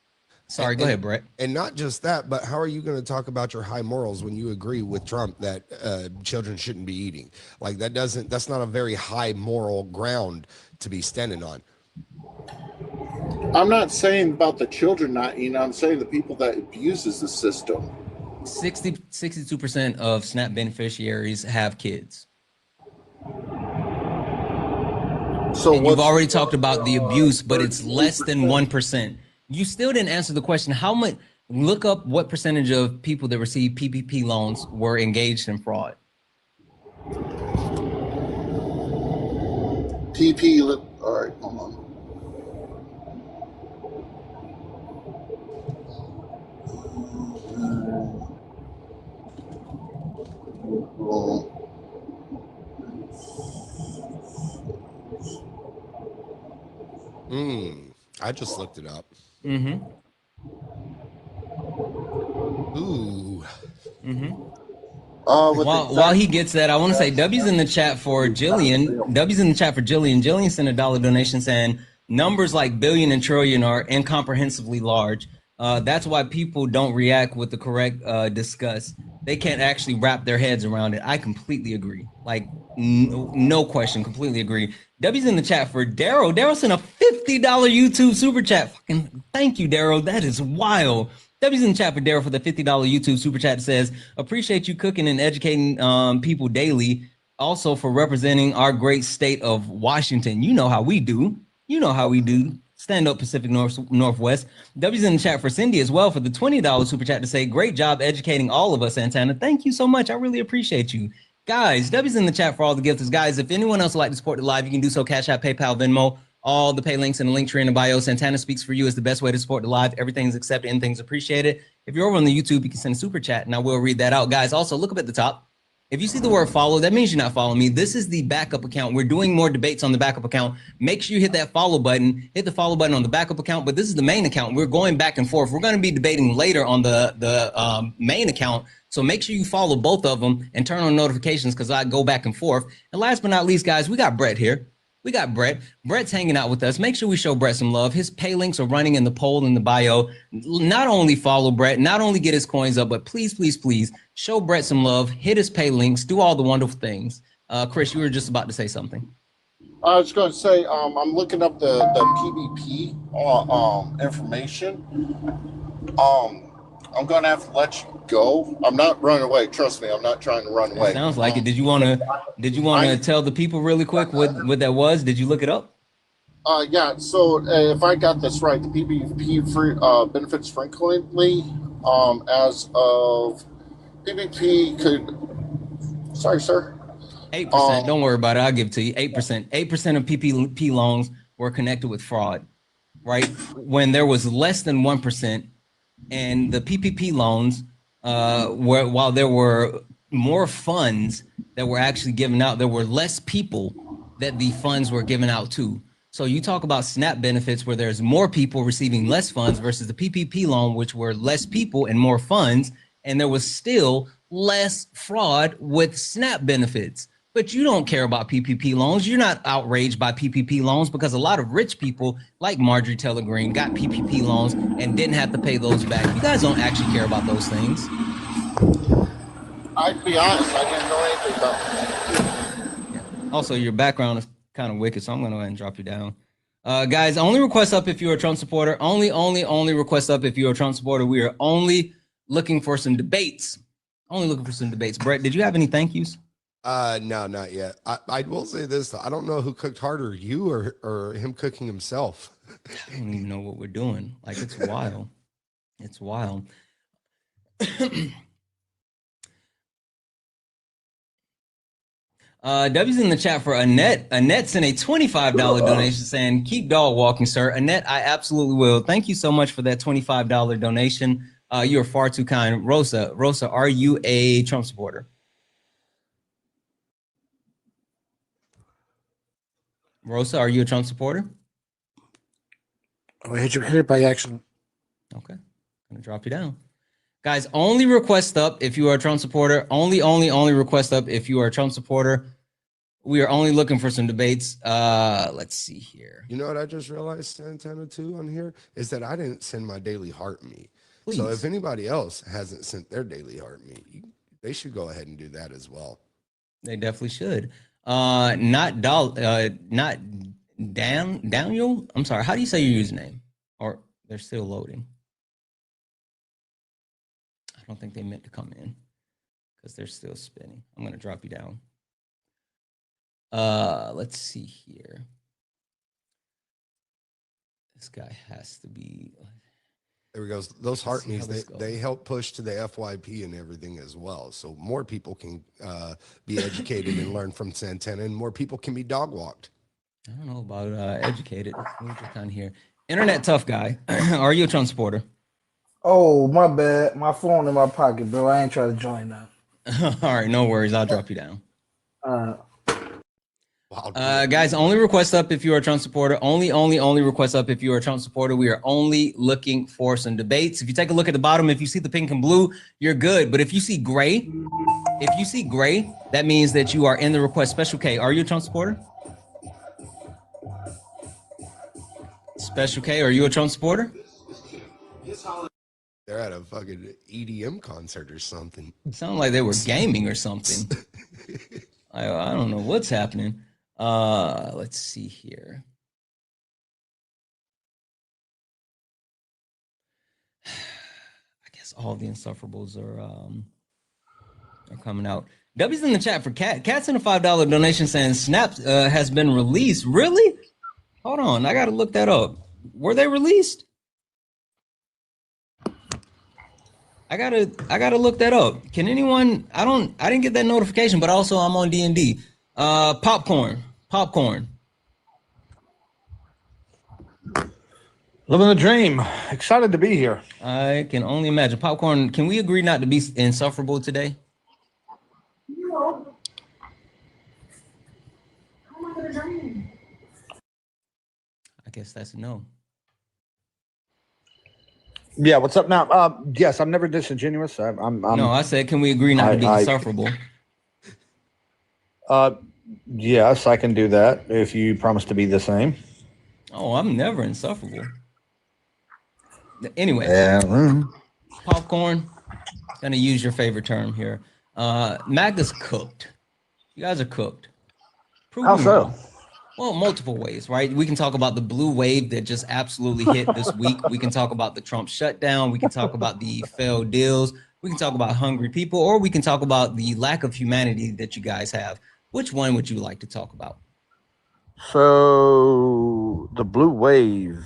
Sorry, go ahead, Brett. And not just that, but how are you going to talk about your high morals when you agree with Trump that children shouldn't be eating? Like that's not a very high moral ground to be standing on. I'm not saying about the children not eating. I'm saying the people that abuses the system. 62% of SNAP beneficiaries have kids. So you've already talked about the abuse, but it's less than 1%. You still didn't answer the question. How much? Look up what percentage of people that receive PPP loans were engaged in fraud. All right, hold on. I just looked it up. Mm-hmm. Ooh. Mm-hmm. While he gets that, I want to say W's in the chat for Jillian. W's in the chat for Jillian. Jillian sent a $1 donation saying numbers like billion and trillion are incomprehensibly large. That's why people don't react with the correct disgust. They can't actually wrap their heads around it. I completely agree. Like, no question, completely agree. W's in the chat for Daryl. Daryl sent a $50 YouTube super chat. Fucking thank you, Daryl. That is wild. W's in the chat for Daryl for the $50 YouTube super chat that says, appreciate you cooking and educating people daily. Also for representing our great state of Washington. You know how we do. You know how we do. Stand up Pacific Northwest. W's in the chat for Cindy as well for the $20 super chat to say, great job educating all of us, Santana. Thank you so much. I really appreciate you. Guys, W's in the chat for all the gifters. Guys, if anyone else would like to support the live, you can do so. Cash App, PayPal, Venmo, all the pay links in the link tree in the bio. Santana Speaks For You is the best way to support the live. Everything's accepted, anything's appreciated. If you're over on the YouTube, you can send a super chat and I will read that out. Guys, also look up at the top. If you see the word follow, that means you're not following me. This is the backup account. We're doing more debates on the backup account. Make sure you hit that follow button. Hit the follow button on the backup account. But this is the main account. We're going back and forth. We're going to be debating later on the main account. So make sure you follow both of them and turn on notifications because I go back and forth. And last but not least, guys, we got Brett here. We got Brett. Brett's hanging out with us. Make sure we show Brett some love. His pay links are running in the poll in the bio. Not only follow Brett, not only get his coins up, but please, please, please show Brett some love. Hit his pay links. Do all the wonderful things. Chris, you were just about to say something. I was going to say, I'm looking up the PvP information. I'm going to have to let you go. I'm not running away. Trust me, I'm not trying to run away. It sounds like it. Did you want to tell the people really quick what that was? Did you look it up? Yeah. So if I got this right, the PvP free benefits frequently as of PvP could. Sorry, sir. 8%. Don't worry about it. I'll give it to you. 8%. 8% of PPP loans were connected with fraud, right? When there was less than 1%. And the PPP loans, while there were more funds that were actually given out, there were less people that the funds were given out to. So you talk about SNAP benefits where there's more people receiving less funds versus the PPP loan, which were less people and more funds. And there was still less fraud with SNAP benefits. But you don't care about PPP loans. You're not outraged by PPP loans because a lot of rich people like Marjorie Taylor Greene got PPP loans and didn't have to pay those back. You guys don't actually care about those things. I'd be honest, I didn't know anything about PPP. Yeah. Also, your background is kind of wicked, so I'm going to go ahead and drop you down. Guys, only request up if you're a Trump supporter. Only request up if you're a Trump supporter. We are only looking for some debates. Only looking for some debates. Brett, did you have any thank yous? No, not yet. I will say this though. I don't know who cooked harder, you or him cooking himself. I don't even know what we're doing. Like, it's wild. It's wild. W's in the chat for Annette. Annette sent a $25 donation saying, keep dog walking, sir. Annette, I absolutely will. Thank you so much for that $25 donation. You're far too kind. Rosa, are you a Trump supporter? Rosa, are you a Trump supporter? Oh, I hit it by accident. Okay, gonna drop you down. Guys, only request up if you are a Trump supporter. Only request up if you are a Trump supporter. We are only looking for some debates. Let's see here. You know what I just realized, Santana, too, on here, is that I didn't send my daily heart meat. Please. So if anybody else hasn't sent their daily heart meat, they should go ahead and do that as well. They definitely should. Not Daniel. I'm sorry. How do you say your username? Or they're still loading. I don't think they meant to come in because they're still spinning. I'm gonna drop you down. Let's see here. This guy has to be. There we go. Those heart meats, they help push to the FYP and everything as well. So more people can be educated and learn from Santana, and more people can be dog walked. I don't know about educated. Let me just down here. Internet tough guy. Are you a Trump supporter? Oh, my bad. My phone in my pocket, bro. I ain't trying to join now. All right, no worries. I'll drop you down. Guys, only request up if you are a Trump supporter. Only request up if you are a Trump supporter. We are only looking for some debates. If you take a look at the bottom, if you see the pink and blue, you're good. But if you see gray, that means that you are in the request. Special K, are you a Trump supporter? Special K, are you a Trump supporter? They're at a fucking EDM concert or something. It sounded like they were gaming or something. I don't know what's happening. Let's see here. I guess all the insufferables are coming out. W's in the chat for Cat. Cat's in a $5 donation saying Snap has been released. Really? Hold on, I gotta look that up. Were they released? I gotta look that up. Can anyone? I didn't get that notification, but also I'm on D&D. Popcorn. Living the dream. Excited to be here. I can only imagine. Popcorn, can we agree not to be insufferable today? guess that's a no. Yeah, what's up now? Yes, I'm never disingenuous. No, I said, can we agree not to be insufferable? Yes, I can do that if you promise to be the same. Oh, I'm never insufferable. Anyway, popcorn. Gonna use your favorite term here. MAGA's cooked. You guys are cooked. How so? Well, multiple ways, right? We can talk about the blue wave that just absolutely hit this week. We can talk about the Trump shutdown. We can talk about the failed deals. We can talk about hungry people, or we can talk about the lack of humanity that you guys have. Which one would you like to talk about? So the blue wave,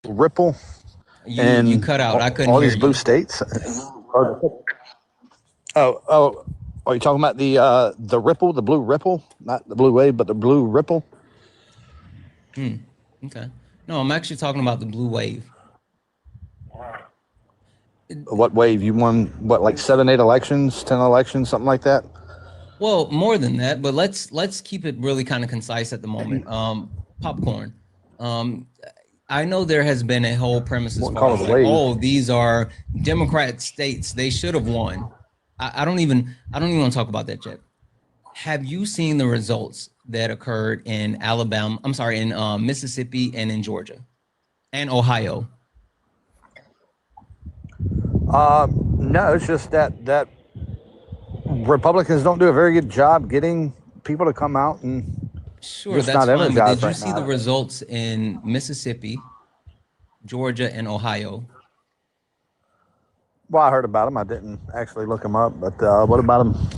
ripple, you cut out. I couldn't all hear these blue you. states. Oh, are you talking about the ripple, the blue ripple, not the blue wave, but the blue ripple? Okay. No, I'm actually talking about the blue wave. What wave? You won what, like 7, 8 elections, 10 elections, something like that? Well, more than that, but let's keep it really kind of concise at the moment. Popcorn. I know there has been a whole premise as far as like, oh, these are Democrat states. They should have won. I don't even want to talk about that yet. Have you seen the results that occurred in Alabama? I'm sorry, in Mississippi and in Georgia and Ohio? No, it's just that Republicans don't do a very good job getting people to come out and sure, that's fine. But did you see the results in Mississippi, Georgia, and Ohio? Well, I heard about them. I didn't actually look them up, but what about them?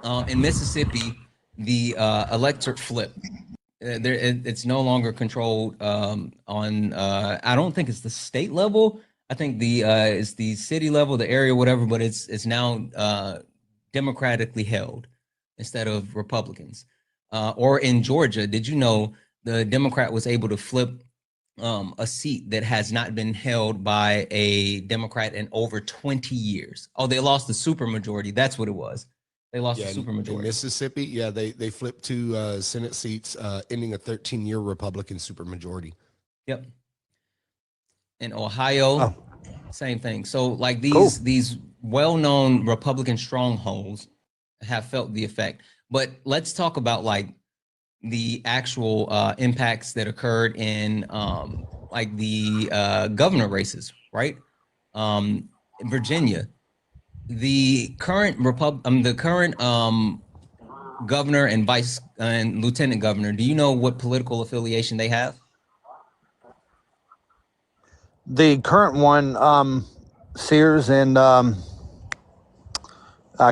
Okay. In Mississippi, the electorate flipped. It's no longer controlled on. I don't think it's the state level. I think it's the city level, the area, whatever. But it's now democratically held instead of Republicans. Or in Georgia, did you know the Democrat was able to flip a seat that has not been held by a Democrat in over 20 years? Oh, they lost the supermajority. That's what it was. They lost the supermajority. In Mississippi, they flipped 2 Senate seats, ending a 13-year Republican supermajority. Yep. In Ohio, same thing. So like these well-known Republican strongholds have felt the effect. But let's talk about like the actual impacts that occurred in like the governor races, right? In Virginia, the current governor and vice and lieutenant governor, do you know what political affiliation they have? The current one, Sears, and I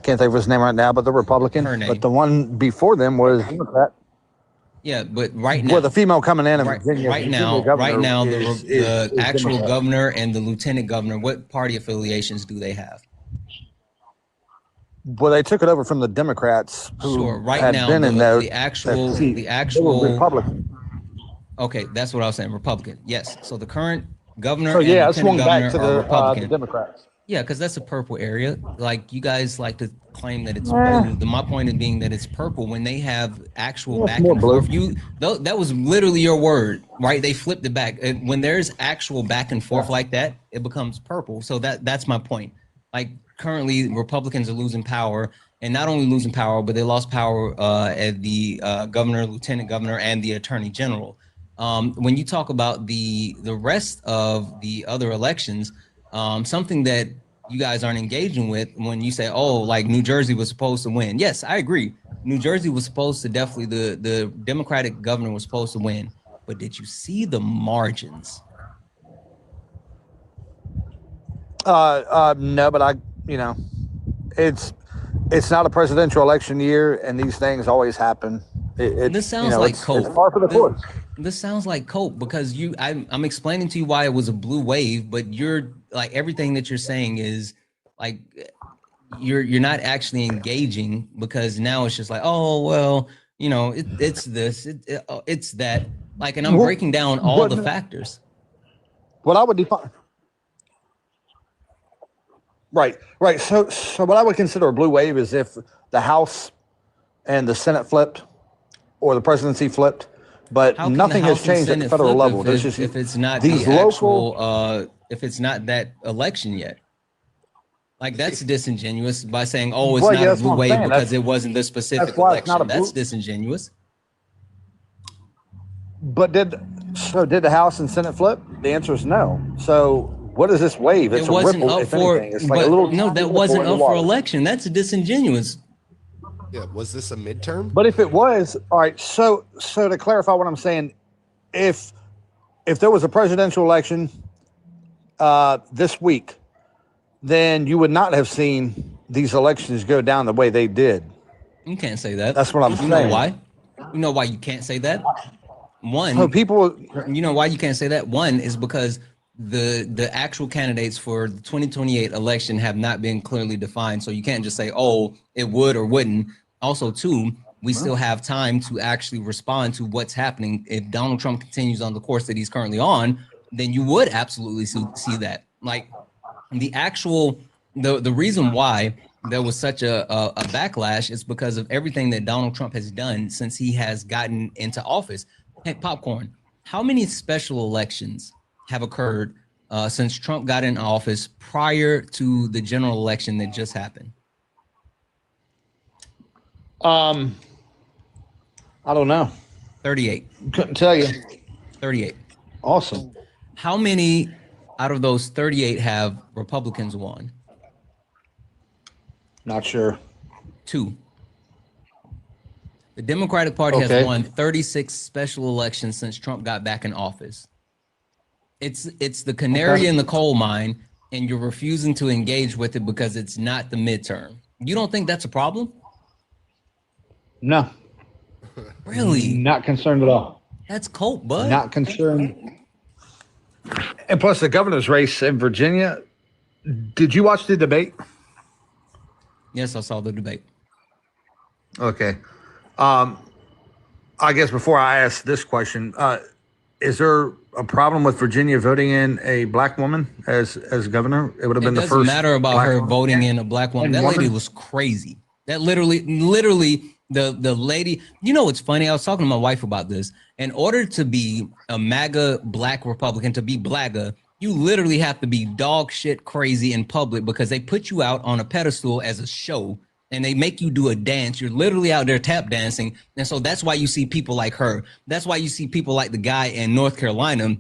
can't think of his name right now, but the Republican. But the one before them was Democrat. Yeah, but right now, with a female coming in Virginia, right now, the actual governor and the lieutenant governor, what party affiliations do they have? Well, they took it over from the Democrats who had been in the actual Republican. Okay, that's what I was saying. Republican, yes. So the current governor and lieutenant swung governor back to are Republican. the Democrats. Yeah, because that's a purple area. Like you guys like to claim that it's blue. My point is being that it's purple when they have actual back and forth. That was literally your word, right? They flipped it back. When there's actual back and forth like that, it becomes purple. So that's my point. Like currently, Republicans are losing power, and not only losing power, but they lost power at the governor, lieutenant governor, and the attorney general. When you talk about the rest of the other elections. Something that you guys aren't engaging with when you say, oh, like New Jersey was supposed to win. Yes, I agree. New Jersey was supposed to definitely, the Democratic governor was supposed to win. But did you see the margins? No, but it's not a presidential election year, and these things always happen. This sounds like cope. It's par for the course. This sounds like cope because I'm explaining to you why it was a blue wave, but you're like everything that you're saying is like you're not actually engaging because now it's just like, oh well, it's this, it's that, like, and I'm breaking down all the factors. What I would define. Right. So what I would consider a blue wave is if the House and the Senate flipped, or the presidency flipped, but How can the nothing has House and changed at the Senate federal flip level. if, There's just if it's not these the local. actual if it's not that election yet? Like that's disingenuous by saying, "Oh, it's Well, not yeah, a that's blue what I'm wave saying. because it wasn't the specific That's why it's not election." a blue. That's disingenuous. But did the House and Senate flip? The answer is no. So what is this wave? It's It a wasn't ripple, up if for, anything. It's like a but little no, that ripple wasn't in the up for water. election. That's disingenuous. Yeah, was this a midterm? But if it was, all right. So to clarify what I'm saying, if there was a presidential election this week, then you would not have seen these elections go down the way they did. You can't say that. That's what I'm saying. saying. You know why? You know why you can't say that? One, so people, you know why you can't say that? One is because the actual candidates for the 2028 election have not been clearly defined. So you can't just say, oh, it would or wouldn't. Also, two, we still have time to actually respond to what's happening. If Donald Trump continues on the course that he's currently on, then you would absolutely see that. Like the actual, the reason why there was such a backlash is because of everything that Donald Trump has done since he has gotten into office. Hey, Popcorn, how many special elections have occurred since Trump got in office prior to the general election that just happened? I don't know. 38. Couldn't tell you. 38. Awesome. How many out of those 38 have Republicans won? Not sure. 2. The Democratic Party has won 36 special elections since Trump got back in office. It's the canary in the coal mine, and you're refusing to engage with it because it's not the midterm. You don't think that's a problem? No. Really? Not concerned at all. That's cold, bud. Not concerned. And plus the governor's race in Virginia. Did you watch the debate? Yes, I saw the debate. Okay. I guess before I ask this question, is there a problem with Virginia voting in a black woman as governor? It would have been the first. It doesn't matter about her voting in a black woman. That lady was crazy. That literally the lady, you know, what's funny? I was talking to my wife about this. In order to be a MAGA black Republican, to be blagga, you literally have to be dog shit crazy in public because they put you out on a pedestal as a show and they make you do a dance. You're literally out there tap dancing. And so that's why you see people like her. That's why you see people like the guy in North Carolina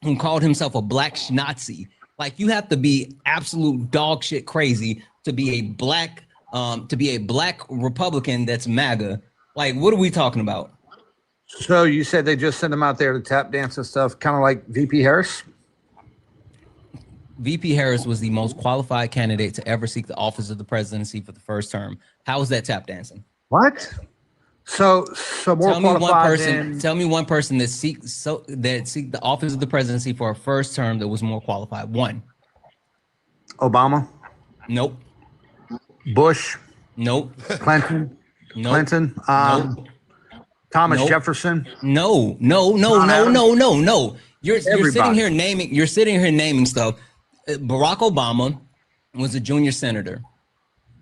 who called himself a black Nazi. Like you have to be absolute dog shit crazy to be a black Republican that's MAGA. Like, what are we talking about? So you said they just sent him out there to tap dance and stuff, kind of like VP Harris? VP Harris was the most qualified candidate to ever seek the office of the presidency for the first term. How was that tap dancing? What? So more qualified Tell me one person that seek the office of the presidency for a first term that was more qualified. One. Obama? Nope. Bush? Nope. Clinton? Nope. Clinton? Nope. Thomas Nope. Jefferson? No. You're sitting here naming stuff. Barack Obama was a junior senator.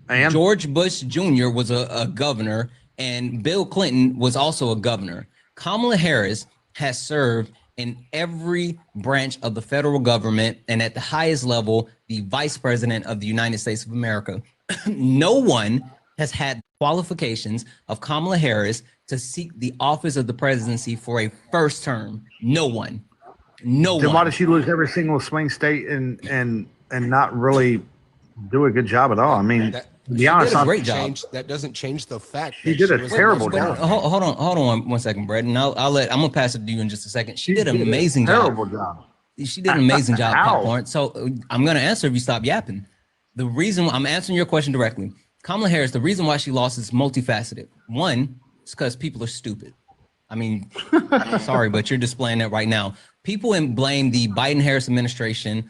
And George Bush Jr. was a governor, and Bill Clinton was also a governor. Kamala Harris has served in every branch of the federal government and at the highest level, the vice president of the United States of America. No one has had qualifications of Kamala Harris to seek the office of the presidency for a first term. No one. Then why did she lose every single swing state and not really do a good job at all? I mean, to be honest, great job. That doesn't change the fact she did a terrible job. Hold on one second, Brett, and I'm gonna pass it to you in just a second. She did an amazing terrible job. She did an amazing job, How? Popcorn. So I'm gonna answer if you stop yapping. The reason I'm answering your question directly, Kamala Harris, the reason why she lost is multifaceted. One, it's because people are stupid. I mean, sorry, but you're displaying that right now. People blame the Biden-Harris administration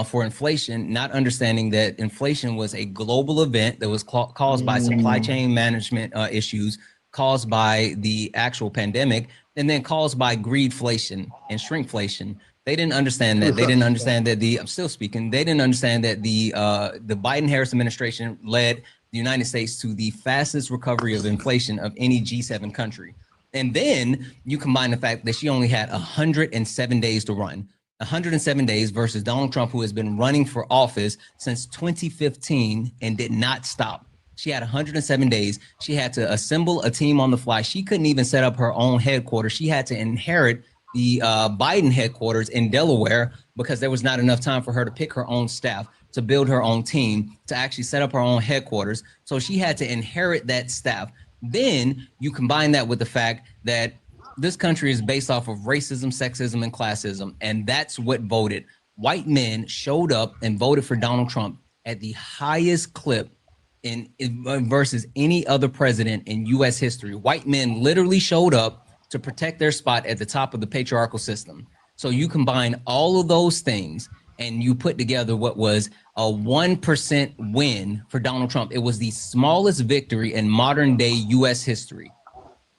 for inflation, not understanding that inflation was a global event that was caused by supply chain management issues, caused by the actual pandemic, and then caused by greedflation and shrinkflation. They didn't understand that. They didn't understand that I'm still speaking. They didn't understand that the Biden-Harris administration led the United States to the fastest recovery of inflation of any G7 country. And then you combine the fact that she only had 107 days to run. 107 days versus Donald Trump, who has been running for office since 2015 and did not stop. She had 107 days. She had to assemble a team on the fly. She couldn't even set up her own headquarters. She had to inherit the Biden headquarters in Delaware because there was not enough time for her to pick her own staff, to build her own team, to actually set up her own headquarters. So she had to inherit that staff. Then you combine that with the fact that this country is based off of racism, sexism, and classism. And that's what voted. White men showed up and voted for Donald Trump at the highest clip in versus any other president in U.S. history. White men literally showed up to protect their spot at the top of the patriarchal system. So you combine all of those things and you put together what was a 1% win for Donald Trump. It was the smallest victory in modern day U.S. history.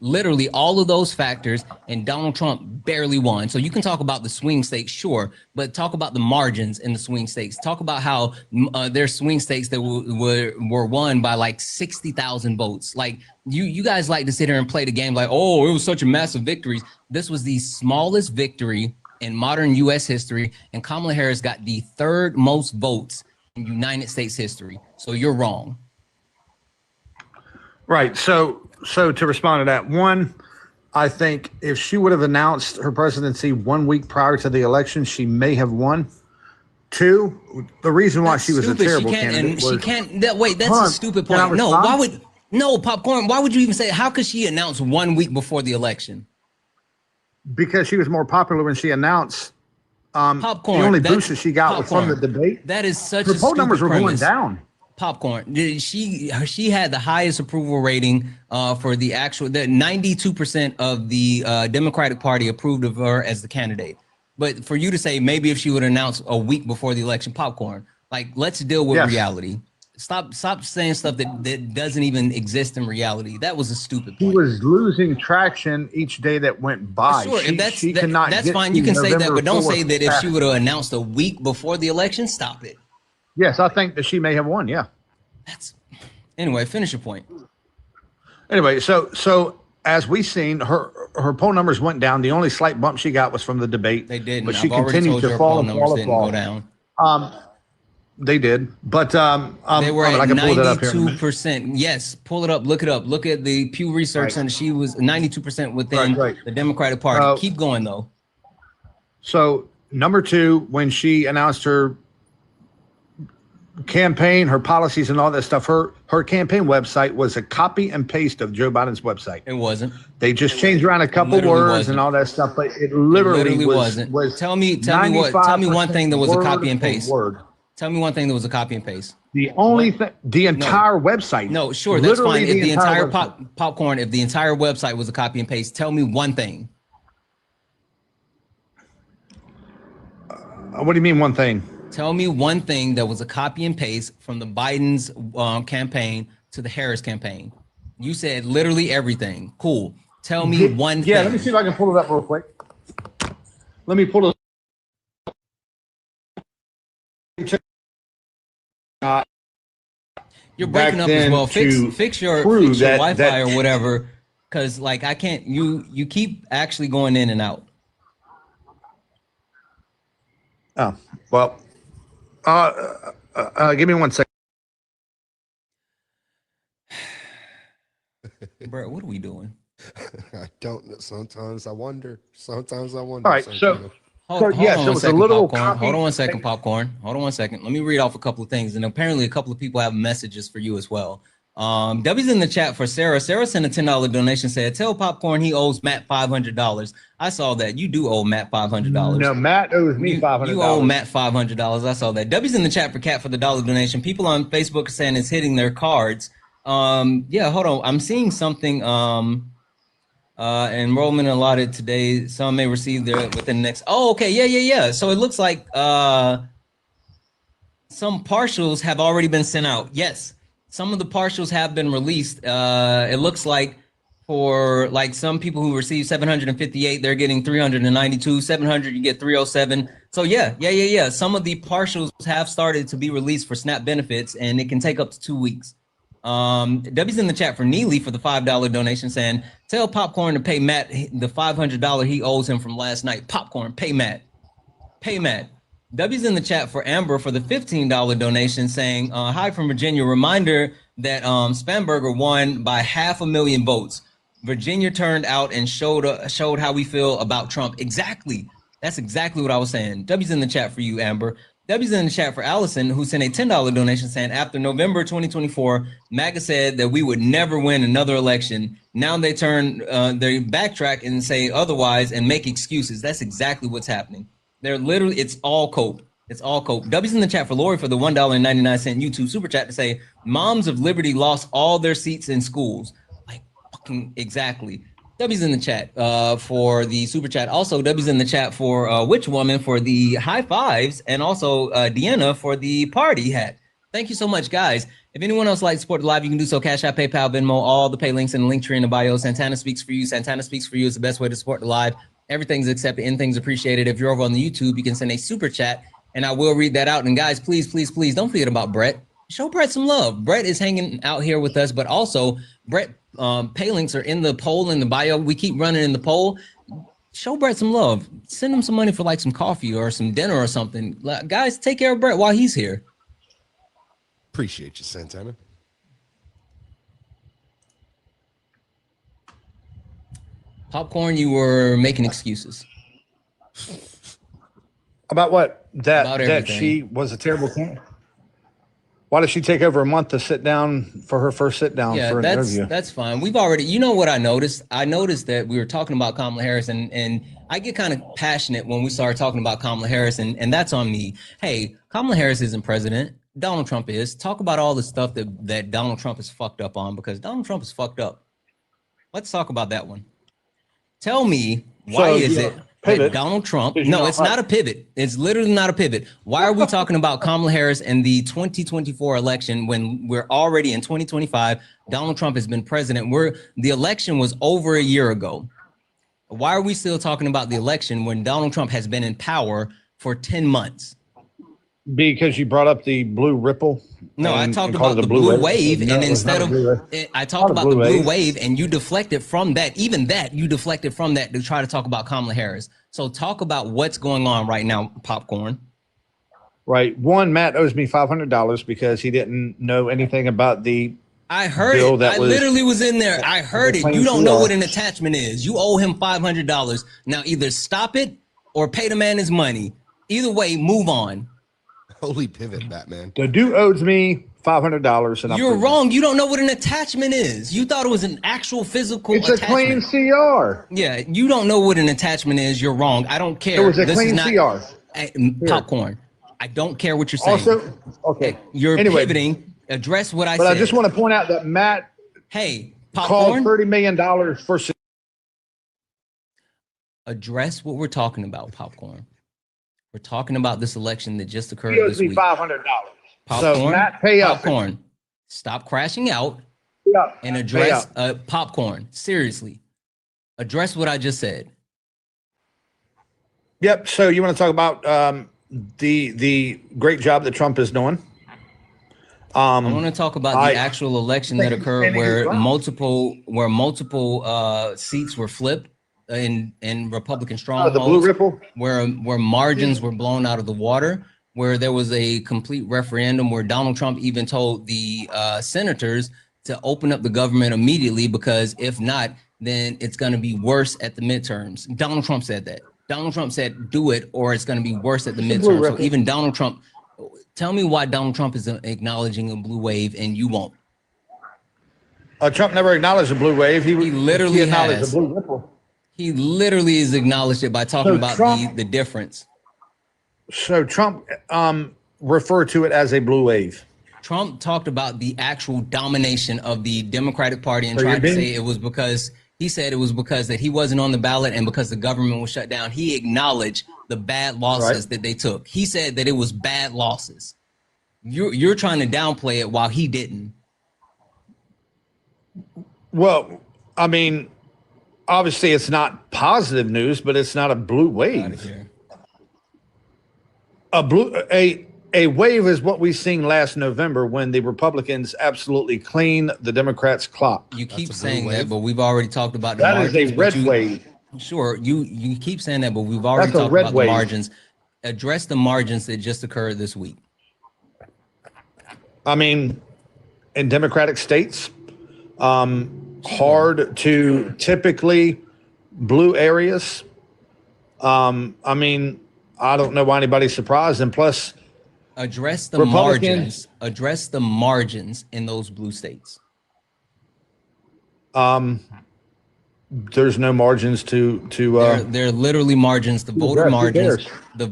Literally all of those factors, and Donald Trump barely won. So you can talk about the swing states, sure, but talk about the margins in the swing states. Talk about how there's swing states that were won by like 60,000 votes. Like you guys like to sit here and play the game like, oh, it was such a massive victory. This was the smallest victory in modern U.S. history, and Kamala Harris got the third most votes in United States history. So you're wrong. Right. So to respond to that, one, I think if she would have announced her presidency 1 week prior to the election, she may have won. Two, the reason why she was stupid. A terrible candidate was she can't. That's a stupid point. No, why would Popcorn? Why would you even say? How could she announce 1 week before the election? Because she was more popular when she announced. Popcorn. The only boost that she got was from the debate. That is such her a poll numbers were premise. going down. Popcorn. She had the highest approval rating for the 92% of the Democratic Party approved of her as the candidate. But for you to say maybe if she would announce a week before the election, Popcorn, like let's deal with reality. Stop saying stuff that doesn't even exist in reality. That was a stupid point. She was losing traction each day that went by. Sure, that's fine. You can say that, but don't say that if she would have announced a week before the election. Stop it. Yes, I think that she may have won. Yeah. Anyway, finish your point. Anyway, so as we seen, her poll numbers went down. The only slight bump she got was from the debate. They didn't. But she continued to fall and fall and fall. Go down. They did, but they were at 92%. Yes, pull it up, look it up. Look at the Pew Research, and she was 92% within the Democratic Party. Keep going though. So number two, when she announced her campaign, her policies, and all that stuff, her campaign website was a copy and paste of Joe Biden's website. It wasn't. They just changed around a couple words and all that stuff, but it literally wasn't. Tell me one thing that was a copy and paste. Tell me one thing that was a copy and paste. The only thing, the entire website. No, sure, that's fine. If the entire Popcorn, if the entire website was a copy and paste, tell me one thing. What do you mean one thing? Tell me one thing that was a copy and paste from the Biden's campaign to the Harris campaign. You said literally everything. Cool. Tell me one thing. Yeah, let me see if I can pull it up real quick. Let me pull it. You're breaking up as well. Fix your Wi-Fi or whatever, because like I can't. You keep actually going in and out. Oh well. Give me 1 second. Bro, what are we doing? I don't know. Sometimes I wonder. All right, so yes, it was a little copy. Hold on 1 second, Popcorn. Hold on 1 second. Let me read off a couple of things. And apparently a couple of people have messages for you as well. W's in the chat for Sarah. Sarah sent a $10 donation, said, tell Popcorn he owes Matt $500. I saw that. You do owe Matt $500. No, Matt owes me $500. You owe Matt $500. I saw that. W's in the chat for Cat for the $1 donation. People on Facebook are saying it's hitting their cards. Yeah, hold on. I'm seeing something. Enrollment allotted today. Some may receive their within the next. Oh, okay. Yeah. So it looks like some partials have already been sent out. Yes, some of the partials have been released. It looks like for like some people who receive 758, they're getting 392. 700, you get 307. So yeah. Some of the partials have started to be released for SNAP benefits, and it can take up to 2 weeks. W's in the chat for Neely for the $5 donation saying, tell Popcorn to pay Matt the $500 he owes him from last night. Popcorn, pay Matt. Pay Matt. W's in the chat for Amber for the $15 donation saying, hi from Virginia. Reminder that Spamberger won by 500,000 votes. Virginia turned out and showed how we feel about Trump. Exactly. That's exactly what I was saying. W's in the chat for you, Amber. W's in the chat for Allison, who sent a $10 donation saying, after November 2024, MAGA said that we would never win another election. Now they they backtrack and say otherwise and make excuses. That's exactly what's happening. They're literally, it's all cope. It's all cope. W's in the chat for Lori for the $1.99 YouTube super chat to say, Moms of Liberty lost all their seats in schools. Like, fucking exactly. W's in the chat for the super chat. Also, W's in the chat for Witch Woman for the high fives, and also Deanna for the party hat. Thank you so much, guys. If anyone else likes to support the live, you can do so. Cash App, PayPal, Venmo, all the pay links in the link tree in the bio. Santana speaks for you. Santana speaks for you is the best way to support the live. Everything's accepted, anything's appreciated. If you're over on the YouTube, you can send a super chat, and I will read that out. And guys, please, please, please don't forget about Brett. Show Brett some love. Brett is hanging out here with us, but also Brett pay links are in the poll in the bio. We keep running in the poll. Show Brett some love. Send him some money for like some coffee or some dinner or something. Guys, take care of Brett while he's here. Appreciate you, Santana. Popcorn, you were making excuses. About what? About That she was a terrible candidate. Why did she take over a month to sit down for her first sit down for an interview? That's fine. We've already, you know what I noticed? I noticed that we were talking about Kamala Harris, and I get kind of passionate when we start talking about Kamala Harris, and that's on me. Hey, Kamala Harris isn't president. Donald Trump is. Talk about all the stuff that Donald Trump is fucked up on, because Donald Trump is fucked up. Let's talk about that one. Tell me, why is it that Donald Trump, no, it's not a pivot. It's literally not a pivot. Why are we talking about Kamala Harris and the 2024 election when we're already in 2025? Donald Trump has been president. The election was over a year ago. Why are we still talking about the election when Donald Trump has been in power for 10 months? Because you brought up the blue ripple. No, I talked about the blue wave, and instead of I talked about the blue wave, and you deflected from that. Even that, you deflected from that to try to talk about Kamala Harris. So talk about what's going on right now, Popcorn. Right. One, Matt owes me $500 because he didn't know anything about the I heard it. I literally was in there. I heard it. You don't know what an attachment is. You owe him $500. Now either stop it or pay the man his money. Either way, move on. Holy pivot, Batman. The dude owes me $500. And you're wrong. You don't know what an attachment is. You thought it was an actual physical attachment. It's a clean CR. Yeah, you don't know what an attachment is. You're wrong. I don't care. It was a clean CR. Popcorn. I don't care what you're saying. Also, okay. You're pivoting. Address what I said. But I just want to point out that Matt Popcorn, called $30 million for. Address what we're talking about, Popcorn. We're talking about this election that just occurred He owes this me week. $500. Popcorn, so Matt, pay up. Popcorn, stop crashing out and address Popcorn. Seriously, address what I just said. Yep. So you want to talk about the great job that Trump is doing? I want to talk about the actual election that occurred where multiple seats were flipped in Republican strongholds, the blue ripple, where margins were blown out of the water, where there was a complete referendum where Donald Trump even told the senators to open up the government immediately, because if not, then it's going to be worse at the midterms. Donald Trump said that. Donald Trump said, do it, or it's going to be worse at the midterms. So even Donald Trump, tell me why Donald Trump is acknowledging a blue wave and you won't. Trump never acknowledged the blue wave. He literally acknowledged has. the blue ripple. He literally has acknowledged it by talking about the difference. So Trump referred to it as a blue wave. Trump talked about the actual domination of the Democratic Party and tried to say it was because he said it was because that he wasn't on the ballot and because the government was shut down. He acknowledged the bad losses that they took. He said that it was bad losses. You're trying to downplay it while he didn't. Well, I mean, obviously it's not positive news, but it's not a blue wave. A wave is what we seen last November when the Republicans absolutely cleaned the Democrats' clock. You keep saying that, but we've already talked about the That margins. is a red wave. Sure, you keep saying that, but we've already That's a talked red about wave. the margins. Address the margins that just occurred this week. I mean, in Democratic states, hard to typically blue areas. I mean, I don't know why anybody's surprised. And plus, address the margins. Address the margins in those blue states. There's no margins to there are literally margins. The voter who margins. cares? The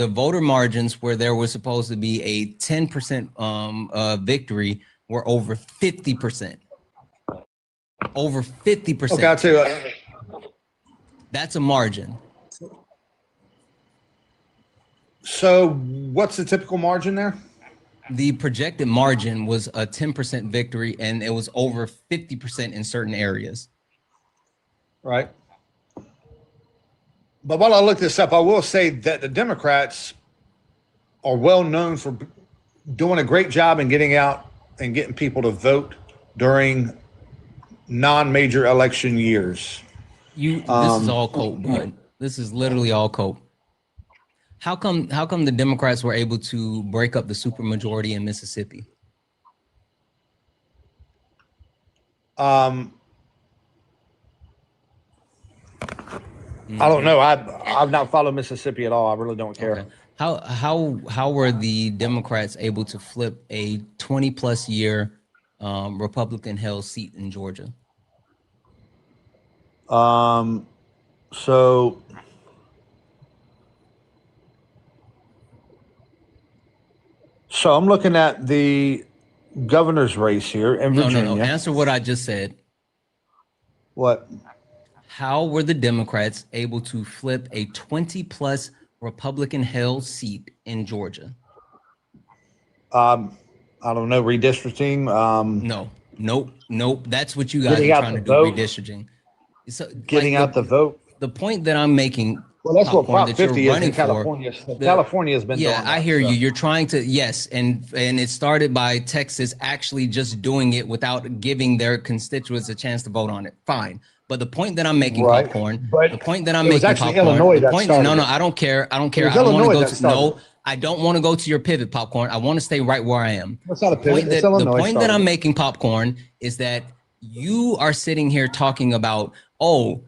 voter margins where there was supposed to be a 10% victory were over 50%. Over 50%. Okay, I'll tell you. That's a margin. So what's the typical margin there? The projected margin was a 10% victory, and it was over 50% in certain areas. Right. But while I look this up, I will say that the Democrats are well known for doing a great job in getting out and getting people to vote during non-major election years. This is all cope, bud. This is literally all cope. How come the Democrats were able to break up the supermajority in Mississippi? I don't know. I've not followed Mississippi at all. I really don't care. Okay. How were the Democrats able to flip a 20+ year Republican held seat in Georgia? So I'm looking at the governor's race here in Virginia. No. Answer what I just said. What? How were the Democrats able to flip a 20+ Republican held seat in Georgia? I don't know, redistricting. Nope. That's what you guys are trying to do, redistricting. So, getting out the vote. The point that I'm making. Well, that's what Prop that 50 you're is running in California. California has been doing that. I hear you. You're trying to, yes, and it started by Texas actually just doing it without giving their constituents a chance to vote on it. Fine. But the point that I'm making, Right. Popcorn, But the point that I'm it was making, actually Popcorn, Illinois the that point, started no, it. I don't care. I don't care. was I don't want to Illinois go that to, started no, I don't want to go to your pivot, Popcorn. I want to stay right where I am. That's not a The pivot. point It's that, Illinois the point that started I'm it. making, Popcorn, is that you are sitting here talking about,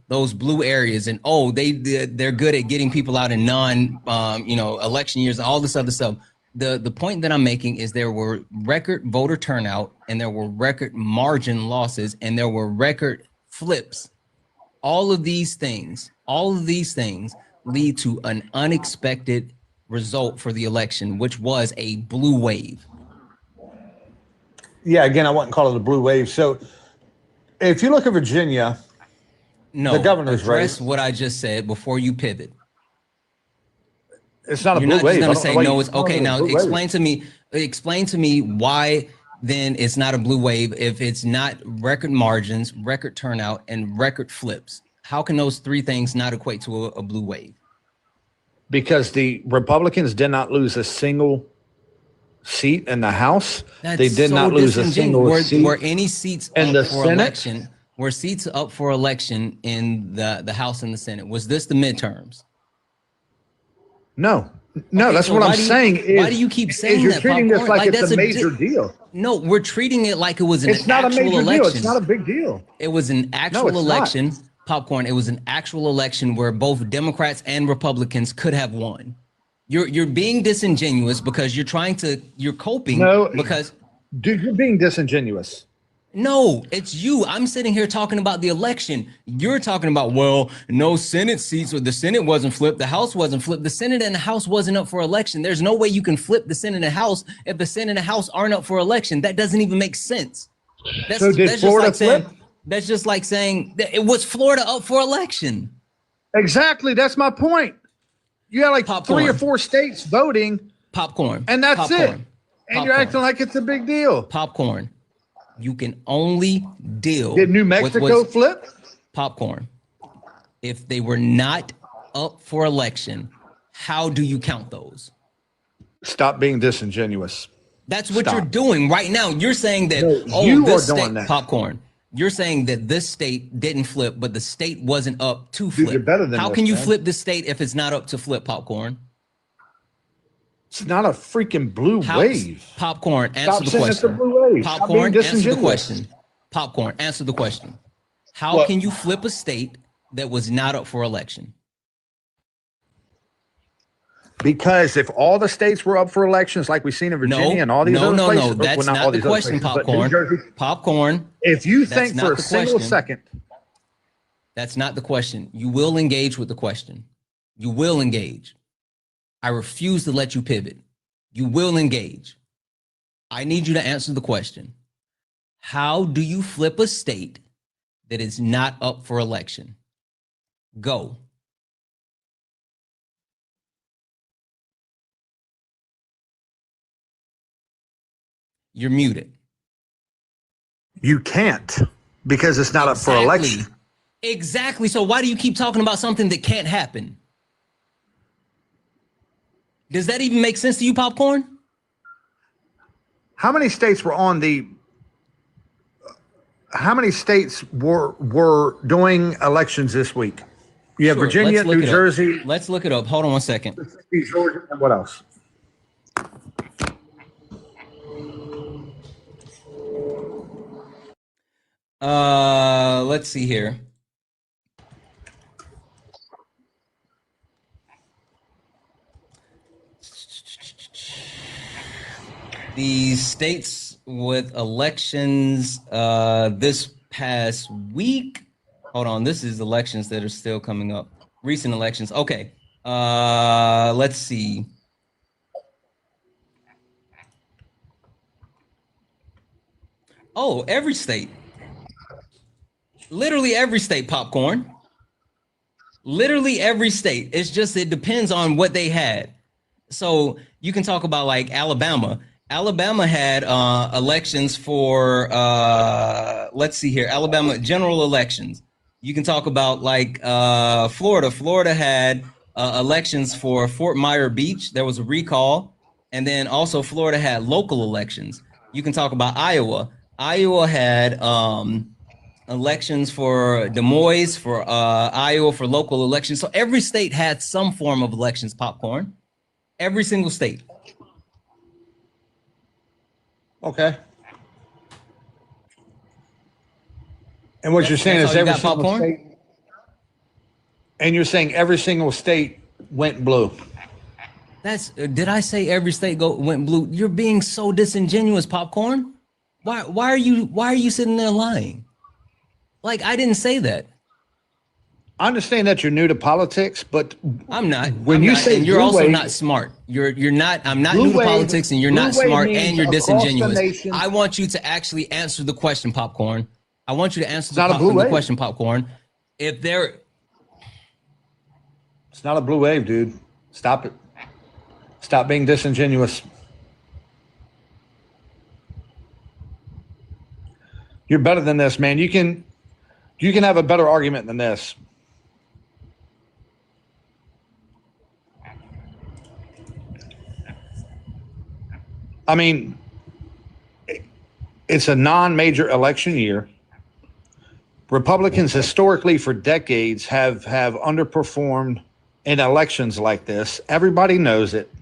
those blue areas, and they're good at getting people out in election years and all this other stuff. The point that I'm making is there were record voter turnout, and there were record margin losses, and there were record flips. All of these things lead to an unexpected result for the election, which was a blue wave. Yeah, again, I wouldn't call it a blue wave. So if you look at Virginia, the governor's address race, what I just said before you pivot. it's not a You're blue not wave. just I going to don't know say why no. you It's call okay. it a Now blue wave. explain to me why then it's not a blue wave if it's not record margins, record turnout, and record flips. How can those three things not equate to a blue wave? Because the Republicans did not lose a single seat in the House. They did not lose a single seat. Were any seats in up the for Senate? election? Were seats up for election in the House and the Senate? Was this the midterms? No, Okay, that's so what I'm why do you- saying. why do you keep saying you're that, treating this Popcorn? like it's that's a major deal. No, we're treating it like it was It's not a actual major election. deal. It's not a big deal. It was an actual it's not. election, Popcorn. It was an actual election where both Democrats and Republicans could have won. You're being disingenuous because you're coping. No, because dude, you're being disingenuous. no, it's you. I'm sitting here talking about the election. You're talking about, well, no Senate seats, or the Senate wasn't flipped, the House wasn't flipped. The Senate and the House wasn't up for election. There's no way you can flip the Senate and the House if the Senate and the House aren't up for election. That doesn't even make sense. So did Florida flip? That's just like saying that it was Florida up for election. Exactly. That's my point. You had like Popcorn. 3 or 4 states voting, Popcorn. and that's Popcorn. it. And you're Popcorn. acting like it's a big deal. Popcorn. You can only deal. Did New with Mexico what's- flip? Popcorn. If they were not up for election, how do you count those? Stop being disingenuous. That's what you're doing right now. You're saying that, you this are doing state, that. Popcorn. You're saying that this state didn't flip, but the state wasn't up to flip. Dude, you're better than How this, can you man. flip the state if it's not up to flip, Popcorn? It's not a freaking blue wave. Popcorn, answer Stop the saying it's a question. blue wave. Stop being Popcorn, answer the disingenuous. question. Popcorn, answer the question. How What? can you flip a state that was not up for election? Because if all the states were up for elections, like we've seen in Virginia and all these other places, No. That's well, not all the these other question, places, but Popcorn. New Jersey. Popcorn. If you That's think not for a the single question. second, That's not the question. You will engage with the question. You will engage. I refuse to let you pivot. You will engage. I need you to answer the question. How do you flip a state that is not up for election? Go. You're muted. you can't because it's not up for election. Exactly. So why do you keep talking about something that can't happen? Does that even make sense to you, Popcorn? How many states were on the? How many states were doing elections this week? You have Sure, Virginia, let's look New it up. Jersey. Let's look it up. Hold on one second. Georgia, and what else? Let's see here. The states with elections this past week. Hold on, this is elections that are still coming up. Recent elections. Okay. Let's see. Oh, every state. Literally every state, Popcorn. Literally every state. It's just, it depends on what they had. So you can talk about like Alabama. Alabama had elections for, let's see here, Alabama general elections. You can talk about like Florida. Florida had elections for Fort Myer Beach. There was a recall. And then also Florida had local elections. You can talk about Iowa. Iowa had elections for Des Moines, for Iowa, for local elections. So every state had some form of elections, Popcorn. Every single state. Okay. And what you're saying is every single state. And you're saying every single state went blue. That's, did I say every state went blue? You're being so disingenuous, Popcorn. Why are you sitting there lying? Like, I didn't say that. I understand that you're new to politics, but I'm not. When you say you're also wave, not smart. You're not. I'm not blue new to wave, politics, and you're blue not wave smart, means and you're across the disingenuous. nation. I want you to actually answer the question, Popcorn. I want you to answer It's not a blue the wave. question, Popcorn. If there, it's not a blue wave, dude. Stop it. Stop being disingenuous. You're better than this, man. You can have a better argument than this. I mean, it's a non-major election year. Republicans historically for decades have underperformed in elections like this. Everybody knows it.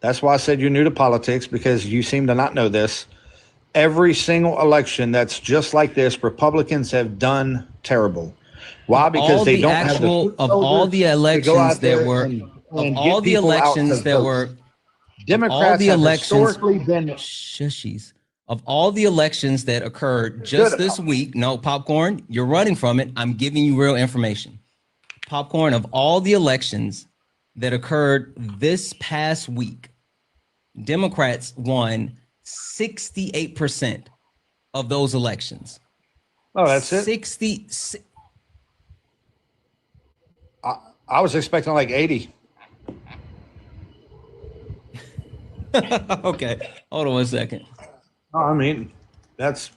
That's why I said you're new to politics, because you seem to not know this. Every single election that's just like this, Republicans have done terrible. Why? Because they don't have the of all the elections that were of all the elections that were Democrats have historically been shushies. Of all the elections that occurred just this week, no, Popcorn, you're running from it. I'm giving you real information. Popcorn, of all the elections that occurred this past week, Democrats won 68% of those elections. Oh, that's it? 60. I was expecting like 80. Okay, hold on one second. I mean, that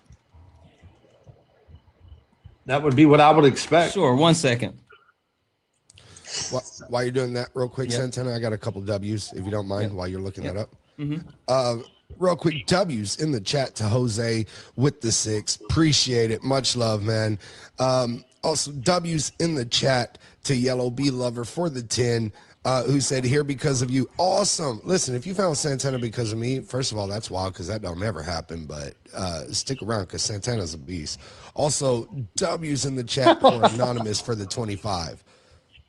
would be what I would expect. Sure, 1 second. While you're doing that real quick, Santana, I got a couple W's, if you don't mind, while you're looking that up. Real quick, W's in the chat to Jose with the 6. Appreciate it. Much love, man. Also, W's in the chat to Yellow Bee Lover for the 10, who said, here because of you. Awesome. Listen, if you found Santana because of me, first of all, that's wild because that don't never happen, but stick around because Santana's a beast. Also, W's in the chat for Anonymous for the 25.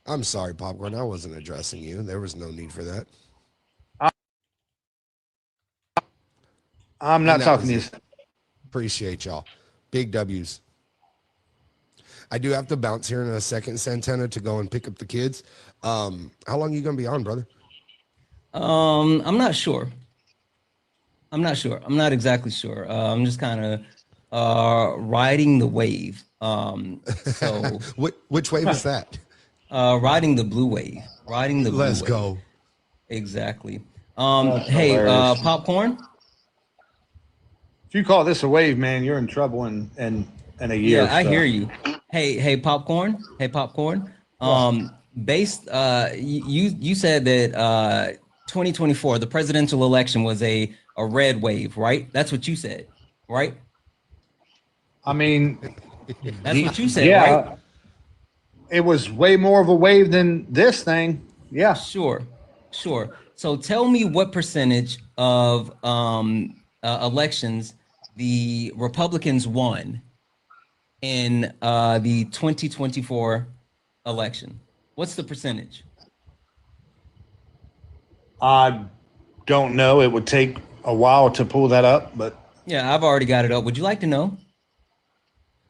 I'm sorry, Popcorn. I wasn't addressing you. There was no need for that. I'm not talking to you. Appreciate y'all. Big W's. I do have to bounce here in a second, Santana, to go and pick up the kids. How long are you going to be on, brother? I'm not sure. I'm not exactly sure. I'm just kind of riding the wave. So which wave is that? Riding the blue wave. Let's go. Exactly. That's Hey, hilarious. Popcorn. If you call this a wave, man, you're in trouble in a year. Yeah, I so. hear you. Hey, Popcorn. Based, you said that 2024, the presidential election was a red wave, right? That's what you said, right? I mean, that's what you said, right? It was way more of a wave than this thing. Yeah. Sure. So tell me what percentage of elections the Republicans won in the 2024 election. What's the percentage? I don't know. It would take a while to pull that up, but yeah, I've already got it up. Would you like to know?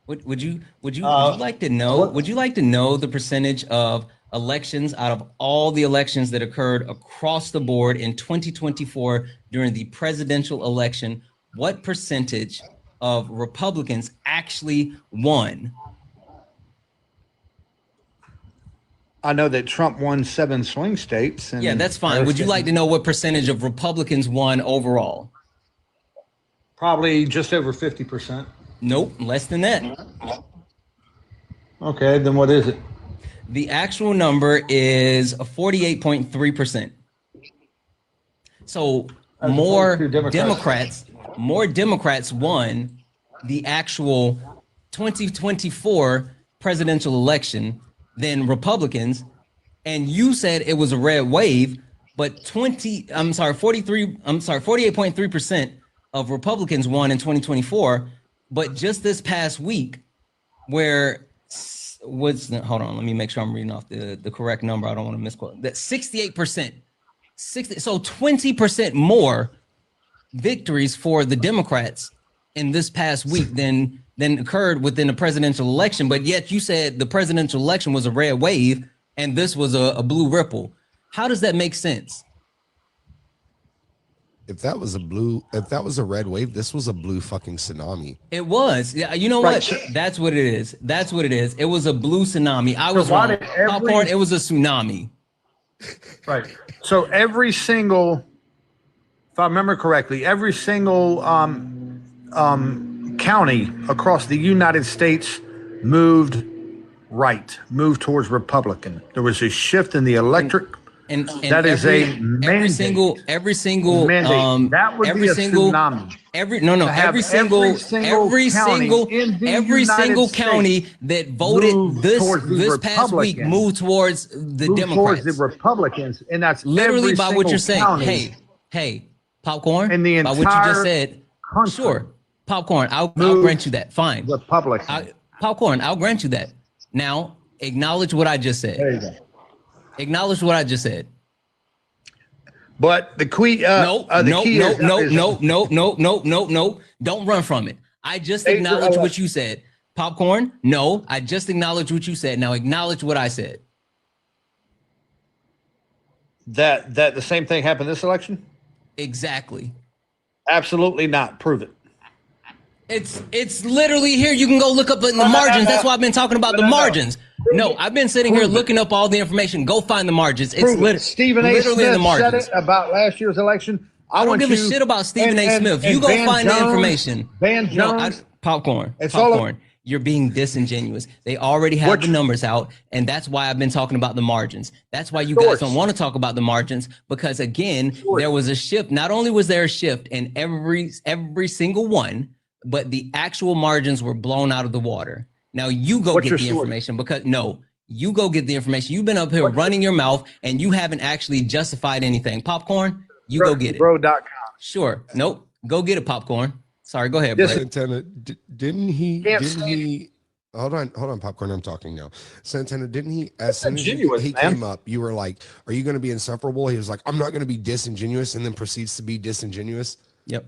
Would you like to know? Would you like to know the percentage of elections out of all the elections that occurred across the board in 2024 during the presidential election? What percentage of Republicans actually won? I know that Trump won 7 swing states. And yeah, that's fine. Would you like to know what percentage of Republicans won overall? Probably just over 50%. Nope, less than that. Okay, then what is it? The actual number is 48.3%. So more Democrats won the actual 2024 presidential election than Republicans. And you said it was a red wave, but 48.3% of Republicans won in 2024. But just this past week, hold on, let me make sure I'm reading off the correct number. I don't want to misquote that. 68%, so 20% more victories for the Democrats in this past week than occurred within the presidential election. But yet you said the presidential election was a red wave and this was a blue ripple. How does that make sense? If that was a red wave, this was a blue fucking tsunami. It was. Yeah, you know what? That's what it is. It was a blue tsunami. I was wrong. Popcorn, it was a tsunami. Right. So every single, if I remember correctly, every single county across the United States moved towards Republican. There was a shift in the electric. And that is a mandate. Every single mandate. That would be a tsunami. Every single county that voted this past week moved towards the Democrats. Towards the Republicans, and that's literally by what you're saying. Hey, Popcorn. And the by what you just said. Country. Sure, Popcorn. I'll grant you that. Fine. Republican. Popcorn. I'll grant you that. Now acknowledge what I just said. There you go. Acknowledge what I just said. But the key, no. Don't run from it. I just acknowledged what you said. Popcorn, no. I just acknowledged what you said. Now acknowledge what I said. That the same thing happened this election? Exactly. Absolutely not. Prove it. It's literally here. You can go look up in the margins. That's why I've been talking about the margins. No, I've been sitting here looking up all the information. Go find the margins. It's Stephen A. Smith said it about last year's election. I don't give a shit about Stephen A. Smith. You go find the information. Van Jones. Popcorn. It's popcorn. You're being disingenuous. They already have the numbers out, and that's why I've been talking about the margins. That's why you guys don't want to talk about the margins, because again, there was a shift. Not only was there a shift in every single one, but the actual margins were blown out of the water. Now you go get the information, because you go get the information. You've been up here running your mouth, and you haven't actually justified anything. Popcorn, you go get it. Bro.com. Sure. Nope. Go get it, Popcorn. Sorry, go ahead, Brett. Santana, didn't he hold on, Popcorn, I'm talking now. Santana, didn't he, as soon as he came up, you were like, are you going to be insufferable? He was like, I'm not going to be disingenuous, and then proceeds to be disingenuous. Yep.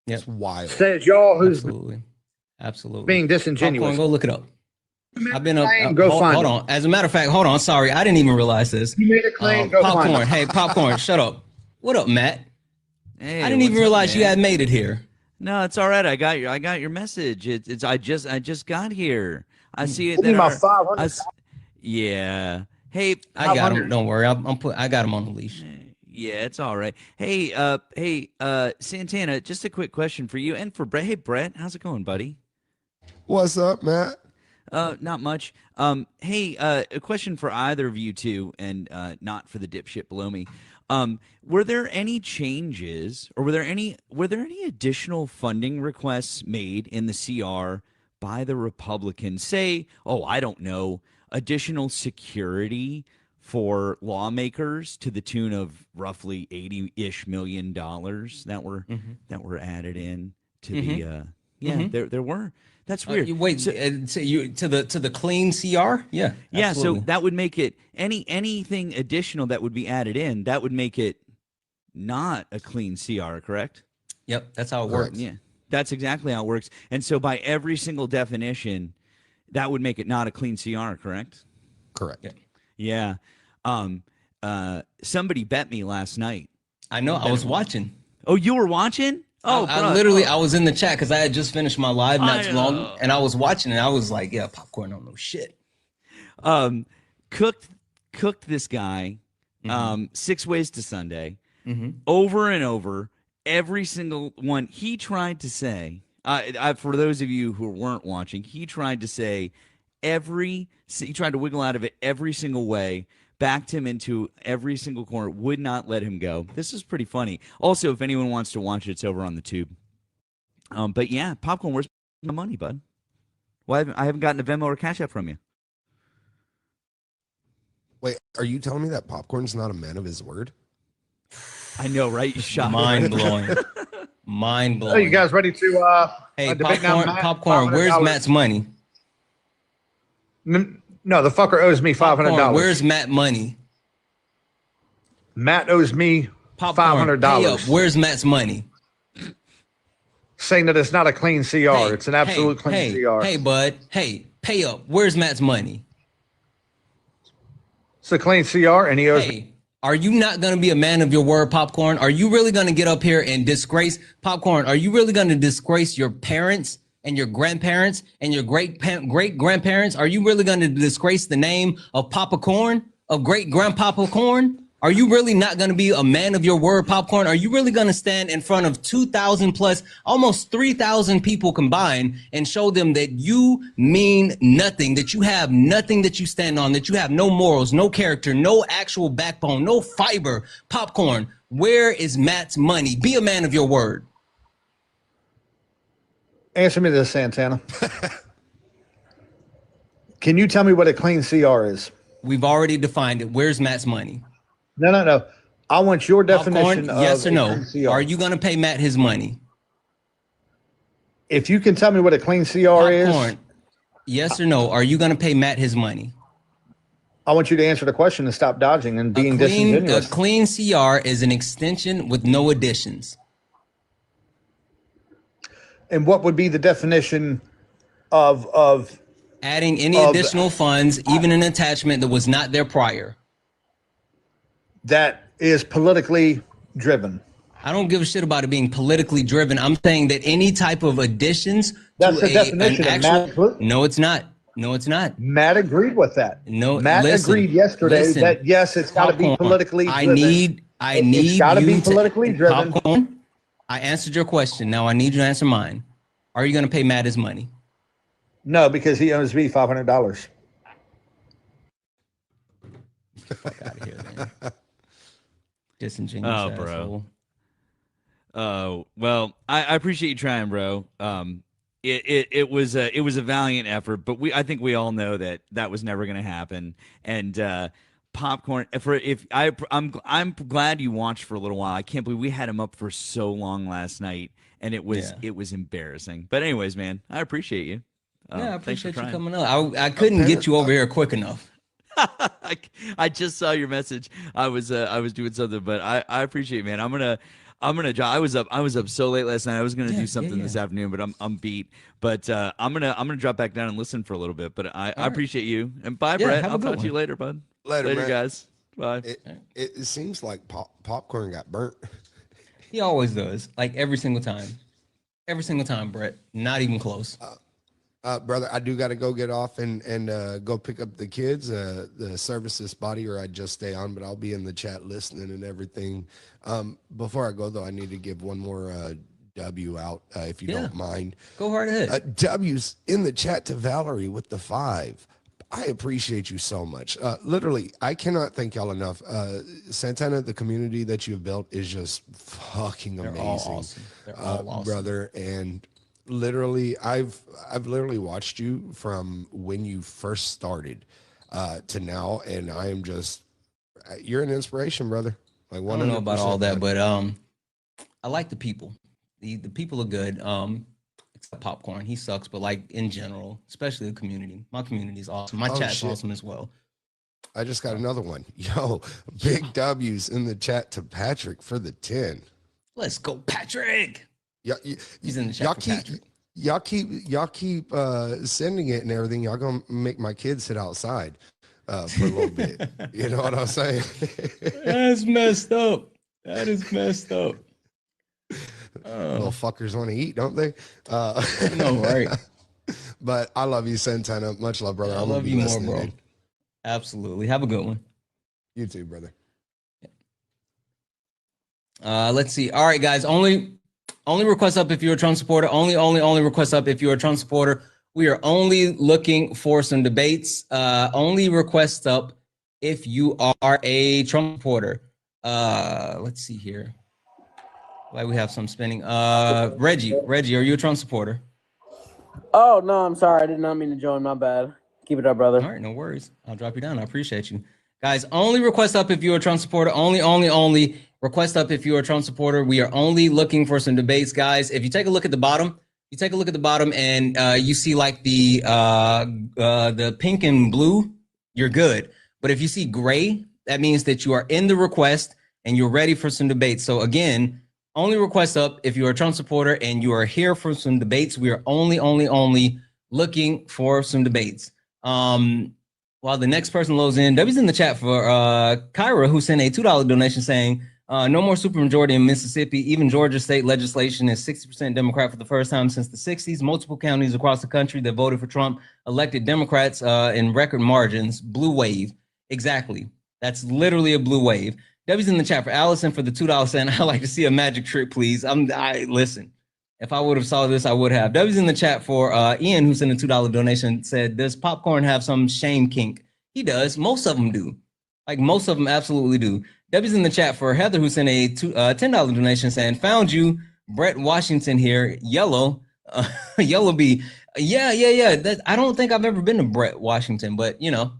It's wild. Says y'all who's absolutely being disingenuous. Popcorn, go look it up. I've been up. Hold on. As a matter of fact, hold on. Sorry, I didn't even realize this. You made a claim. Go Popcorn. find it. Hey, Popcorn, shut up. What up, Matt? Hey, I didn't even realize you had made it here. No, it's all right. I got your message. I just got here. I see it. Give me my 500. Yeah. Hey, I got him. Don't worry. I got him on the leash. Yeah, it's all right. Hey, Santana, just a quick question for you and for Brett. Hey, Brett, how's it going, buddy? What's up, Matt? Not much. Hey, a question for either of you two, and not for the dipshit below me. Were there any changes, or were there any additional funding requests made in the CR by the Republicans? Say, I don't know, additional security for lawmakers to the tune of roughly $80-ish million that were added in to the there were. That's weird. Wait, so you to the clean CR? Yeah. Yeah, absolutely. so that would make it anything additional that would be added in, that would make it not a clean CR, correct? Yep, that's how it works. Yeah. That's exactly how it works. And so by every single definition, that would make it not a clean CR, correct? Correct. Yeah. Somebody bet me last night. I know, I was watching. Oh, you were watching? Oh, I was in the chat because I had just finished my live not too long, and I was watching, and I was like, "Yeah, Popcorn don't know shit." Cooked this guy 6 ways to Sunday over and over. Every single one he tried to say. For those of you who weren't watching, he tried to say he tried to wiggle out of it every single way. Backed him into every single corner, would not let him go. This is pretty funny. Also, if anyone wants to watch it, it's over on the tube. But yeah, Popcorn, where's my money, bud? Well, I haven't gotten a Venmo or Cash App from you. Wait, are you telling me that Popcorn's not a man of his word? I know, right? You shot mind blowing. Mind blowing. Are you guys ready to hey, Popcorn, where's Matt's money? No, the fucker owes me $500. Where's Matt money? Matt owes me $500. Where's Matt's money? Saying that it's not a clean CR. It's an absolute clean CR. Hey, bud. Hey, pay up. Where's Matt's money? It's a clean CR, and he owes me. Are you not going to be a man of your word, Popcorn? Are you really going to get up here and disgrace Popcorn? Are you really going to disgrace your parents and your grandparents and your great grandparents? Are you really going to disgrace the name of Papa Corn, of great grandpapa Corn? Are you really not going to be a man of your word, Popcorn? Are you really going to stand in front of 2,000 plus, almost 3,000 people combined and show them that you mean nothing, that you have nothing that you stand on, that you have no morals, no character, no actual backbone, no fiber? Popcorn, where is Matt's money? Be a man of your word. Answer me this, Santana. Can you tell me what a clean CR is? We've already defined it. Where's Matt's money? No. I want your definition of yes or no. CR. Are you going to pay Matt his money? If you can tell me what a clean CR is. Yes or no. Are you going to pay Matt his money? I want you to answer the question and stop dodging and being disingenuous. A clean CR is an extension with no additions. And what would be the definition of adding any additional funds, even an attachment that was not there prior? That is politically driven. I don't give a shit about it being politically driven. I'm saying that any type of additions. That's the definition. No, it's not. No, it's not. Matt agreed with that. No, Matt agreed yesterday that yes, it's got to be politically driven. I need it's got to be politically driven. Popcorn, I answered your question. Now I need you to answer mine. Are you going to pay Matt his money? No, because he owes me $500. Fuck out of here, man. Disingenuous asshole. Oh, well, I appreciate you trying, bro. It was a valiant effort, but I think we all know that was never going to happen. And popcorn I'm glad you watched for a little while. I can't believe we had him up for so long last night, and it was embarrassing. But anyways, man, I appreciate you. Yeah, I Thanks for appreciate you trying. coming up. I couldn't get you over here quick enough. I just saw your message. I was doing something, but I appreciate it, man. I'm gonna I was up so late last night. I was gonna do something this afternoon, but I'm beat. But I'm gonna drop back down and listen for a little bit. But I appreciate you, and bye, Brett. I'll talk to you later, bud. Later, man. Guys. Bye. It seems like popcorn got burnt. He always does, like every single time. Every single time, Brett. Not even close. Brother, I do got to go get off and go pick up the kids. The service this body, or I just stay on, but I'll be in the chat listening and everything. Before I go, though, I need to give one more W out, if you don't mind. Go right ahead. W's in the chat to Valerie with the 5. I appreciate you so much. Literally, I cannot thank y'all enough. Santana, the community that you've built is just fucking amazing. They're all awesome. They're all awesome. Brother, and literally I've literally watched you from when you first started to now, and I am just you're an inspiration, brother. Like, I don't know about all that, but I like the people. The people are good. Except Popcorn, he sucks, but like in general, especially the community. My community is awesome. My chat's awesome as well. I just got another one. Yo, big W's in the chat to Patrick for the 10. Let's go, Patrick. Yeah, he's in the chat. Y'all keep sending it and everything. Y'all gonna make my kids sit outside for a little bit. You know what I'm saying? That's messed up. That is messed up. Little fuckers want to eat, don't they? No, right. But I love you, Santana. Much love, brother. I love you more, bro. Dude. Absolutely. Have a good one. You too, brother. Let's see. All right, guys. Only request up if you're a Trump supporter. Only request up if you're a Trump supporter. We are only looking for some debates. Only request up if you are a Trump supporter. Let's see here. Why we have some spinning. Reggie, are you a Trump supporter? Oh, no, I'm sorry. I did not mean to join. My bad. Keep it up, brother. All right, no worries. I'll drop you down. I appreciate you. Guys, only request up if you're a Trump supporter. Only request up if you're a Trump supporter. We are only looking for some debates, guys. If you take a look at the bottom, and you see like the pink and blue, you're good. But if you see gray, that means that you are in the request and you're ready for some debates. So again, only request up if you're a Trump supporter and you are here for some debates. We are only looking for some debates. While the next person loads in, W's in the chat for Kyra, who sent a $2 donation saying, no more supermajority in Mississippi. Even Georgia state legislation is 60% Democrat for the first time since the 60s. Multiple counties across the country that voted for Trump elected Democrats in record margins. Blue wave. Exactly. That's literally a blue wave. W's in the chat for Allison for the $2 saying, I'd like to see a magic trick, please. Listen, if I would have saw this, I would have. W's in the chat for Ian, who sent a $2 donation, said, does popcorn have some shame kink? He does. Most of them do. Like, most of them absolutely do. W's in the chat for Heather, who sent a $10 donation saying, found you, Brett Washington here, yellow, yellow B. Yeah. I don't think I've ever been to Brett Washington, but, you know,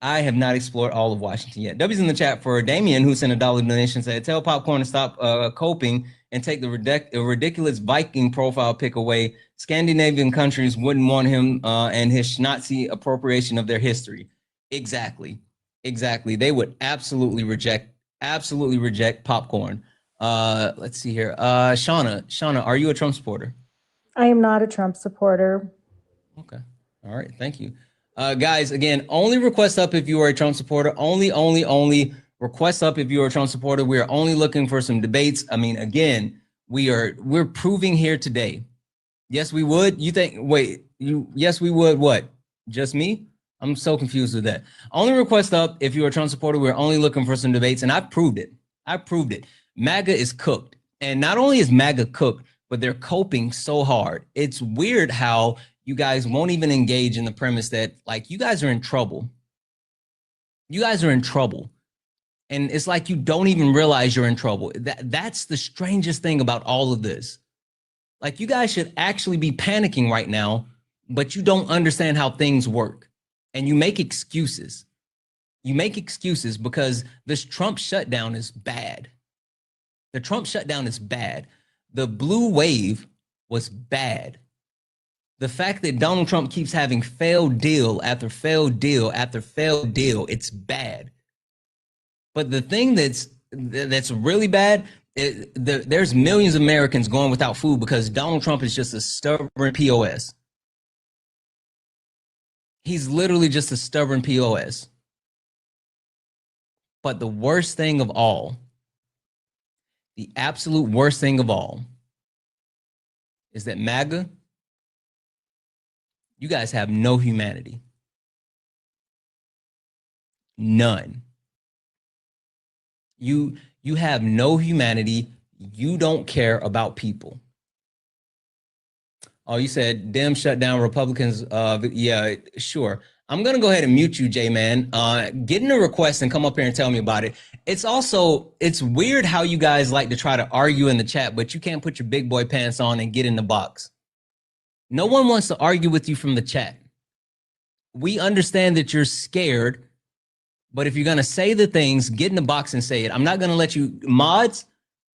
I have not explored all of Washington yet. W's in the chat for Damien, who sent a $1 donation, said, tell Popcorn to stop coping and take the ridiculous Viking profile pick away. Scandinavian countries wouldn't want him and his Nazi appropriation of their history. Exactly. They would absolutely reject Popcorn. Let's see here. Shauna, are you a Trump supporter? I am not a Trump supporter. Okay. All right. Thank you. Guys, again, only request up if you are a Trump supporter. Only request up if you are a Trump supporter. We are only looking for some debates. I mean, again, we're proving here today. Yes, we would. Yes, we would. What? Just me? I'm so confused with that. Only request up if you're a Trump supporter. We're only looking for some debates, and I've proved it. MAGA is cooked. And not only is MAGA cooked, but they're coping so hard. It's weird how you guys won't even engage in the premise that like you guys are in trouble. You guys are in trouble. And it's like you don't even realize you're in trouble. That's the strangest thing about all of this. Like you guys should actually be panicking right now, but you don't understand how things work. And you make excuses. You make excuses because this Trump shutdown is bad. The Trump shutdown is bad. The blue wave was bad. The fact that Donald Trump keeps having failed deal after failed deal after failed deal, it's bad. But the thing that's really bad, there's millions of Americans going without food because Donald Trump is just a stubborn POS. He's literally just a stubborn POS. But the worst thing of all, the absolute worst thing of all, is that MAGA, you guys have no humanity. None. You have no humanity. You don't care about people. Oh, you said Dem shut down Republicans. Yeah, sure. I'm going to go ahead and mute you, J-Man. Get in a request and come up here and tell me about it. It's weird how you guys like to try to argue in the chat, but you can't put your big boy pants on and get in the box. No one wants to argue with you from the chat. We understand that you're scared, but if you're going to say the things, get in the box and say it. I'm not going to let you, mods,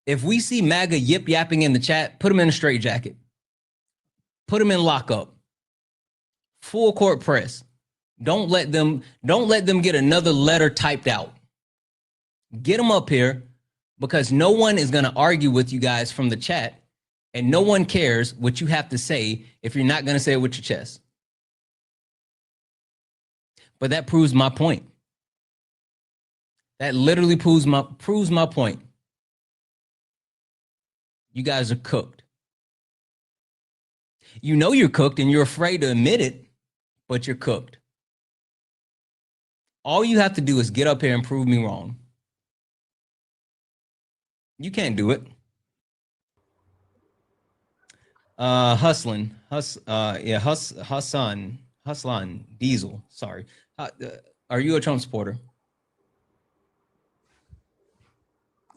if we see MAGA yip-yapping in the chat, put them in a straitjacket. Put them in lockup. Full court press. Don't let them get another letter typed out. Get them up here because no one is going to argue with you guys from the chat, and no one cares what you have to say if you're not going to say it with your chest. But that proves my point. That literally proves my point. You guys are cooked. You know you're cooked and you're afraid to admit it, but you're cooked. All you have to do is get up here and prove me wrong. You can't do it. Hassan Diesel, sorry. Are you a Trump supporter?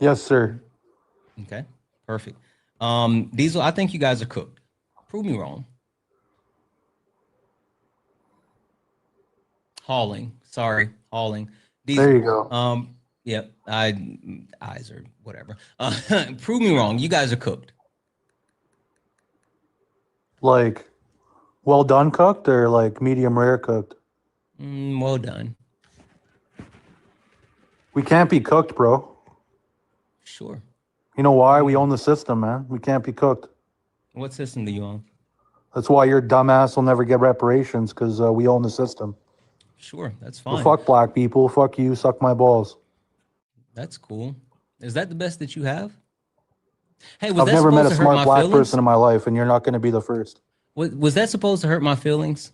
Yes, sir. Okay, perfect. Diesel, I think you guys are cooked. Prove me wrong. Hauling. Diesel. There you go. Yeah, eyes or whatever. Prove me wrong. You guys are cooked. Like, well done cooked or like medium rare cooked? Well done. We can't be cooked, bro. Sure. You know why? We own the system, man. We can't be cooked. What system do you own? That's why your dumbass will never get reparations, because we own the system. Sure, that's fine. Well, fuck black people. Fuck you. Suck my balls. That's cool. Is that the best that you have? Hey, I've never met a smart black person in my life, and you're not going to be the first. Was that supposed to hurt my feelings?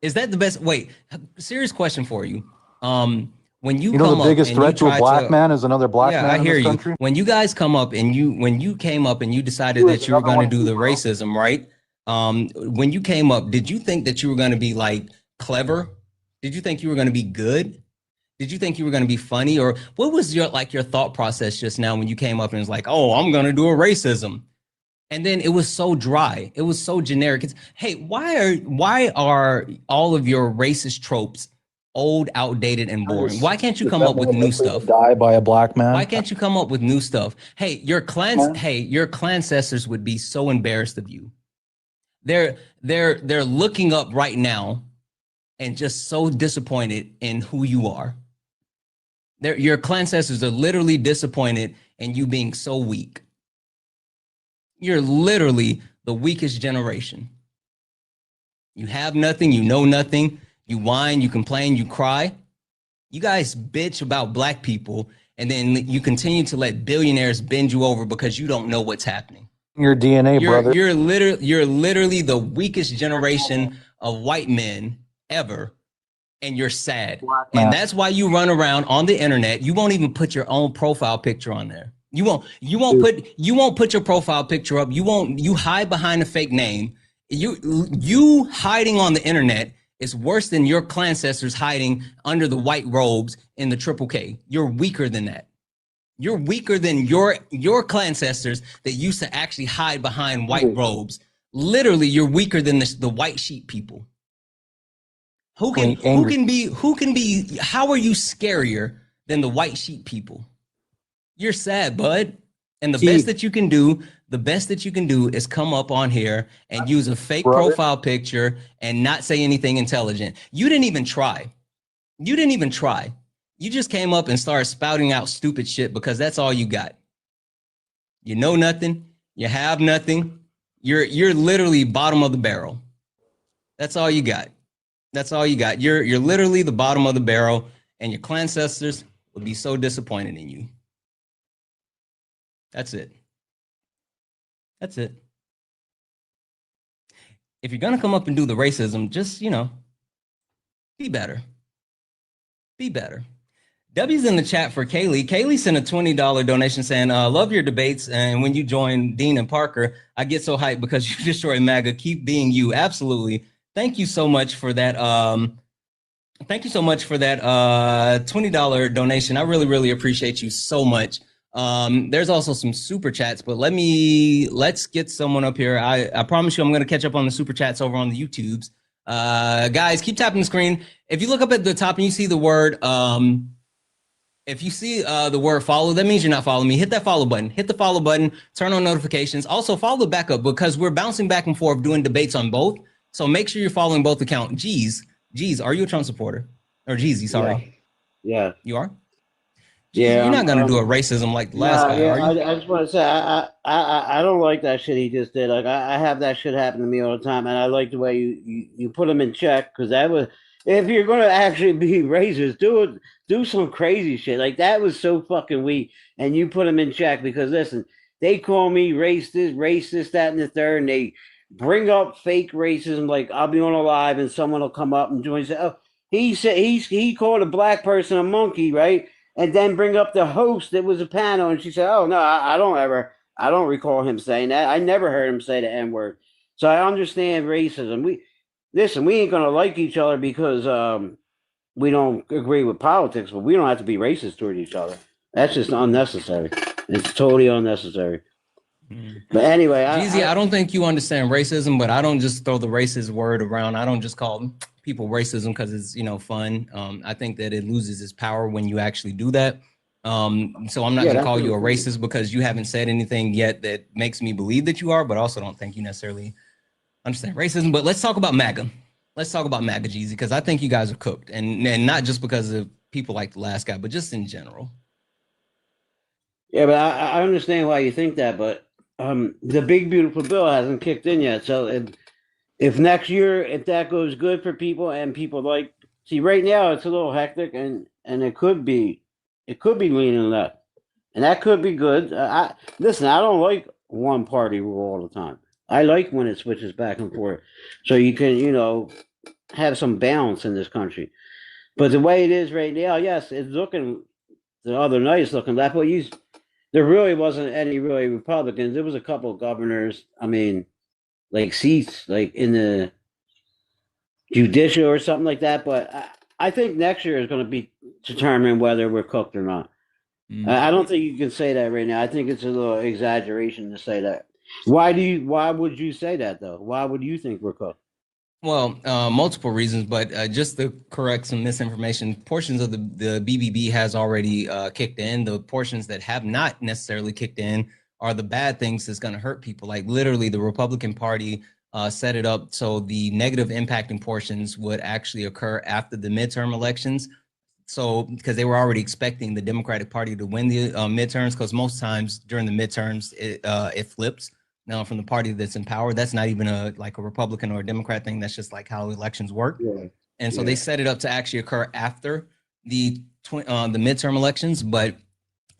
Is that the best? Wait, serious question for you. When you know come the biggest up threat to a black man is another black man I in hear this you. country? When you guys come up and when you came up and you decided that you were going to do the racism, right? When you came up, did you think that you were going to be like clever? Did you think you were going to be good? Did you think you were going to be funny? Or what was your thought process just now when you came up and was like, oh, I'm going to do a racism? And then it was so dry. It was so generic. Hey, why are all of your racist tropes old, outdated, and boring? Why can't you come up with new stuff? Die by a black man. Why can't you come up with new stuff? Hey, your clancestors would be so embarrassed of you. They're looking up right now and just so disappointed in who you are. Your clancestors are literally disappointed in you being so weak. You're literally the weakest generation. You have nothing, you know nothing, you whine, you complain, you cry. You guys bitch about black people, and then you continue to let billionaires bend you over because you don't know what's happening. Your DNA, brother. You're literally the weakest generation of white men ever, and you're sad. And that's why you run around on the internet. You won't even put your own profile picture on there. You won't put your profile picture up. You hide behind a fake name, You hiding on the internet is worse than your ancestors hiding under the white robes in the Triple K. You're weaker than that. You're weaker than your ancestors that used to actually hide behind white robes. Literally, you're weaker than the white sheep people. Who can be? How are you scarier than the white sheep people? You're sad, bud. And the best that you can do is come up on here and use a fake profile picture and not say anything intelligent. You didn't even try. You just came up and started spouting out stupid shit because that's all you got. You know nothing. You have nothing. You're literally bottom of the barrel. That's all you got. You're literally the bottom of the barrel, and your ancestors would be so disappointed in you. That's it. If you're gonna come up and do the racism, just be better. W's in the chat for Kaylee. Kaylee sent a $20 donation saying, love your debates. And when you join Dean and Parker, I get so hyped because you destroy MAGA. Keep being you. Absolutely. Thank you so much for that. $20 donation. I really, really appreciate you so much. There's also some super chats, but let's get someone up here. I promise you I'm going to catch up on the super chats over on the YouTubes. Guys, keep tapping the screen. If you look up at the top and you see the word, if you see the word follow, that means you're not following me. Hit that follow button. Hit the follow button. Turn on notifications. Also, follow the backup because we're bouncing back and forth doing debates on both. So make sure you're following both accounts. Jeez, are you a Trump supporter? Or Jeezy, sorry. Yeah. You are? Yeah. You're not going to do a racism like the last guy, are you? I just want to say, I don't like that shit he just did. Like, I have that shit happen to me all the time, and I like the way you put him in check, because that was, if you're going to actually be racist, do some crazy shit. Like, that was so fucking weak, and you put him in check, because listen, they call me racist, that, and the third, and they bring up fake racism, like I'll be on a live and someone will come up and join and say, oh, he called a black person a monkey, right? And then bring up the host that was a panel, and she said, oh no, I don't recall him saying that. I never heard him say the N-word. So I understand racism. We ain't gonna like each other because we don't agree with politics, but we don't have to be racist toward each other. That's just unnecessary. It's totally unnecessary. But anyway, Jeezy, I don't think you understand racism, but I don't just throw the racist word around. I don't just call people racism because it's fun. I think that it loses its power when you actually do that. So I'm not gonna call you a racist because you haven't said anything yet that makes me believe that you are, but also don't think you necessarily understand racism. But let's talk about MAGA. Let's talk about MAGA, Jeezy, because I think you guys are cooked, and not just because of people like the last guy, but just in general. Yeah, but I understand why you think that, but the big beautiful bill hasn't kicked in yet. So if next year, if that goes good for people and people see right now it's a little hectic and it could be leaning left, and that could be good. Listen, I don't like one party rule all the time. I like when it switches back and forth, so you can have some balance in this country. But the way it is right now, yes, it's looking. The other night it's looking left, but there really wasn't any really Republicans. There was a couple of governors. I mean, like seats, like in the judicial or something like that. But I think next year is going to be determined whether we're cooked or not. I don't think you can say that right now. I think it's a little exaggeration to say that. Why would you say that though? Why would you think we're cooked? Well, multiple reasons, but just to correct some misinformation, portions of the BBB has already kicked in. The portions that have not necessarily kicked in are the bad things that's going to hurt people. Like literally the Republican Party set it up so the negative impacting portions would actually occur after the midterm elections. So because they were already expecting the Democratic Party to win the midterms, because most times during the midterms, it flips. Now, from the party that's in power, that's not even a Republican or a Democrat thing. That's just like how elections work. Yeah. And so they set it up to actually occur after the midterm elections. But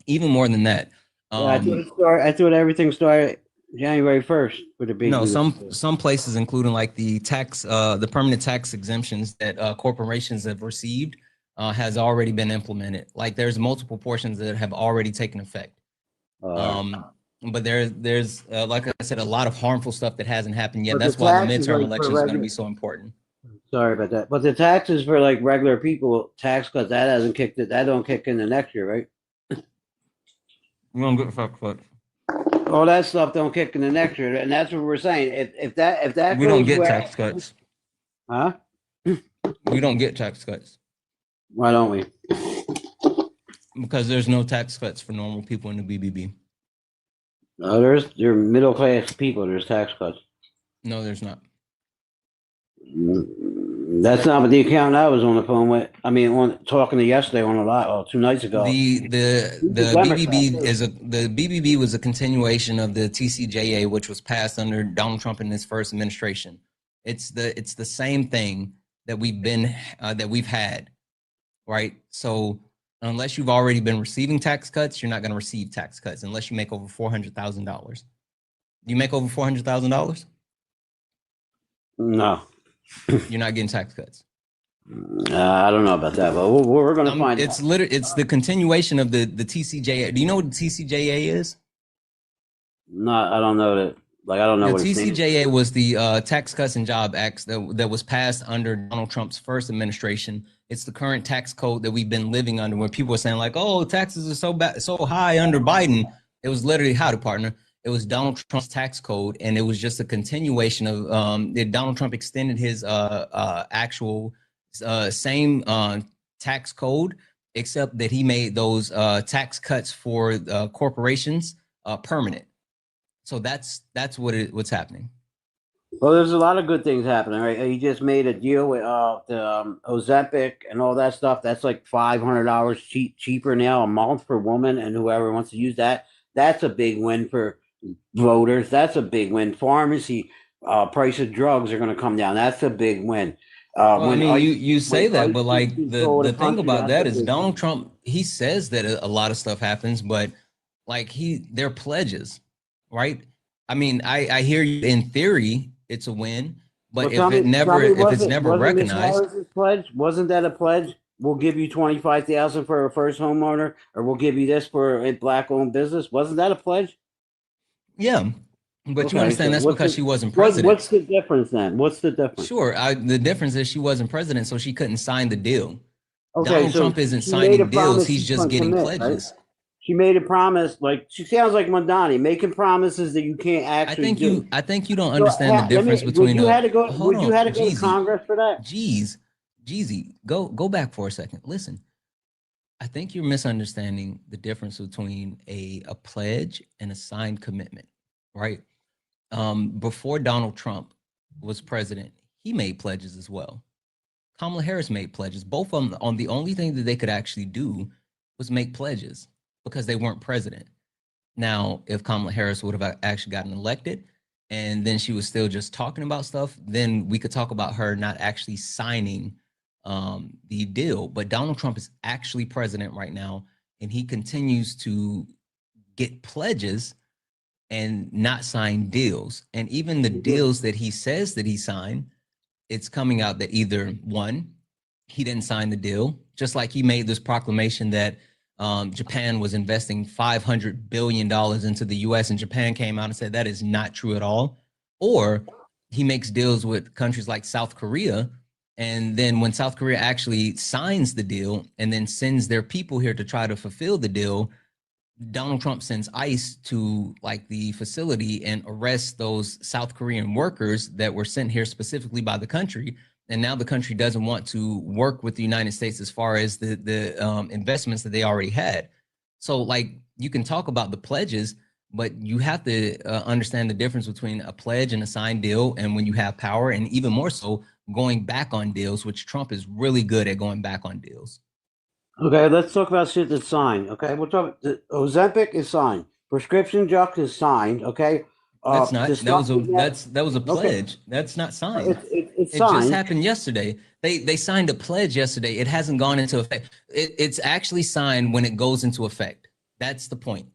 even more than that, I thought everything started January 1st with a big. No, some places, including like the permanent tax exemptions that corporations have received, has already been implemented. Like there's multiple portions that have already taken effect. But there's like I said, a lot of harmful stuff that hasn't happened yet. But That's the why the taxes, midterm like, for elections are going to regular, be so important. sorry about that. But the taxes for like regular people, tax cuts, that hasn't kicked it. That don't kick in the next year, right? We don't get tax cuts. All that stuff don't kick in the next year, and that's what we're saying. If that We goes don't get where, tax cuts. huh? We don't get tax cuts Why don't we? because there's no tax cuts for normal people in the BBB. There are middle class people. There's tax cuts. No, there's not. That's not what the accountant I was on the phone with. I mean, talking to yesterday on a lot, or 2 nights ago. The Democrat, the BBB was a continuation of the TCJA, which was passed under Donald Trump in his first administration. It's the same thing that we've had, right? So unless you've already been receiving tax cuts, you're not going to receive tax cuts unless you make over $400,000. Do you make over $400,000? No. You're not getting tax cuts. I don't know about that, but we're going to find it's out. It's the continuation of the TCJA. Do you know what the TCJA is? No, I don't know that. Like, I don't know The what it's TCJA was the Tax Cuts and Job Acts that was passed under Donald Trump's first administration. It's the current tax code that we've been living under, where people are saying like, "Oh, taxes are so high under Biden." It was literally, howdy partner. It was Donald Trump's tax code, and it was just a continuation of Donald Trump extended his actual same tax code, except that he made those tax cuts for corporations permanent. So that's what's happening. Well, there's a lot of good things happening, right? He just made a deal with the Ozempic and all that stuff. That's like $500 cheaper now a month for a woman, and whoever wants to use that. That's a big win for voters. That's a big win. Pharmacy price of drugs are going to come down. That's a big win. Well, I mean, you say that, but like the thing country, about that is big Donald win. Trump, he says that a lot of stuff happens, but like they're pledges, right? I mean, I hear you in theory it's a win, but Well, if it's never wasn't Ms. recognized, Harris's pledge? Wasn't that a pledge? We'll give you 25,000 for a first homeowner, or we'll give you this for a black-owned business. Wasn't that a pledge? yeah. But you Okay, understand so that's what's because the- she wasn't what- president. What's the difference then? What's the difference? Sure, the difference is she wasn't president, so she couldn't sign the deal. Okay, Donald so Trump isn't she made signing a promise deals; she he's just couldn't getting commit, right? pledges. She made a promise, like she sounds like Mondani, making promises that you can't actually do. I think you don't understand the let difference me- between. Would you had to go? Hold Would you on, had to go to Jeezy. Congress for that? Jeezy, go back for a second. Listen, I think you're misunderstanding the difference between a pledge and a signed commitment, right? Before Donald Trump was president, he made pledges as well. Kamala Harris made pledges. Both of them, on the only thing that they could actually do was make pledges because they weren't president. Now, if Kamala Harris would have actually gotten elected and then she was still just talking about stuff, then we could talk about her not actually signing the deal. But Donald Trump is actually president right now, and he continues to get pledges and not sign deals. And even the deals that he says that he signed, it's coming out that either one, he didn't sign the deal, just like he made this proclamation that Japan was investing $500 billion into the US, and Japan came out and said that is not true at all. Or he makes deals with countries like South Korea, and then when South Korea actually signs the deal and then sends their people here to try to fulfill the deal, Donald Trump sends ICE to like the facility and arrests those South Korean workers that were sent here specifically by the country. And now the country doesn't want to work with the United States as far as the investments that they already had. So like you can talk about the pledges, but you have to understand the difference between a pledge and a signed deal. And when you have power, and even more so going back on deals, which Trump is really good at going back on deals. Okay, let's talk about shit that's signed. Okay, we'll talk. The Ozempic is signed. Prescription drug is signed. Okay, That's not. That was a pledge. Okay. That's not signed. It's It signed. just happened yesterday. They signed a pledge yesterday. It hasn't gone into effect. It's actually signed when it goes into effect. That's the point.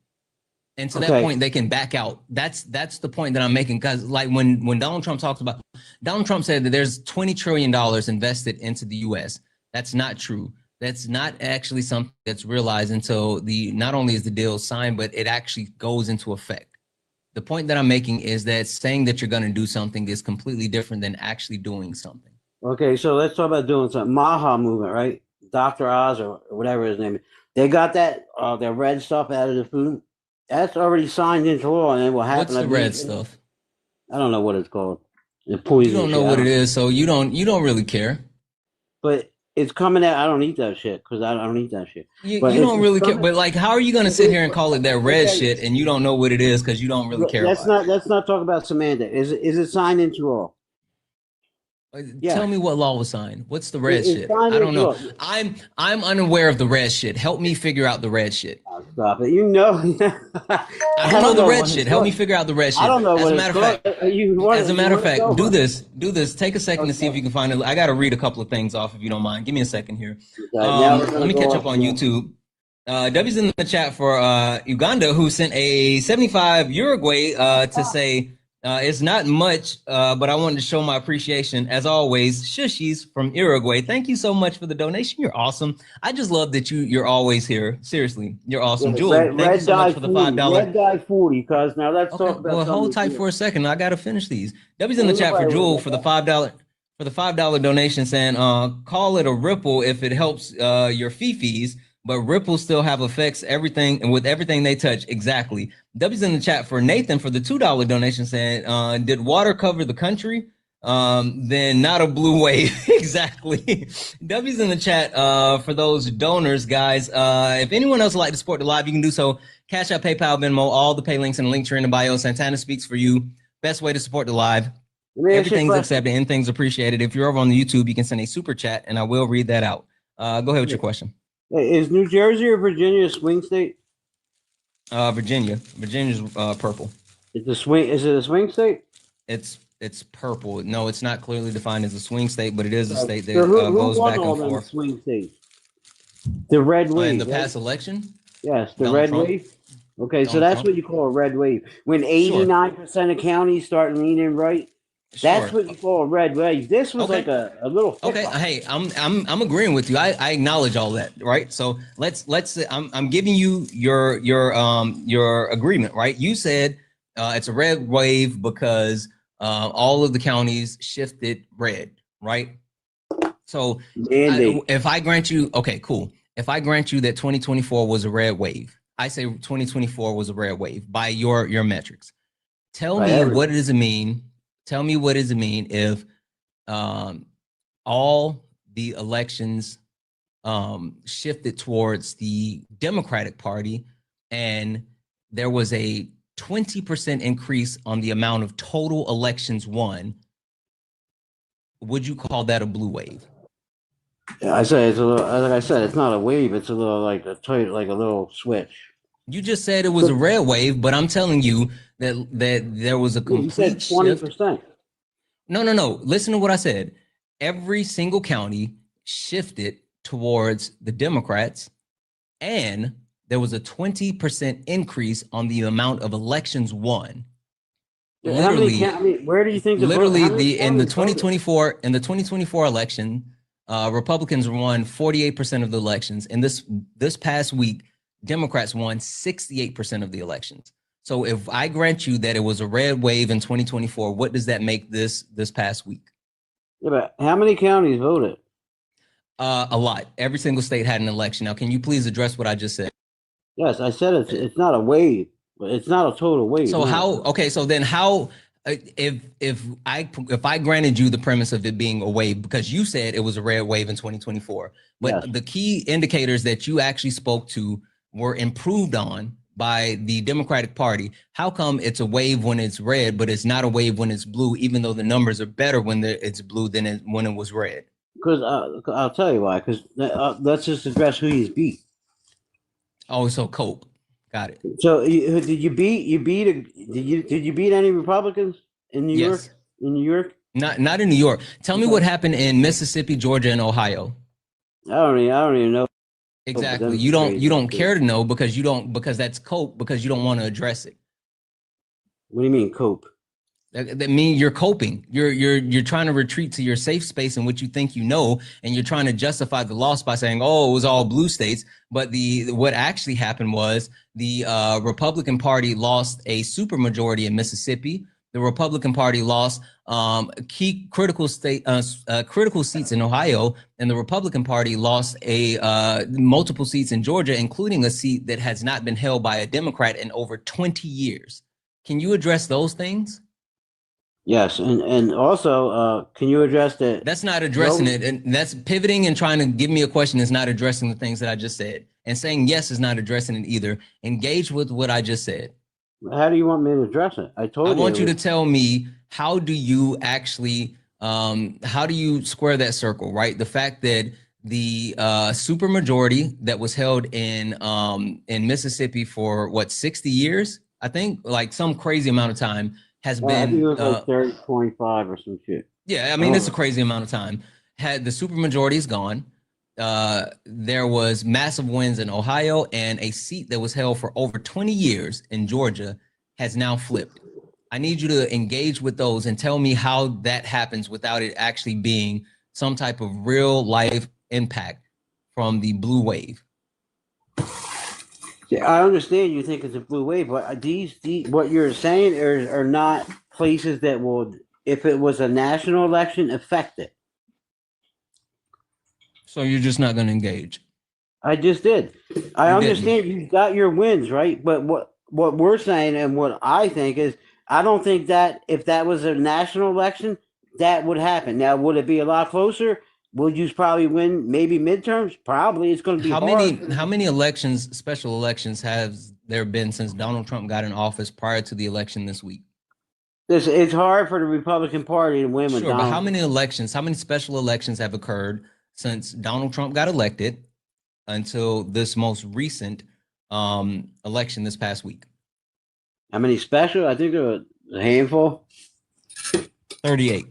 And to that Okay. point, they can back out. That's the point that I'm making. Because like when Donald Trump talks about, Donald Trump said that there's $20 trillion invested into the U.S. That's not true. That's not actually something that's realized until not only is the deal signed, but it actually goes into effect. The point that I'm making is that saying that you're going to do something is completely different than actually doing something. Okay, so let's talk about doing something. Maha movement, right? Dr. Oz or whatever his name is. They got that the red stuff out of the food. That's already signed into law, and it will happen. What's the red stuff? I don't know what it's called. The poison. You don't know what it is, so you don't really care. But it's coming out. I don't eat that shit because I don't eat that shit. You don't really care. But like, how are you going to sit here and call it that red shit and you don't know what it is because you don't really care? Let's not talk about semantics. Is it signed into law? Tell me what law was signed. What's the red shit? I don't know. I'm unaware of the red shit. Help me figure out the red shit. Stop it. You know. I don't know the red shit. Help me figure out the red shit. I don't know. As a matter of fact, do this. Take a second to see if you can find it. I got to read a couple of things off if you don't mind. Give me a second here. Let me catch up on YouTube. W's in the chat for Uganda, who sent a 75 Uruguay to say, it's not much, but I wanted to show my appreciation. As always, Shushies from Uruguay. Thank you so much for the donation. You're awesome. I just love that you're always here. Seriously, you're awesome. Julie, thank you so much for the $5. Red die 40, because now let's talk about. Well, hold tight for a second. I gotta finish these. W's in the chat for Jewel for the $5 donation, saying, call it a ripple if it helps your fifis. But ripples still have effects everything and with everything they touch. Exactly. W's in the chat for Nathan for the $2 donation, saying, did water cover the country? Then not a blue wave. Exactly. W's in the chat for those donors, guys. If anyone else would like to support the live, you can do so. Cash App, PayPal, Venmo, all the pay links and the links are in the bio. Santana speaks for you. Best way to support the live. Everything's accepted, anything's appreciated. If you're over on the YouTube, you can send a super chat and I will read that out. Go ahead with your question. Is New Jersey or Virginia a swing state? Virginia. Virginia's purple. It's a swing. Is it a swing state? It's purple. No, it's not clearly defined as a swing state, but it is a state that who goes won back all and them forth. Swing states. The red wave. In the past election? Yes, the Donald red Trump? wave. Okay, so Donald that's Trump? what you call a red wave. When 89% of counties start leaning right, that's Sure. what you call a red wave. This was like a little. Okay, hey, I'm agreeing with you. I acknowledge all that, right? So let's I'm giving you your agreement, right? You said it's a red wave because all of the counties shifted red, right? So if I grant you, okay, cool. If I grant you that 2024 was a red wave, I say 2024 was a red wave by your metrics. Tell me what does it mean? Tell me what does it mean if all the elections shifted towards the Democratic Party and there was a 20% increase on the amount of total elections won? Would you call that a blue wave? Yeah, I say it's a little. Like I said, it's not a wave. It's a little like a little switch. You just said it was a red wave, but I'm telling you that there was a complete You said 20%. No. Listen to what I said. Every single county shifted towards the Democrats, and there was a 20% increase on the amount of elections won. Yeah, literally, where do you think? In the 2024 election, Republicans won 48% of the elections, and this past week, Democrats won 68% of the elections. So if I grant you that it was a red wave in 2024, what does that make this past week? Yeah, but how many counties voted? A lot. Every single state had an election. Now, can you please address what I just said? Yes, I said it's not a wave, but it's not a total wave. So if I granted you the premise of it being a wave, because you said it was a red wave in 2024, but the key indicators that you actually spoke to were improved on by the Democratic Party, how come it's a wave when it's red, but it's not a wave when it's blue, even though the numbers are better when it's blue than when it was red? Because I'll tell you why. Because let's just address who he's beat. Oh, so Cope, got it. So did you beat any Republicans in New York? In New York? Not in New York. Tell me what happened in Mississippi, Georgia, and Ohio. I don't even know. Exactly. You don't care to know because that's Cope, because you don't want to address it. What do you mean Cope? That means you're coping. You're trying to retreat to your safe space in which you think you know, and you're trying to justify the loss by saying, "Oh, it was all blue states." But what actually happened was the Republican Party lost a supermajority in Mississippi. The Republican Party lost key critical seats in Ohio, and the Republican Party lost multiple seats in Georgia, including a seat that has not been held by a Democrat in over 20 years. Can you address those things? Yes, and also, can you address that? That's not addressing it, and that's pivoting and trying to give me a question is not addressing the things that I just said. And saying yes is not addressing it either. Engage with what I just said. How do you want me to address it? I want you to tell me, how do you actually, how do you square that circle, right? The fact that the supermajority that was held in Mississippi for what, 60 years? I think like some crazy amount of time has been. I think it was like 30, 25 or some shit. Yeah, I mean, it's a crazy amount of time. Had the supermajority is gone. There was massive wins in Ohio, and a seat that was held for over 20 years in Georgia has now flipped. I need you to engage with those and tell me how that happens without it actually being some type of real life impact from the blue wave. Yeah, I understand you think it's a blue wave, but these what you're saying are not places that will, if it was a national election, affect it. So you're just not going to engage? I just did. I understand you got your wins, right? But what we're saying and what I think is, I don't think that if that was a national election, that would happen. Now, would it be a lot closer? Would you probably win maybe midterms? Probably. It's going to be hard. How many elections, special elections, has there been since Donald Trump got in office prior to the election this week? It's hard for the Republican Party to win with Sure, Donald. but how many elections, how many special elections have occurred since Donald Trump got elected until this most recent election this past week? How many special? I think there were a handful. 38.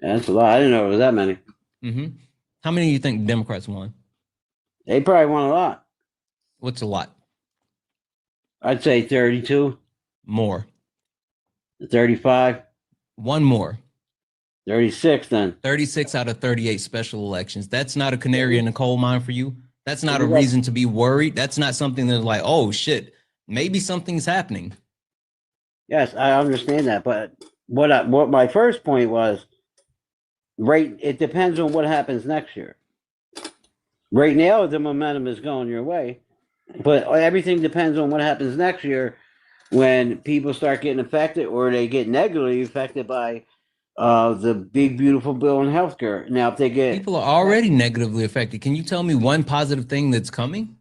Yeah, that's a lot. I didn't know it was that many. Mm-hmm. How many do you think Democrats won? They probably won a lot. What's a lot? I'd say 32. More. 35. One more. 36 then. 36 out of 38 special elections. That's not a canary in the coal mine for you. That's not a reason to be worried. That's not something that's like, oh shit, maybe something's happening. Yes, I understand that, but what my first point was, right, it depends on what happens next year. Right now, the momentum is going your way, but everything depends on what happens next year when people start getting affected or they get negatively affected by the big, beautiful bill in healthcare. Now, if they get... People are already negatively affected. Can you tell me one positive thing that's coming?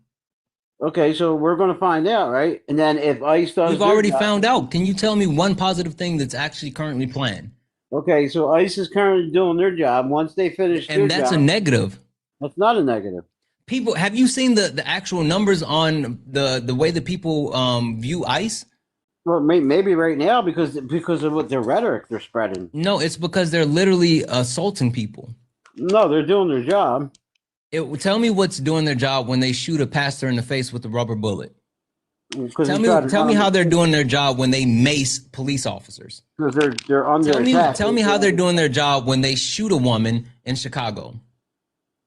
Okay, so we're going to find out, right? And then if ICE does... We've already found out. Can you tell me one positive thing that's actually currently planned? Okay, so ICE is currently doing their job. Once they finish their job... And that's a negative. That's not a negative. People, have you seen the actual numbers on the way that people view ICE? Well, maybe right now because of what their rhetoric they're spreading. No, it's because they're literally assaulting people. No, they're doing their job. Tell me what's doing their job when they shoot a pastor in the face with a rubber bullet. Tell me how they're doing their job when they mace police officers. Because they're under attack. Tell me how they're doing their job when they shoot a woman in Chicago.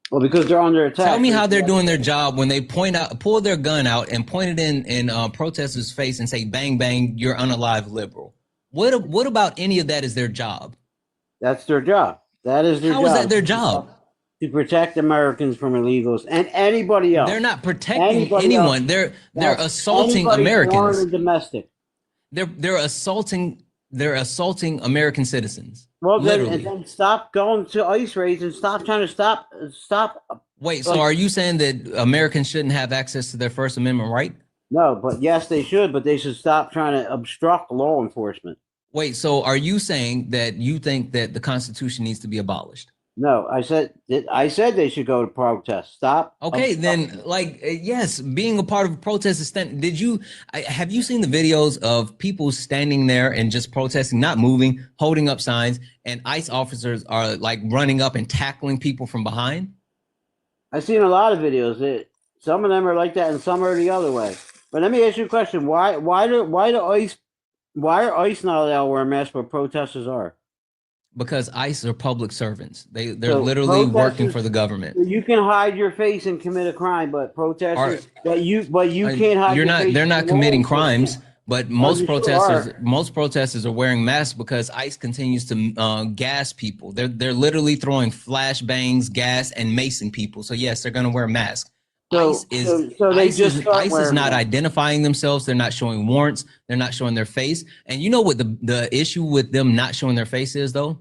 Well, because they're under attack. Tell me how they're doing their job when they pull their gun out and point it in protesters' face and say, "Bang bang, you're unalive liberal." What about any of that is their job? That's their job. That is their job. How is that their job? To protect Americans from illegals and anybody else. They're not protecting anyone. They're assaulting Americans. Foreign and domestic. They're assaulting American citizens. Well, then stop going to ICE raids and stop trying to stop. Wait, so are you saying that Americans shouldn't have access to their First Amendment right? No, but yes, they should, but they should stop trying to obstruct law enforcement. Wait, so are you saying that you think that the Constitution needs to be abolished? No, I said they should go to protest. Stop. Okay, then, yes, being a part of a protest is have you seen the videos of people standing there and just protesting, not moving, holding up signs, and ICE officers are like running up and tackling people from behind? I've seen a lot of videos. Some of them are like that and some are the other way. But let me ask you a question. Why do ICE Why are ICE not allowed to wear masks, but protesters are? Because ICE are public servants. They're So literally working protesters- for the government. You can hide your face and commit a crime, but protesters, but you can't hide. You're your not. face They're in not law committing enforcement. crimes. But Oh, most you sure protesters, are. most protesters are wearing masks because ICE continues to gas people. They're literally throwing flashbangs, gas, and macing people. So yes, they're going to wear masks. ICE is not identifying themselves. They're not showing warrants. They're not showing their face. And you know what the issue with them not showing their face is, though?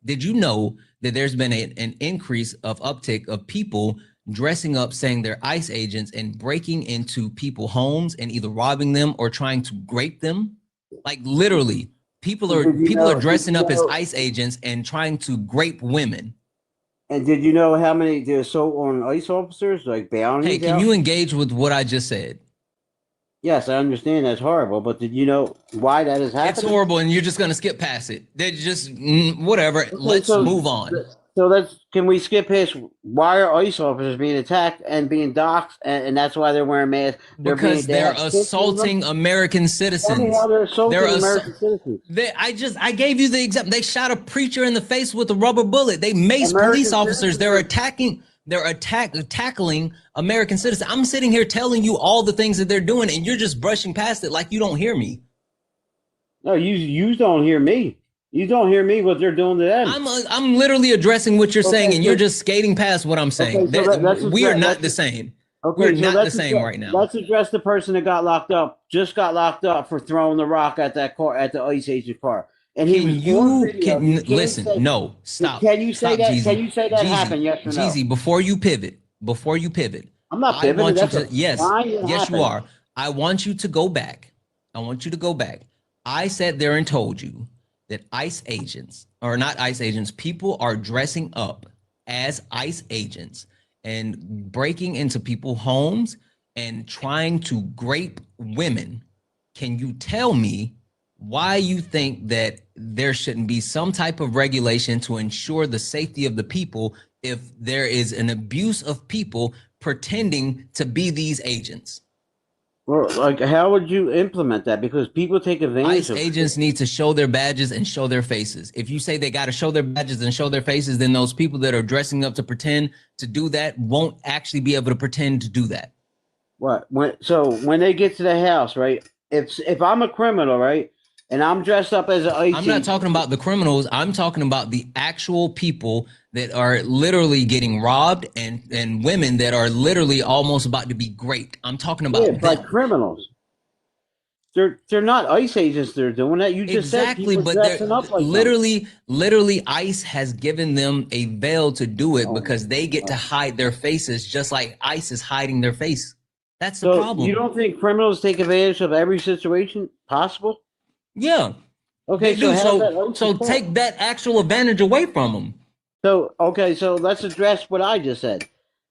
Did you know that there's been an increase of uptick of people dressing up saying they're ICE agents and breaking into people's homes and either robbing them or trying to grape them? Like literally, people are dressing up as ICE agents and trying to grape women. And did you know how many the assault on ICE officers, like bounties? Hey, can you engage with what I just said? Yes, I understand that's horrible, but did you know why that is happening? It's horrible, and you're just gonna skip past it. They're just whatever. Okay, let's move on. So can we skip past why are ICE officers being attacked and being doxxed, and that's why they're wearing masks? Because they're assaulting American citizens. Tell me how they're assaulting American citizens. I gave you the example. They shot a preacher in the face with a rubber bullet. They maced police officers. They're attacking. They're tackling American citizens. I'm sitting here telling you all the things that they're doing, and you're just brushing past it like you don't hear me. No, you don't hear me. You don't hear me what they're doing to them. I'm literally addressing what you're saying, and you're just skating past what I'm saying. We are not the same. We're not the same right now. Let's address the person that just got locked up for throwing the rock at that car, at the ICE agent car. And listen? No, stop. Can you say Stop, that? Jeezy. Can you say that Jeezy, happened? Yes or no? Jeezy, before you pivot, I'm not pivoting. Yes, you are. I want you to go back. I sat there and told you that ICE agents, or not ICE agents, people are dressing up as ICE agents and breaking into people's homes and trying to grape women. Can you tell me why you think that there shouldn't be some type of regulation to ensure the safety of the people if there is an abuse of people pretending to be these agents? Well, like, how would you implement that? Because people take advantage ICE agents need to show their badges and show their faces. If you say they got to show their badges and show their faces, then those people that are dressing up to pretend to do that won't actually be able to pretend to do that. What? When they get to the house, right? If I'm a criminal, right, and I'm dressed up as an ICE I'm not talking about the criminals. I'm talking about the actual people that are literally getting robbed and women that are literally almost about to be raped. I'm talking about them. Like criminals. They're not ICE agents. They're doing that. You just exactly, said but they're up like literally ICE has given them a veil to do it because they get to hide their faces just like ICE is hiding their face. That's the problem. You don't think criminals take advantage of every situation possible? Yeah. Okay, so take that actual advantage away from them. So let's address what I just said.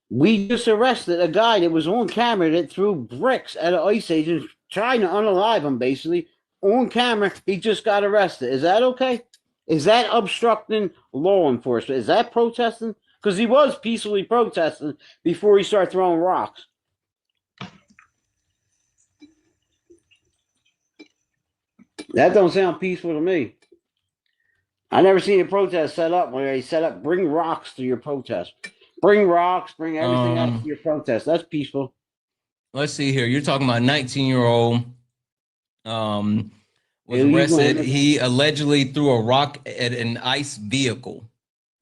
We just arrested a guy that was on camera that threw bricks at an ICE agent trying to unalive him, basically. On camera, he just got arrested. Is that okay? Is that obstructing law enforcement? Is that protesting? Because he was peacefully protesting before he started throwing rocks. That don't sound peaceful to me. I never seen a protest set up where they set up, bring rocks to your protest. Bring rocks, bring everything else to your protest. That's peaceful. Let's see here. You're talking about a 19-year-old was arrested. He allegedly threw a rock at an ICE vehicle.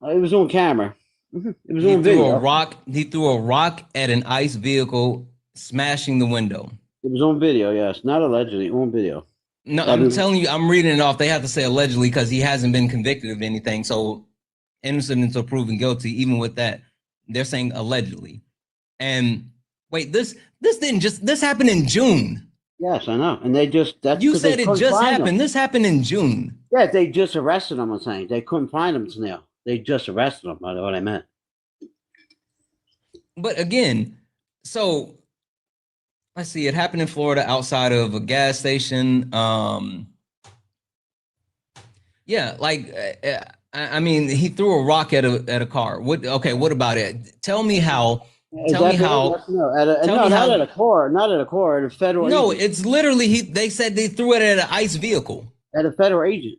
It was on camera. It was on video. He threw a rock at an ICE vehicle, smashing the window. It was on video, yes. Not allegedly, on video. No, I'm telling you, I'm reading it off. They have to say allegedly because he hasn't been convicted of anything. So innocent until proven guilty. Even with that, they're saying allegedly. And wait, this happened in June. Yes, I know. And you said it just happened. This happened in June. Yeah, they just arrested him. I'm saying they couldn't find him now. They just arrested him. That's what I meant. But again, so. Let's see. It happened in Florida outside of a gas station. Yeah, like I mean, he threw a rock at a car. What about it? Tell me how Tell me how. Not at a court, not at a court, at a federal. No, agent. it's literally they said they threw it at an ICE vehicle. At a federal agent.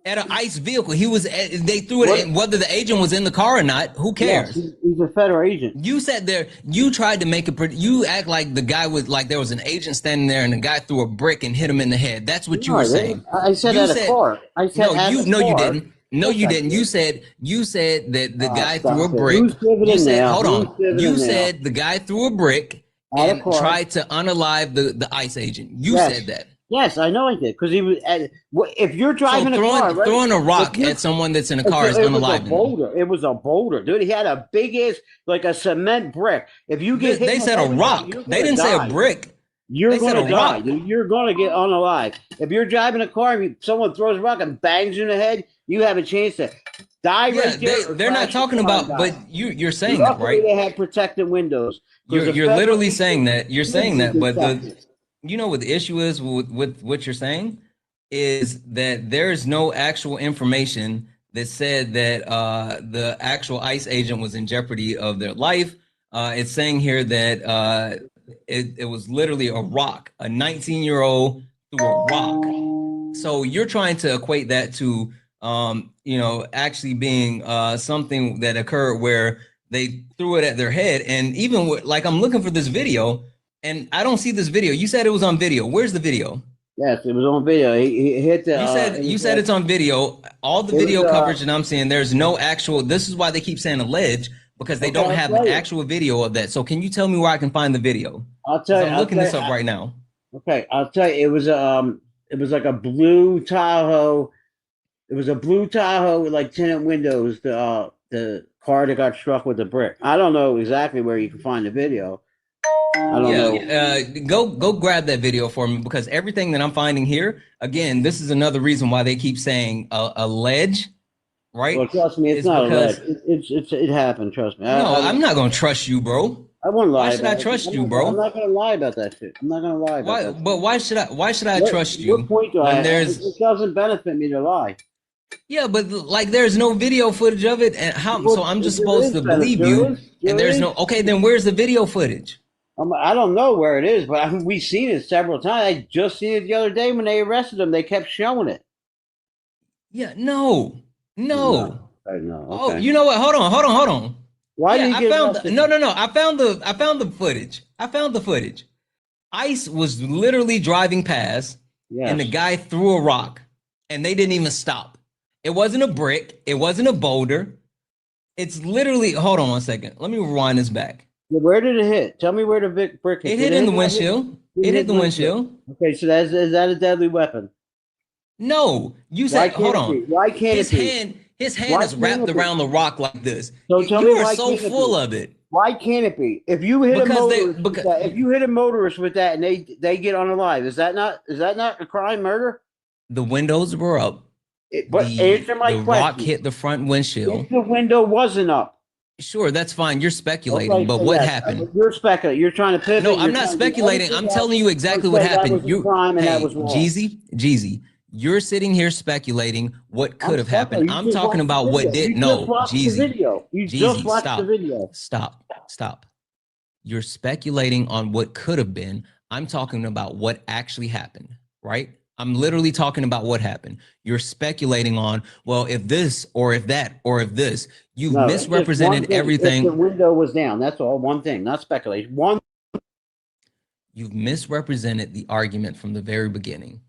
At an ICE vehicle, they threw it. Whether the agent was in the car or not, who cares? Yes, he's a federal agent. You said there. You tried to make you act like the guy was like there was an agent standing there and the guy threw a brick and hit him in the head. That's what you were saying. I said at a court. I said you didn't. No, you didn't. You said that the guy threw a brick. You said, hold on. You said the guy threw a brick and tried to unalive the ICE agent. You said that. Yes, I know I did because he was. If you're driving a car, right? Throwing a rock at someone that's in a car is unaliving. It was a boulder, dude. He had a big ass, like a cement brick. If you get hit, they said a rock. They didn't say a brick. You're going to die. You're going to get unalive. If you're driving a car and someone throws a rock and bangs you in the head, you have a chance to die right there. They're not talking about, but you're saying that, right? They had protected windows. You're literally saying that. You're saying that, but you know what the issue is with what you're saying is that there is no actual information that said that the actual ICE agent was in jeopardy of their life. It's saying here that it was literally a rock. A 19-year-old threw a rock. So you're trying to equate that to actually being something that occurred where they threw it at their head. And even like I'm looking for this video. And I don't see this video. You said it was on video. Where's the video? Yes, it was on video. He hit the. You said it's on video. All the video coverage that I'm seeing, there's no actual. This is why they keep saying alleged because they don't have an actual video of that. So can you tell me where I can find the video? I'll tell you. I'm looking this up right now. Okay, I'll tell you. It was like a blue Tahoe. It was a blue Tahoe with like tinted windows. The car that got struck with a brick. I don't know exactly where you can find the video. I don't know. Go grab that video for me because everything that I'm finding here, again, this is another reason why they keep saying allege, right? Well, trust me, it's not alleged. It happened. Trust me. No, I'm not gonna trust you, bro. I won't lie. Why should I trust you, bro? I'm not gonna lie about that shit. I'm not gonna lie about that. But why should I trust you? What point do I have? It doesn't benefit me to lie. Yeah, but like there's no video footage of it, and so I'm just supposed to believe you. And there's no. Okay, then where's the video footage? I don't know where it is, but we've seen it several times. I just seen it the other day when they arrested him. They kept showing it. Yeah, no. I know. Okay. Oh, you know what? Hold on. Why did you get arrested? No. I found the footage. I found the footage. ICE was literally driving past, and the guy threw a rock, and they didn't even stop. It wasn't a brick. It wasn't a boulder. It's literally. Hold on one second. Let me rewind this back. Where did it hit? Tell me where the brick hit. It hit in the windshield. It hit the windshield. Okay, so is that a deadly weapon? No, you said. Hold on. Why can't his hand? His hand is wrapped around the rock like this. So tell me you are so full of it. Why can't it be? If you hit if you hit a motorist with that and they get unalive, is that not a crime, murder? The windows were up. Answer my question. The rock hit the front windshield. If the window wasn't up. Sure, that's fine. You're speculating, but what happened? You're speculating. You're trying to pivot. No, I'm not speculating. I'm telling you exactly what happened. Jeezy, you're sitting here speculating what could have happened. I'm talking about what did. No, Jeezy. You just watched the video. Stop. You're speculating on what could have been. I'm talking about what actually happened, right? I'm literally talking about what happened. You're speculating on, well, if this or if that or if this. You've misrepresented everything. If the window was down. That's all. One thing, not speculation. You've misrepresented the argument from the very beginning.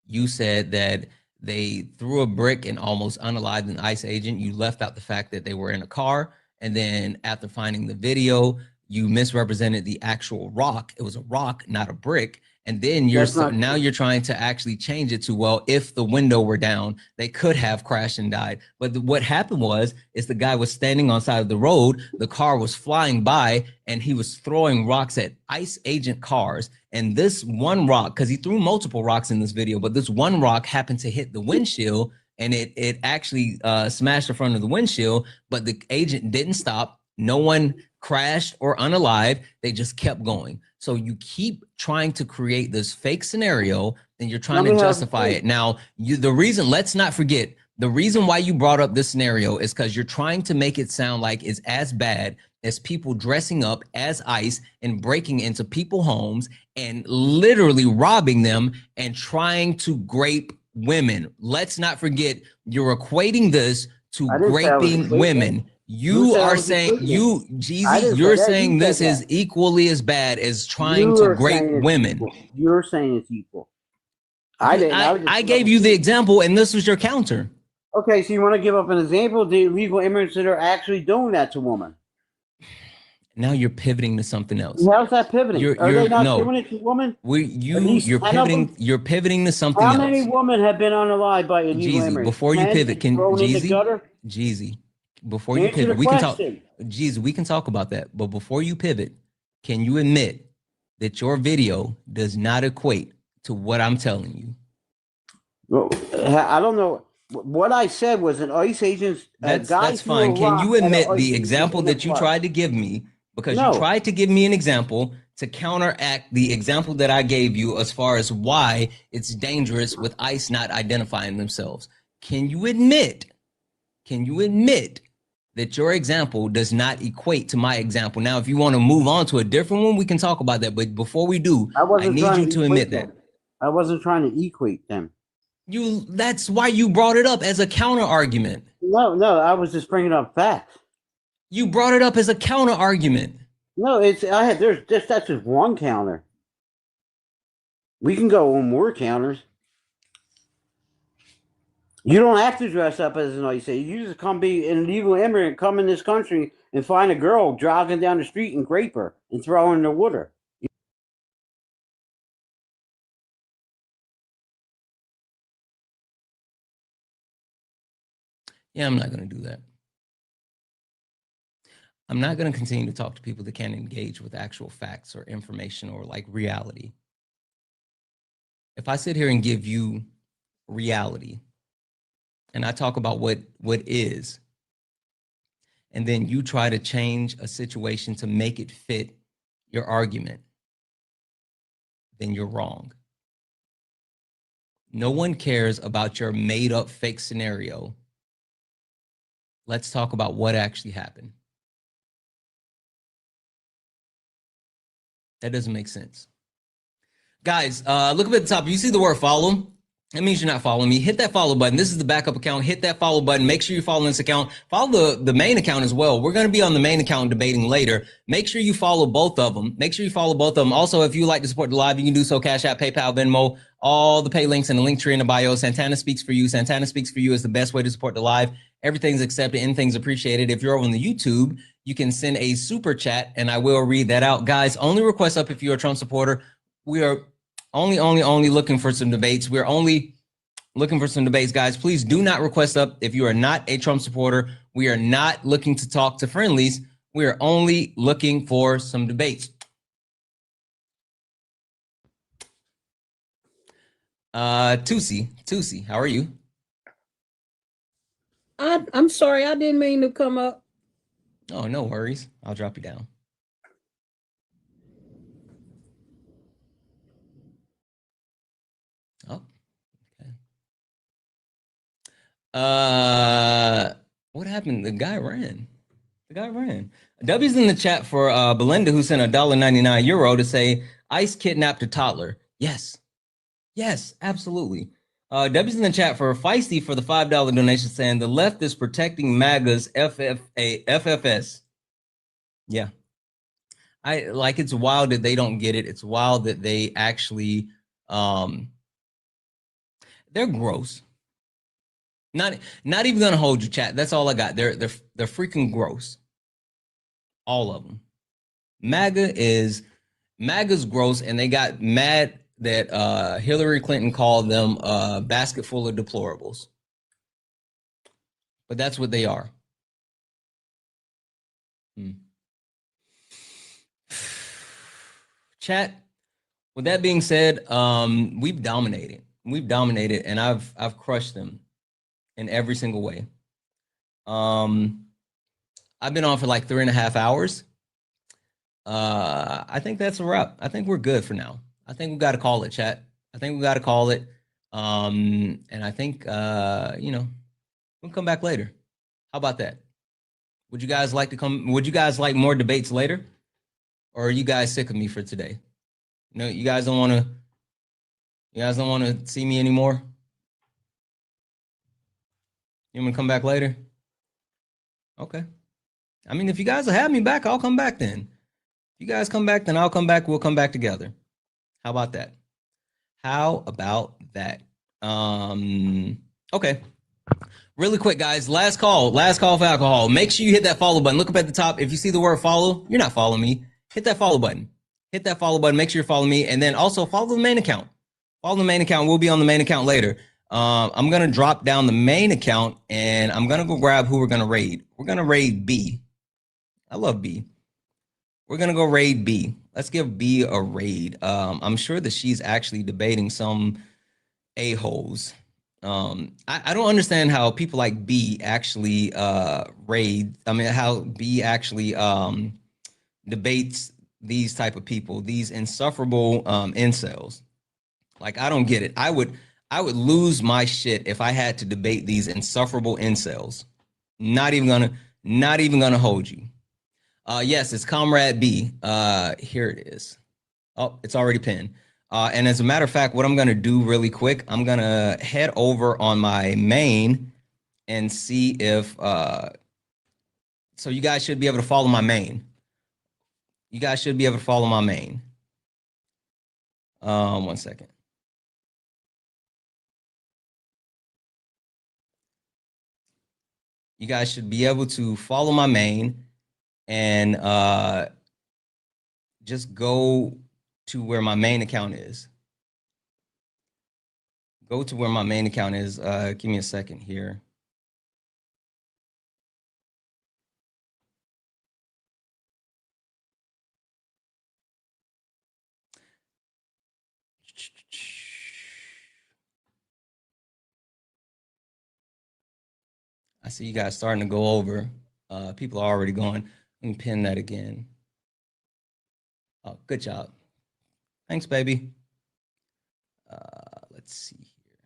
You said that they threw a brick and almost unalived an ICE agent. You left out the fact that they were in a car. And then after finding the video, you misrepresented the actual rock. It was a rock, not a brick. And then you're trying to actually change it to, well, if the window were down, they could have crashed and died. But what happened is the guy was standing on the side of the road. The car was flying by and he was throwing rocks at ICE agent cars. And this one rock, because he threw multiple rocks in this video, but this one rock happened to hit the windshield and it actually smashed the front of the windshield. But the agent didn't stop. No one crashed or unalive. They just kept going. So you keep trying to create this fake scenario and you're trying to justify it. Now, let's not forget, The reason why you brought up this scenario is because you're trying to make it sound like it's as bad as people dressing up as ICE and breaking into people's homes and literally robbing them and trying to grape women. Let's not forget, you're equating this to graping women. You are saying, Jeezy, you're saying this is equally as bad as trying to grape women. You're saying it's equal. I gave you the example, and this was your counter. Okay, so you want to give up an example of the illegal immigrants that are actually doing that to women? Now you're pivoting to something else. How's that pivoting? Are they not doing it to women? You're pivoting to something else. How many women have been unalived by illegal immigrants? Before you pivot, Jeezy, before you pivot, we can talk. Jeezy, we can talk about that. But before you pivot, can you admit that your video does not equate to what I'm telling you? Well, I don't know. What I said was an ICE agent. That's fine. Can you admit the example that you tried to give me? Because you tried to give me an example to counteract the example that I gave you as far as why it's dangerous with ICE not identifying themselves. Can you admit that your example does not equate to my example? Now, if you want to move on to a different one, we can talk about that. But before we do, I need you to admit that. I wasn't trying to equate them. That's why you brought it up as a counter argument. No, I was just bringing up facts. You brought it up as a counter argument. No, that's just one counter. We can go on more counters. You don't have to dress up as an ICE agent. You just come be an illegal immigrant, come in this country and find a girl jogging down the street and grape her and throw her in the water. Yeah, I'm not going to do that. I'm not going to continue to talk to people that can't engage with actual facts or information or like reality. If I sit here and give you reality and I talk about what is, and then you try to change a situation to make it fit your argument, then you're wrong. No one cares about your made up fake scenario. Let's talk about what actually happened. That doesn't make sense. Guys, look up at the top. You see the word follow? That means you're not following me. Hit that follow button. This is the backup account. Hit that follow button. Make sure you follow this account. Follow the main account as well. We're going to be on the main account debating later. Make sure you follow both of them. Also, if you like to support the live, you can do so. Cash App, PayPal, Venmo, all the pay links and the link tree in the bio. Santana Speaks For You. Santana Speaks For You is the best way to support the live. Everything's accepted. Anything's appreciated. If you're over on the YouTube, you can send a super chat and I will read that out. Guys, only request up if you're a Trump supporter. We are only looking for some debates. We're only looking for some debates, guys. Please do not request up if you are not a Trump supporter. We are not looking to talk to friendlies. We are only looking for some debates. Tusi, how are you? I'm sorry, I didn't mean to come up. Oh, no worries. I'll drop you down. Oh, okay. What happened? The guy ran. W's in the chat for Belinda, who sent €1.99 to say ICE kidnapped a toddler. Yes, absolutely. W's in the chat for Feisty for the $5 donation saying the left is protecting MAGA's FFS. Yeah. It's wild that they don't get it. It's wild that they actually they're gross. Not even gonna hold you, chat. That's all I got. They're freaking gross. All of them. MAGA's gross, and they got mad that Hillary Clinton called them a basket full of deplorables. But that's what they are. Chat, with that being said, we've dominated, and I've crushed them in every single way. I've been on for like 3.5 hours. I think that's a wrap. I think we're good for now. I think we got to call it, chat. I think we got to call it. And I think, We'll come back later. How about that? Would you guys like to come? Would you guys like more debates later? Or are you guys sick of me for today? No, you guys don't want to. You guys don't want to see me anymore? You want me to come back later? Okay. I mean, if you guys will have me back, I'll come back then. If you guys come back, then I'll come back. We'll come back together. How about that? How about that? Okay. Really quick, guys. Last call for alcohol. Make sure you hit that follow button. Look up at the top. If you see the word follow, you're not following me. Hit that follow button. Hit that follow button. Make sure you follow me. And then also follow the main account. Follow the main account. We'll be on the main account later. I'm going to drop down the main account and I'm going to go grab who we're going to raid. We're going to raid B. I love B. We're going to go raid B. Let's give B a raid. I'm sure that she's actually debating some a-holes. I don't understand how people like B actually raid. I mean, how B actually debates these type of people, these insufferable incels. Like, I don't get it. I would lose my shit if I had to debate these insufferable incels. Not even gonna hold you. Yes, it's Comrade B. Here it is. Oh, it's already pinned. And as a matter of fact, what I'm gonna do really quick, I'm gonna head over on my main and see if so you guys should be able to follow my main. You guys should be able to follow my main. 1 second. You guys should be able to follow my main and just go to where my main account is. Go to where my main account is. Give me a second here. I see you guys starting to go over. People are already going. Let me pin that again. Oh, good job. Thanks, baby. Let's see here.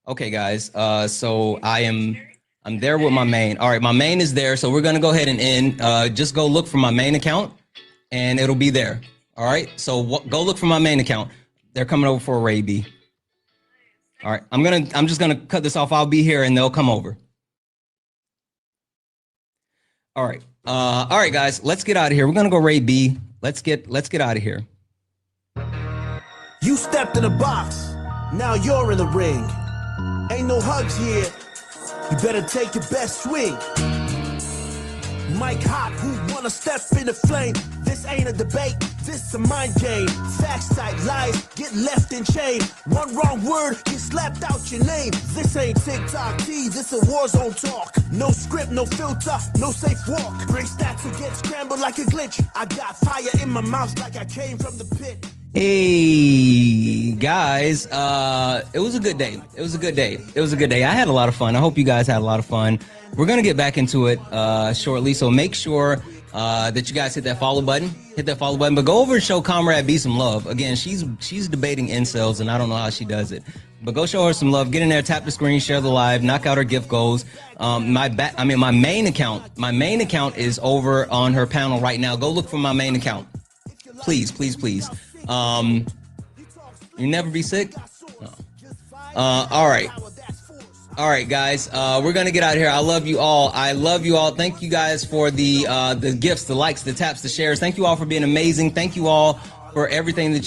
Okay, guys. So I'm there with my main. All right, my main is there. So we're gonna go ahead and end. Just go look for my main account, and it'll be there. All right. So go look for my main account. They're coming over for a raid B. All right, I'm just gonna cut this off. I'll be here and they'll come over. All right. All right, guys, let's get out of here. We're gonna go raid B. Let's get out of here. You stepped in the box. Now you're in the ring. Ain't no hugs here. You better take your best swing. Mike Hot, who wanna step in the flame? This ain't a debate, this a mind game. Facts like lies, get left in chain. One wrong word, get slapped out your name. This ain't TikTok T, this a war zone talk. No script, no filter, no safe walk. Bring stats and get scrambled like a glitch. I got fire in my mouth like I came from the pit. Hey guys, it was a good day. It was a good day. I had a lot of fun. I hope you guys had a lot of fun. We're gonna get back into it shortly, so make sure that you guys hit that follow button. But go over and show Comrade B some love. Again, she's debating incels, and I don't know how she does it. But go show her some love. Get in there, tap the screen, share the live, knock out her gift goals. My main account is over on her panel right now. Go look for my main account, please. You never be sick. No. All right, guys. We're gonna get out of here. I love you all. Thank you guys for the gifts, the likes, the taps, the shares. Thank you all for being amazing. Thank you all for everything that